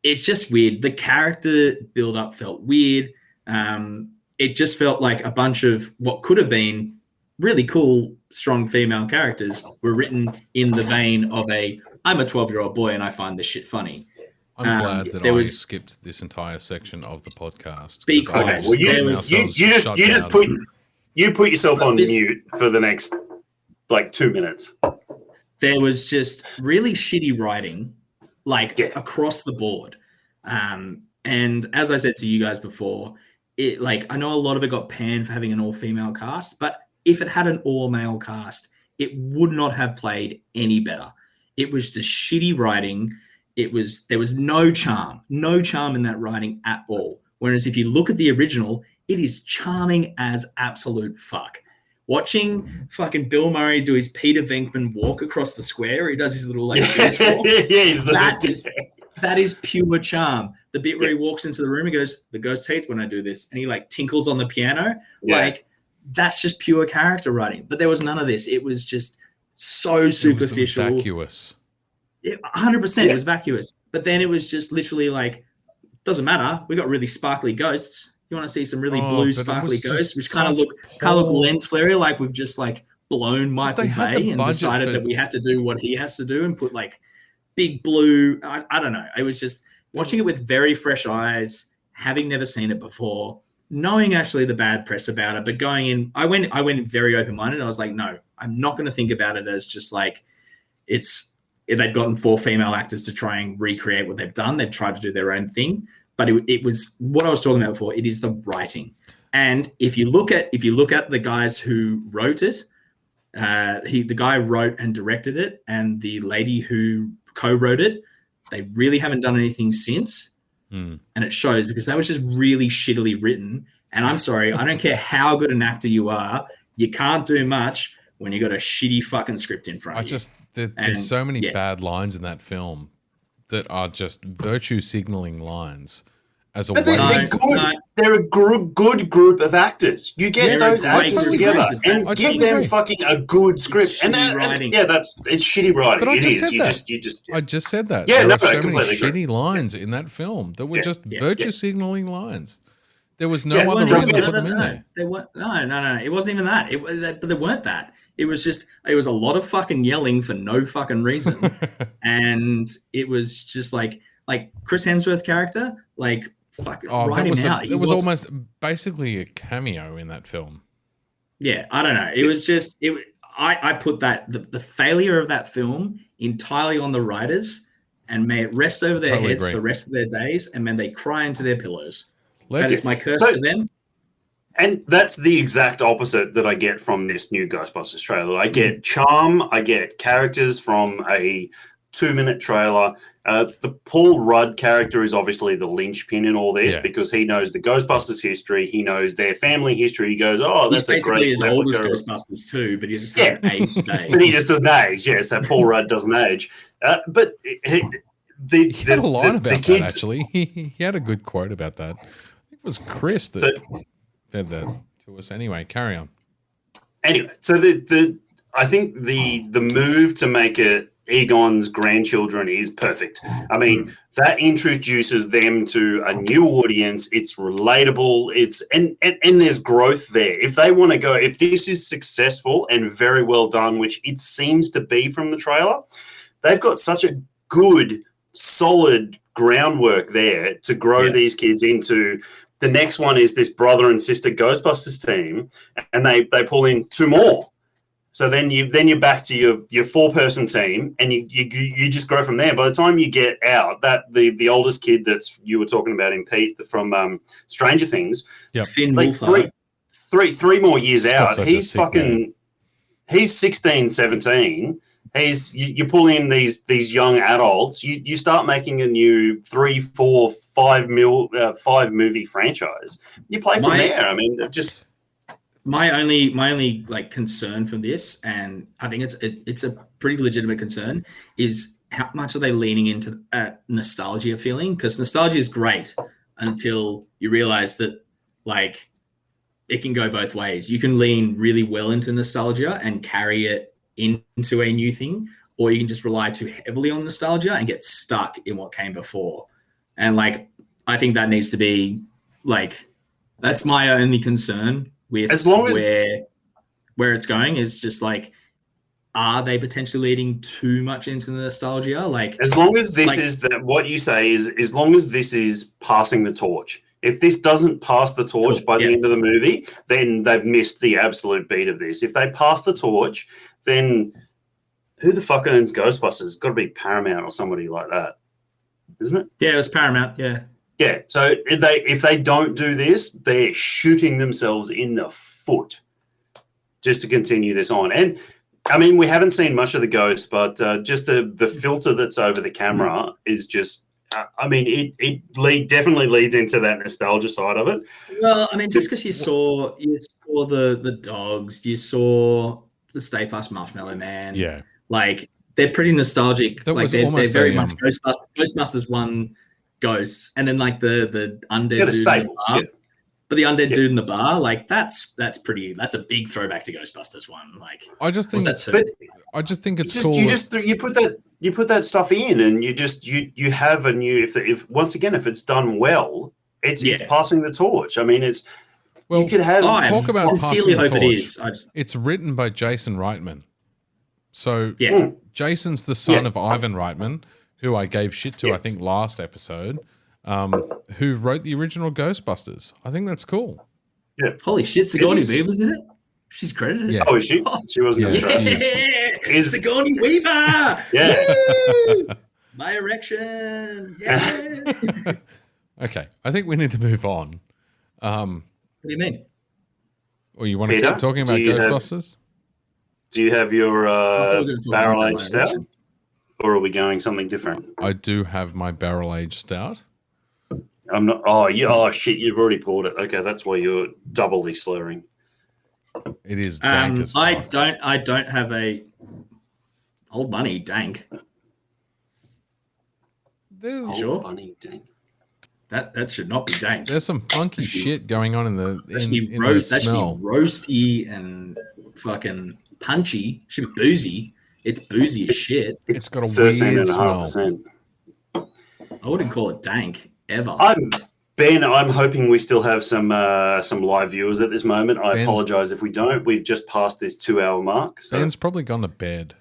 It's just weird. The character build-up felt weird. It just felt like a bunch of what could have been really cool, strong female characters were written in the vein of I'm a 12-year-old boy and I find this shit funny. I'm glad that I skipped this entire section of the podcast. Be quiet. Okay, well, you put yourself on mute for the next like 2 minutes. There was just really shitty writing. Across the board. And as I said to you guys before, I know a lot of it got panned for having an all-female cast, but if it had an all-male cast, it would not have played any better. It was just shitty writing. There was no charm in that writing at all. Whereas if you look at the original, it is charming as absolute fuck. Watching fucking Bill Murray do his Peter Venkman walk across the square, he does his little like goose walk. That is pure charm. The bit where he walks into the room, he goes, "The ghost hates when I do this," and he like tinkles on the piano. Yeah. Like that's just pure character writing. But there was none of this. It was just so superficial. It was vacuous. 100%. It was vacuous. But then it was just literally like, doesn't matter. We got really sparkly ghosts. You want to see some really blue sparkly ghosts, which kind of look lens flare, like we've just like blown Michael Bay and decided that we had to do what he has to do and put like big blue. I don't know. It was just watching it with very fresh eyes, having never seen it before, knowing actually the bad press about it, but going in, I went very open-minded. I was like, no, I'm not going to think about it as just like they've gotten 4 female actors to try and recreate what they've done. They've tried to do their own thing. But it was what I was talking about before. It is the writing, and if you look at the guys who wrote it, the guy wrote and directed it, and the lady who co-wrote it, they really haven't done anything since, and it shows because that was just really shittily written. And I'm sorry, I don't care how good an actor you are, you can't do much when you got a shitty fucking script in front of you. There's so many bad lines in that film that are just virtue signaling lines. But they're good. They're a good group of actors. You get those actors together and give them fucking a good script. And it's shitty writing. It is. I just said that. Yeah, there are so many shitty lines in that film that were just virtue signaling lines. There was no other reason to put them in there. No. It wasn't even that. They weren't that. It was a lot of fucking yelling for no fucking reason. And it was just like Chris Hemsworth character, like fucking write him out. It was almost basically a cameo in that film. Yeah, I don't know. It was just I put that the failure of that film entirely on the writers and may it rest over their heads for the rest of their days, and may they cry into their pillows. That is my curse to them. And that's the exact opposite that I get from this new Ghostbusters trailer. I get charm. I get characters from a 2-minute trailer. The Paul Rudd character is obviously the linchpin in all this because he knows the Ghostbusters history. He knows their family history. He goes, that's a great as old as Ghostbusters too, but he just hasn't aged. But he just doesn't age. Yeah, so Paul Rudd doesn't age. But he had a line about that, actually. He had a good quote about that. I think it was Chris that said that to us. Anyway, carry on. Anyway, so I think the move to make it Egon's grandchildren is perfect. I mean, that introduces them to a new audience. It's relatable. And there's growth there. If they want to go, if this is successful and very well done, which it seems to be from the trailer, they've got such a good, solid groundwork there to grow these kids into. The next one is this brother and sister Ghostbusters team, and they pull in 2 more. So then you're back to your 4-person team, and you just grow from there. By the time you get out, that the oldest kid that's you were talking about in Pete from Stranger Things, like 3 more years out, he's 16, 17. You pull in these young adults, you start making a new 3, 4, 5 movie franchise. You play from there. I mean, just. My only like concern from this, and I think it's a pretty legitimate concern, is how much are they leaning into nostalgia feeling? Because nostalgia is great until you realize that like it can go both ways. You can lean really well into nostalgia and carry it into a new thing, or you can just rely too heavily on nostalgia and get stuck in what came before. And like I think that needs to be like that's my only concern. With as long as where it's going is just like, are they potentially leading too much into the nostalgia? Like, as long as this is that what you say is, as long as this is passing the torch. If this doesn't pass the torch by the end of the movie, then they've missed the absolute beat of this. If they pass the torch, then who the fuck owns Ghostbusters? It's got to be Paramount or somebody like that, isn't it? Yeah, it was Paramount. Yeah. Yeah, so if they don't do this, they're shooting themselves in the foot to continue this on. And I mean, we haven't seen much of the ghost, but just the filter that's over the camera is just. I mean, it definitely leads into that nostalgia side of it. Well, I mean, just because you saw the dogs, you saw the Stay Fast Marshmallow Man. Yeah, like they're pretty nostalgic. That like they're very much Ghostbusters. Ghostbusters one ghosts, and then like the undead dude staples, in the bar. But the undead dude in the bar, like that's a big throwback to Ghostbusters one. Like I just think it's cool. You put that stuff in, and you have a new. If once again, if it's done well, it's passing the torch. I mean, you could have talk about passing the torch. It is. It's written by Jason Reitman. So Jason's the son of Ivan Reitman, who I gave shit to I think last episode, who wrote the original Ghostbusters. I think that's cool. Yeah. Holy shit, Sigourney Weaver's in it? She's credited. Yeah. Oh, is she? She wasn't in the trailer. Sigourney Weaver! Yeah. My erection! Yeah! Okay, I think we need to move on. What do you mean? Well, you want to keep talking about Ghostbusters? Do you have your barrel-aged stout? Or are we going something different? I do have my barrel-aged stout. I'm not... Oh, shit, you've already poured it. Okay, that's why you're doubly slurring. It is dank as fuck. I don't have a old money dank. There's old money dank. That should not be dank. There's some funky shit going on in the that should be roasty and fucking punchy. Should be boozy. It's boozy as shit. It's got a 13.5%. I wouldn't call it dank ever. Ben, I'm hoping we still have some live viewers at this moment. I apologize if we don't. We've just passed this 2-hour mark. So. Ben's probably gone to bed.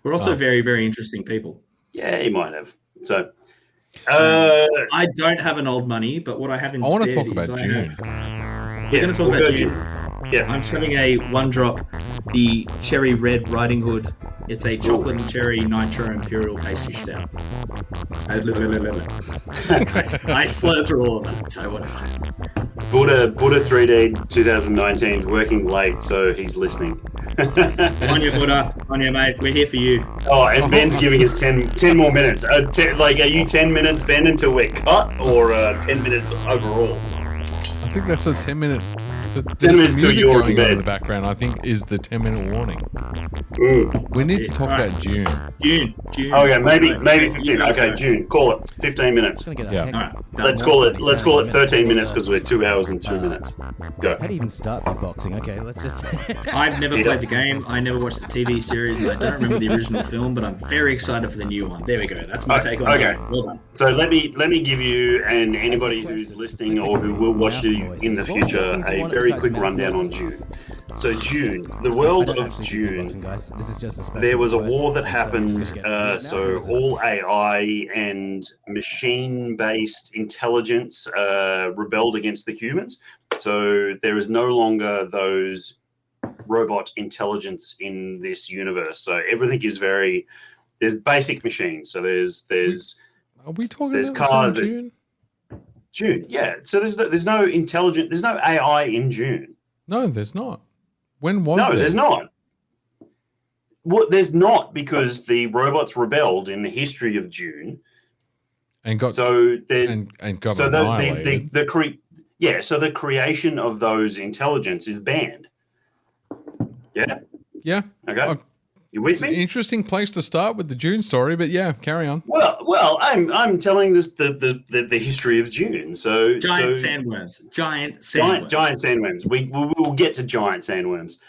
We're also very, very interesting people. Yeah, he might have. So, I don't have an old money, but what I have instead I want to talk about June. We're going to talk about June. Yeah, I'm just having a one drop, the Cherry Red Riding Hood. It's a chocolate and cherry Nitro Imperial pastry stout. I slurred through all of that, so whatever. Buddha 3D 2019 is working late, so he's listening. On your Buddha, on your mate, we're here for you. Oh, and Ben's giving us 10 more minutes. Are you 10 minutes, Ben, until we're cut, or 10 minutes overall? I think that's a 10-minute... 10 minutes to your going on in the background, I think, is the 10-minute warning. We need to talk about June. June. Okay, maybe 15. Okay, June. Call it 15 minutes. Yeah. Let's call it 13 minutes because we're 2 hours and 2 minutes. Go. How do you even start the boxing? Okay, let's just. I've never played the game. I never watched the TV series, and I don't remember the original film. But I'm very excited for the new one. There we go. That's my take on it. Okay. Well done. So let me give you and anybody who's listening or who will watch you in the future a very quick rundown on June. So June, the world of June, there was a war that happened, so all AI and machine-based intelligence rebelled against the humans. So there is no longer those robot intelligence in this universe. So everything is there's basic machines. So there's Are we talking there's about cars, there's June? June, yeah. So there's no AI in June. No, there's not. When was there? No, there's not. Well, there's not because the robots rebelled in the history of June, and got annihilated. So the creation of those intelligence is banned. Yeah. Yeah. Okay. You with me? Interesting place to start with the June story, but yeah, carry on. Well, I'm telling this the history of June. So giant sandworms. Giant sandworms. We will get to giant sandworms.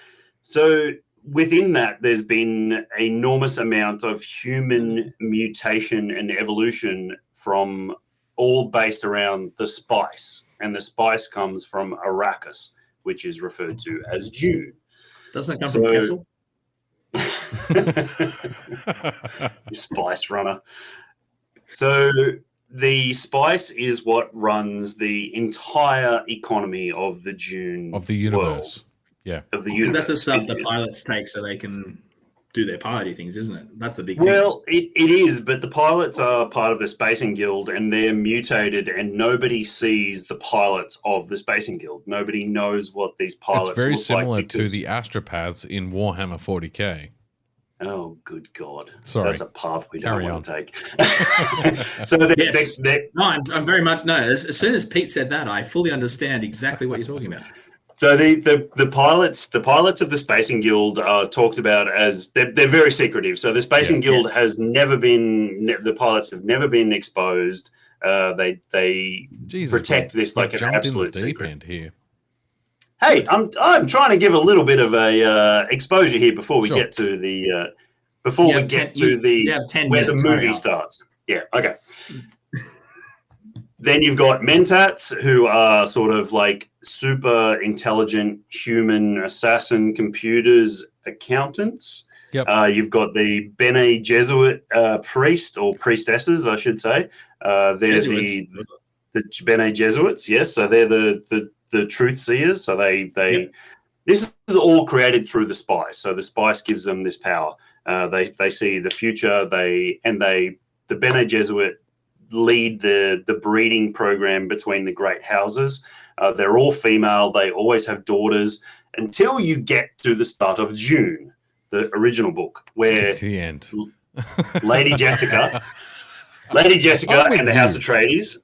So within that, there's been an enormous amount of human mutation and evolution from all based around the spice, and the spice comes from Arrakis, which is referred to as June. Doesn't it come from Kessel? Spice runner. So the spice is what runs the entire economy of the June of the universe. World. Yeah, of the universe. universe. That's the stuff the pilots take so they can do their party things, isn't it? That's the big thing. Well, it is, but the pilots are part of the Spacing Guild, and they're mutated, and nobody sees the pilots of the Spacing Guild. Nobody knows what these pilots look like. It's very similar to the astropaths in Warhammer 40k. Oh, good God. Sorry. That's a path we don't want to take. So I'm very much, no, as soon as Pete said that, I fully understand exactly what you're talking about. So the pilots of the Spacing Guild are talked about as they're very secretive. So the Spacing Guild has never been, the pilots have never been exposed. They protect this like an absolute secret. Here. Hey, I'm trying to give a little bit of a exposure here before we get to the where the movie starts. Yeah, okay. Then you've got Mentats, who are sort of like super intelligent human assassin computers accountants. Yep. You've got the Bene Jesuit priest or priestesses, I should say. They're the Bene Jesuits, yes. So they're the truth seers. So this is all created through the spice. So the spice gives them this power. They see the future. The Bene Jesuit lead the breeding program between the great houses. They're all female. They always have daughters until you get to the start of June, the original book, where the end. Lady Jessica and the House Atreides.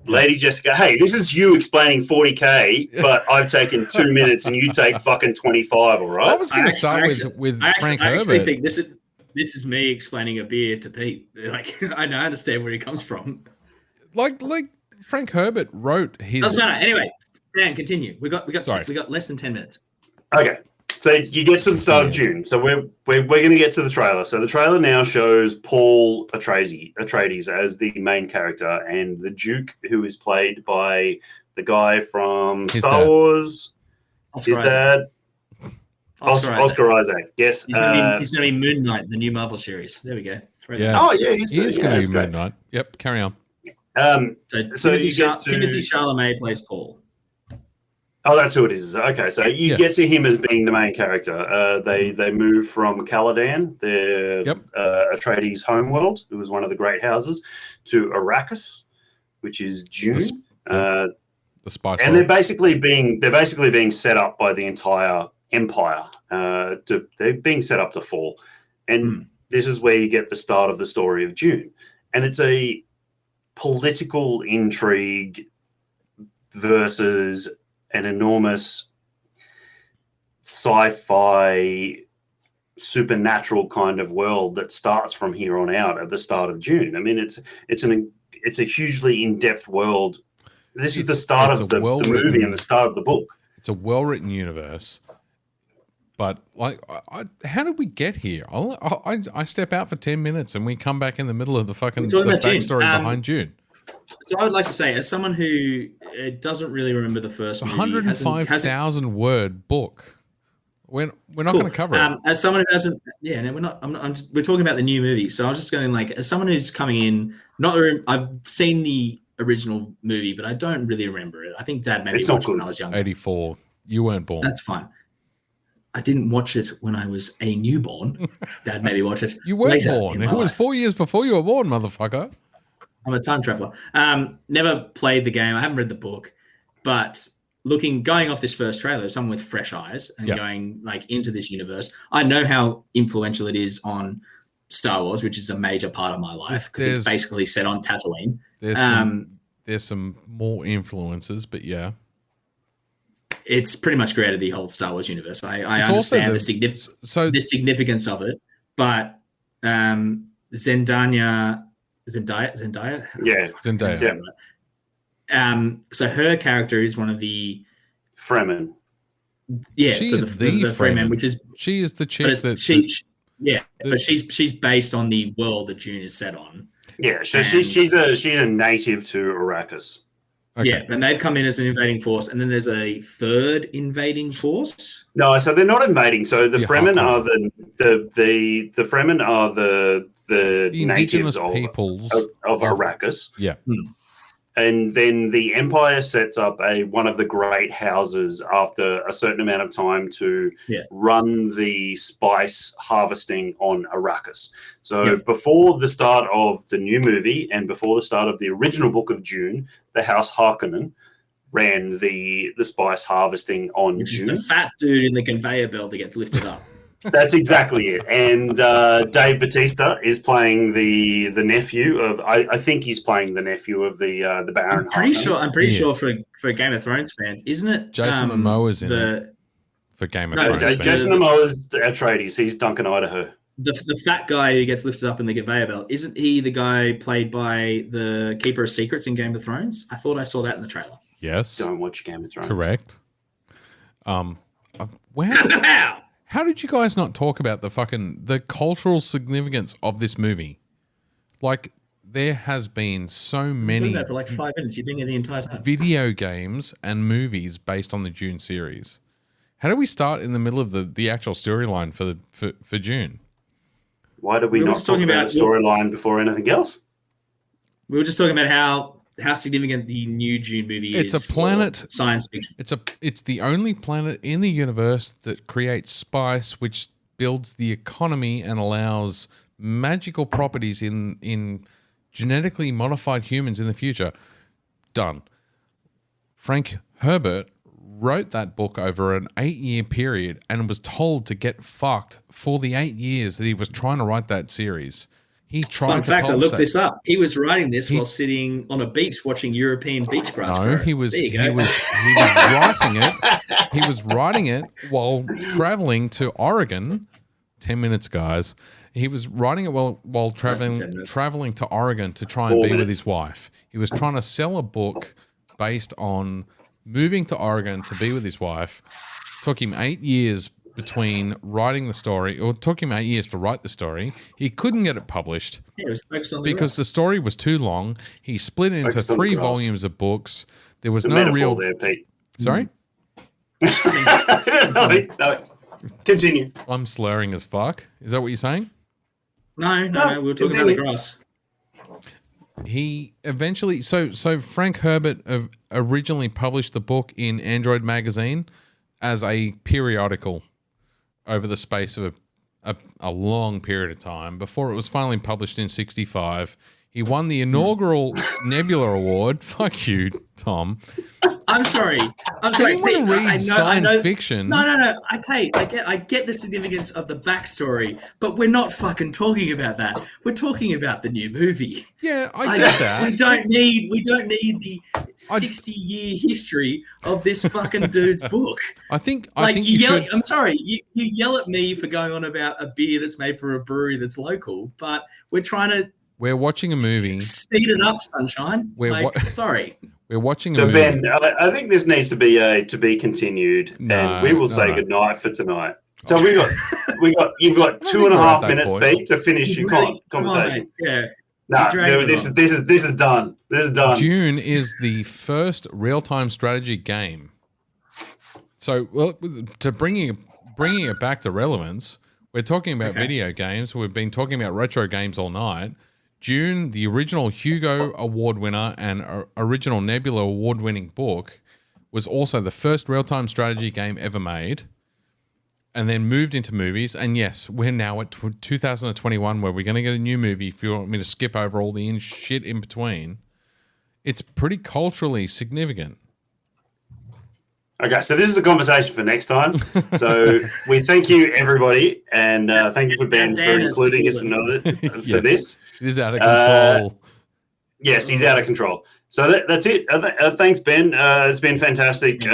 Lady Jessica, hey, this is you explaining 40K, but I've taken 2 minutes and you take fucking 25, all right? I was going to start with Frank Herbert. I actually think this is me explaining a beer to Pete. Like, I understand where he comes from. Like Frank Herbert wrote his. Doesn't matter. Anyway, Dan, continue. We got less than 10 minutes. Okay, so you get to the start of June. So we're going to get to the trailer. So the trailer now shows Paul Atreides as the main character, and the Duke, who is played by the guy from Star Wars, his dad. Oscar Isaac, yes. He's going to be Moon Knight, the new Marvel series. There we go. He's going to be Moon Knight. Yep, carry on. So Timothy Chalamet plays Paul. Oh, that's who it is. Okay, so you get to him as being the main character. They move from Caladan, their Atreides' homeworld, who was one of the great houses, to Arrakis, which is June. The spice. And they're basically being set up by the entire empire. They're being set up to fall, and this is where you get the start of the story of June, and it's a political intrigue versus an enormous sci-fi supernatural kind of world that starts from here on out at the start of June. I mean, it's a hugely in-depth world. This is the start of the movie and the start of the book. It's a well-written universe. But how did we get here? I step out for 10 minutes and we come back in the middle of the fucking backstory behind June. So I would like to say, as someone who doesn't really remember the first movie, 105,000 word book. We're not going to cover it. As someone who hasn't, we're not. We're talking about the new movie. So I was just going as someone who's coming in, I've seen the original movie, but I don't really remember it. I think Dad maybe watched it when I was younger. 84. You weren't born. That's fine. I didn't watch it when I was a newborn. Dad maybe watched it. You weren't born. It was 4 years before you were born, motherfucker. I'm a time traveler. Never played the game. I haven't read the book, but going off this first trailer, as someone with fresh eyes and going into this universe, I know how influential it is on Star Wars, which is a major part of my life because it's basically set on Tatooine. There's some more influences, but yeah. It's pretty much created the whole Star Wars universe. I understand the significance of it, but Zendaya. Yeah, Zendaya. So her character is one of the Fremen. Yeah, she is the Fremen, which is she is the chick but she's based on the world that June is set on. Yeah, so she's a native to Arrakis. Okay. Yeah, and they've come in as an invading force, and then there's a third invading force. No, so they're not invading. So the Fremen are the Fremen are the natives peoples of Arrakis. Yeah. And then the Empire sets up one of the great houses after a certain amount of time to run the spice harvesting on Arrakis. So before the start of the new movie and before the start of the original Book of Dune, the House Harkonnen ran the spice harvesting on Dune. Is the fat dude in the conveyor belt that gets lifted up. That's exactly it. And Dave Bautista is playing the nephew of. I think he's playing the nephew of the Baron. I'm pretty sure for Game of Thrones fans, isn't it? Jason Momoa's in it for Game of Thrones. Jason Momoa's Atreides. He's Duncan Idaho. The fat guy who gets lifted up in the conveyor belt, isn't he the guy played by the Keeper of Secrets in Game of Thrones? I thought I saw that in the trailer. Yes. Don't watch Game of Thrones. Correct. How did you guys not talk about the cultural significance of this movie? Like, there has been so many for like 5 minutes. You've been here the entire time. Video games and movies based on the Dune series. How do we start in the middle of the actual storyline for Dune? Why did we not talk about the storyline before anything else? We were just talking about how significant the new Dune movie is. It's a planet science fiction. It's the only planet in the universe that creates spice, which builds the economy and allows magical properties in genetically modified humans in the future. Done. Frank Herbert wrote that book over an 8-year period and was told to get fucked for the 8 years that he was trying to write that series. He tried to I looked this up. He was writing this while sitting on a beach watching European beach grass. No, he was writing it. He was writing it while traveling to Oregon. 10 minutes, guys. He was writing it while traveling to Oregon to try and be with his wife. He was trying to sell a book based on moving to Oregon to be with his wife. Took him 8 years between writing the story, or it took him 8 years to write the story. He couldn't get it published because the story was too long. He split it into 3 volumes of books. There was no real. There, Pete. Sorry? No. Continue. I'm slurring as fuck. Is that what you're saying? No. We were talking about the grass. He eventually, so Frank Herbert originally published the book in Android Magazine as a periodical over the space of a long period of time before it was finally published in 1965. He won the inaugural Nebula Award. Fuck you, Tom. I'm sorry. Anyone Pete, read science fiction? No. Okay, I get the significance of the backstory, but we're not fucking talking about that. We're talking about the new movie. Yeah, I get that. We don't need the 60-year history of this fucking dude's book. I think you should. I'm sorry. You yell at me for going on about a beer that's made for a brewery that's local, but we're trying to. We're watching a movie. Speed it up, sunshine. Sorry. We're watching. So Ben, I think this needs to be continued, and we will say goodnight for tonight. So you've got 2.5 minutes, Pete, to finish your conversation. Yeah. No, this is done. This is done. Dune is the first real-time strategy game. So, to bringing it back to relevance, we're talking about video games. We've been talking about retro games all night. Dune, the original Hugo Award winner and original Nebula Award-winning book, was also the first real-time strategy game ever made, and then moved into movies. And yes, we're now at 2021 where we're going to get a new movie. If you want me to skip over all the shit in between, it's pretty culturally significant. Okay, so this is a conversation for next time. So we thank you, everybody, and thank you for Ben for including us for this. It is out of control. Yes, he's out of control. So that's it. Thanks, Ben. It's been fantastic.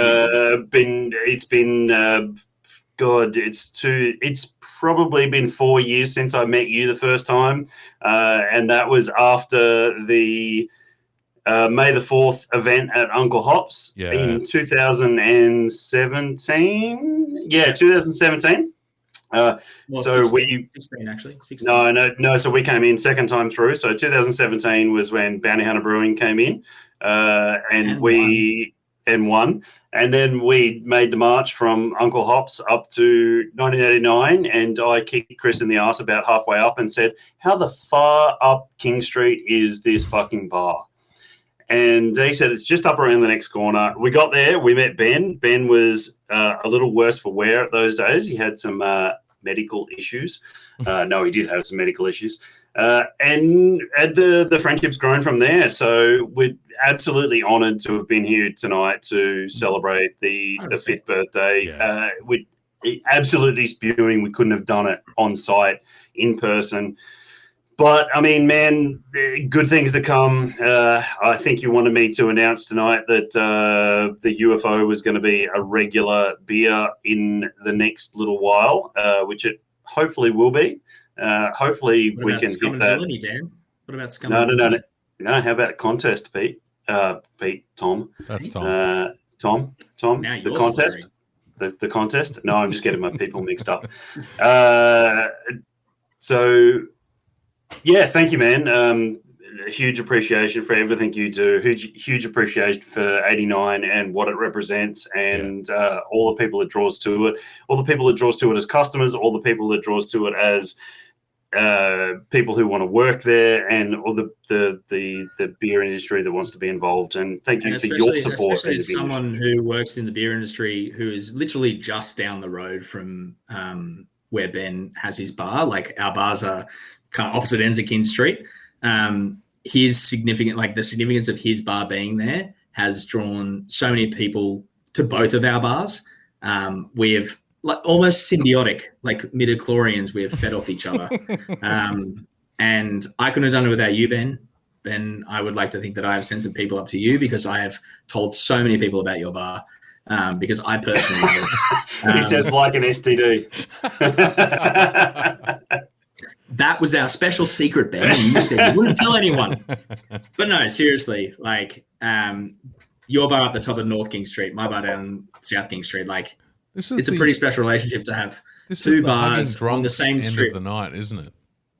It's probably been 4 years since I met you the first time, and that was after the May the 4th event at Uncle Hop's in 2017. Yeah, 2017. So we 16 actually. 16. No. So we came in second time through. So 2017 was when Bounty Hunter Brewing came in, and won. And then we made the march from Uncle Hop's up to 1989, and I kicked Chris in the ass about halfway up and said, "How the far up King Street is this fucking bar?" And he said, it's just up around the next corner. We got there. We met Ben. Ben was a little worse for wear at those days. He had some medical issues. No, he did have some medical issues. And the friendship's grown from there. So we're absolutely honoured to have been here tonight to celebrate the 5th birthday. Yeah. We absolutely spewing. We couldn't have done it on site, in person. But, I mean, man, good things to come. I think you wanted me to announce tonight that the UFO was going to be a regular beer in the next little while, which it hopefully will be. Hopefully we can hit that. Dan? What about Scum? No, how about a contest, Pete? Tom. That's Tom. Tom, Now the you're contest. The contest? No, I'm just getting my people mixed up. So... yeah, thank you, man. Huge appreciation for everything you do. Huge appreciation for 89 and what it represents, and all the people that draws to it, all the people that draws to it as customers, all the people that draws to it as people who want to work there, and all the beer industry that wants to be involved. And thank you for your support. Especially as someone who works in the beer industry, who is literally just down the road from where Ben has his bar. Like, our bars are kind of opposite ends of King Street. His the significance of his bar being there has drawn so many people to both of our bars. We have almost symbiotic, like midichlorians, we have fed off each other. And I couldn't have done it without you, Ben. Ben, I would like to think that I have sent some people up to you, because I have told so many people about your bar. Because I personally he says like an STD. That was our special secret, Ben. You said you wouldn't tell anyone. But no, seriously, like, your bar up the top of North King Street, my bar down South King Street, like, it's a pretty special relationship to have two bars on the same strip. End of the night, isn't it?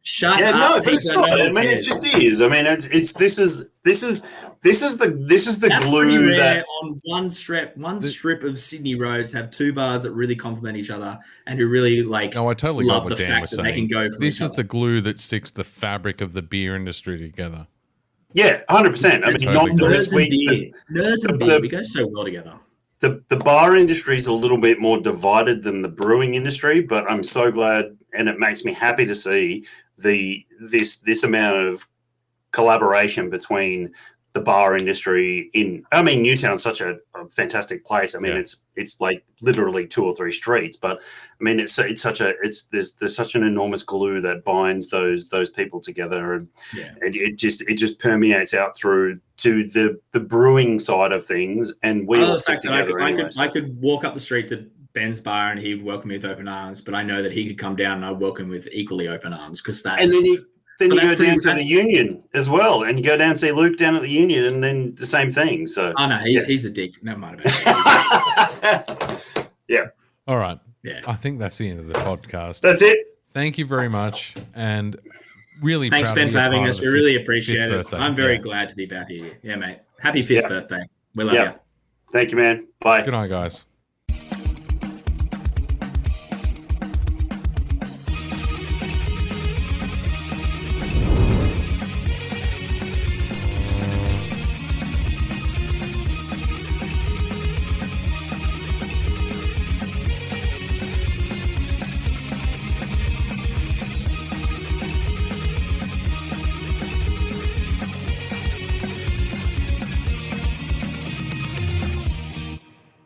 Shut up. No, but it's not. I mean, it just is. I mean, this is the That's glue rare that on one strip of Sydney roads have two bars that really complement each other and who really like. No, I totally love got what the Dan fact was that saying. they can go for this each is other. the glue that sticks the fabric of the beer industry together. Yeah, 100%. I mean, Totally not this Nerds and week. beer. Nerds and beer. We go so well together. The bar industry is a little bit more divided than the brewing industry, but I'm so glad, and it makes me happy to see this amount of collaboration between the bar industry Newtown's such a fantastic place. I mean, it's like literally 2 or 3 streets, but I mean, there's such an enormous glue that binds those people together, and it just permeates out through to the brewing side of things, and we all stick together. I could walk up the street to Ben's bar and he'd welcome me with open arms, but I know that he could come down and I'd welcome with equally open arms, because that's. And then you go down to the Union as well, and you go down and see Luke down at the Union, and then the same thing. So. Oh no, he's a dick. Never mind about it. Yeah. All right. Yeah. I think that's the end of the podcast. That's it. Thank you very much, and really. Thanks, Ben, for having us. We really appreciate it. Birthday. I'm very glad to be back here. Yeah, mate. Happy 5th birthday. We love you. Thank you, man. Bye. Good night, guys.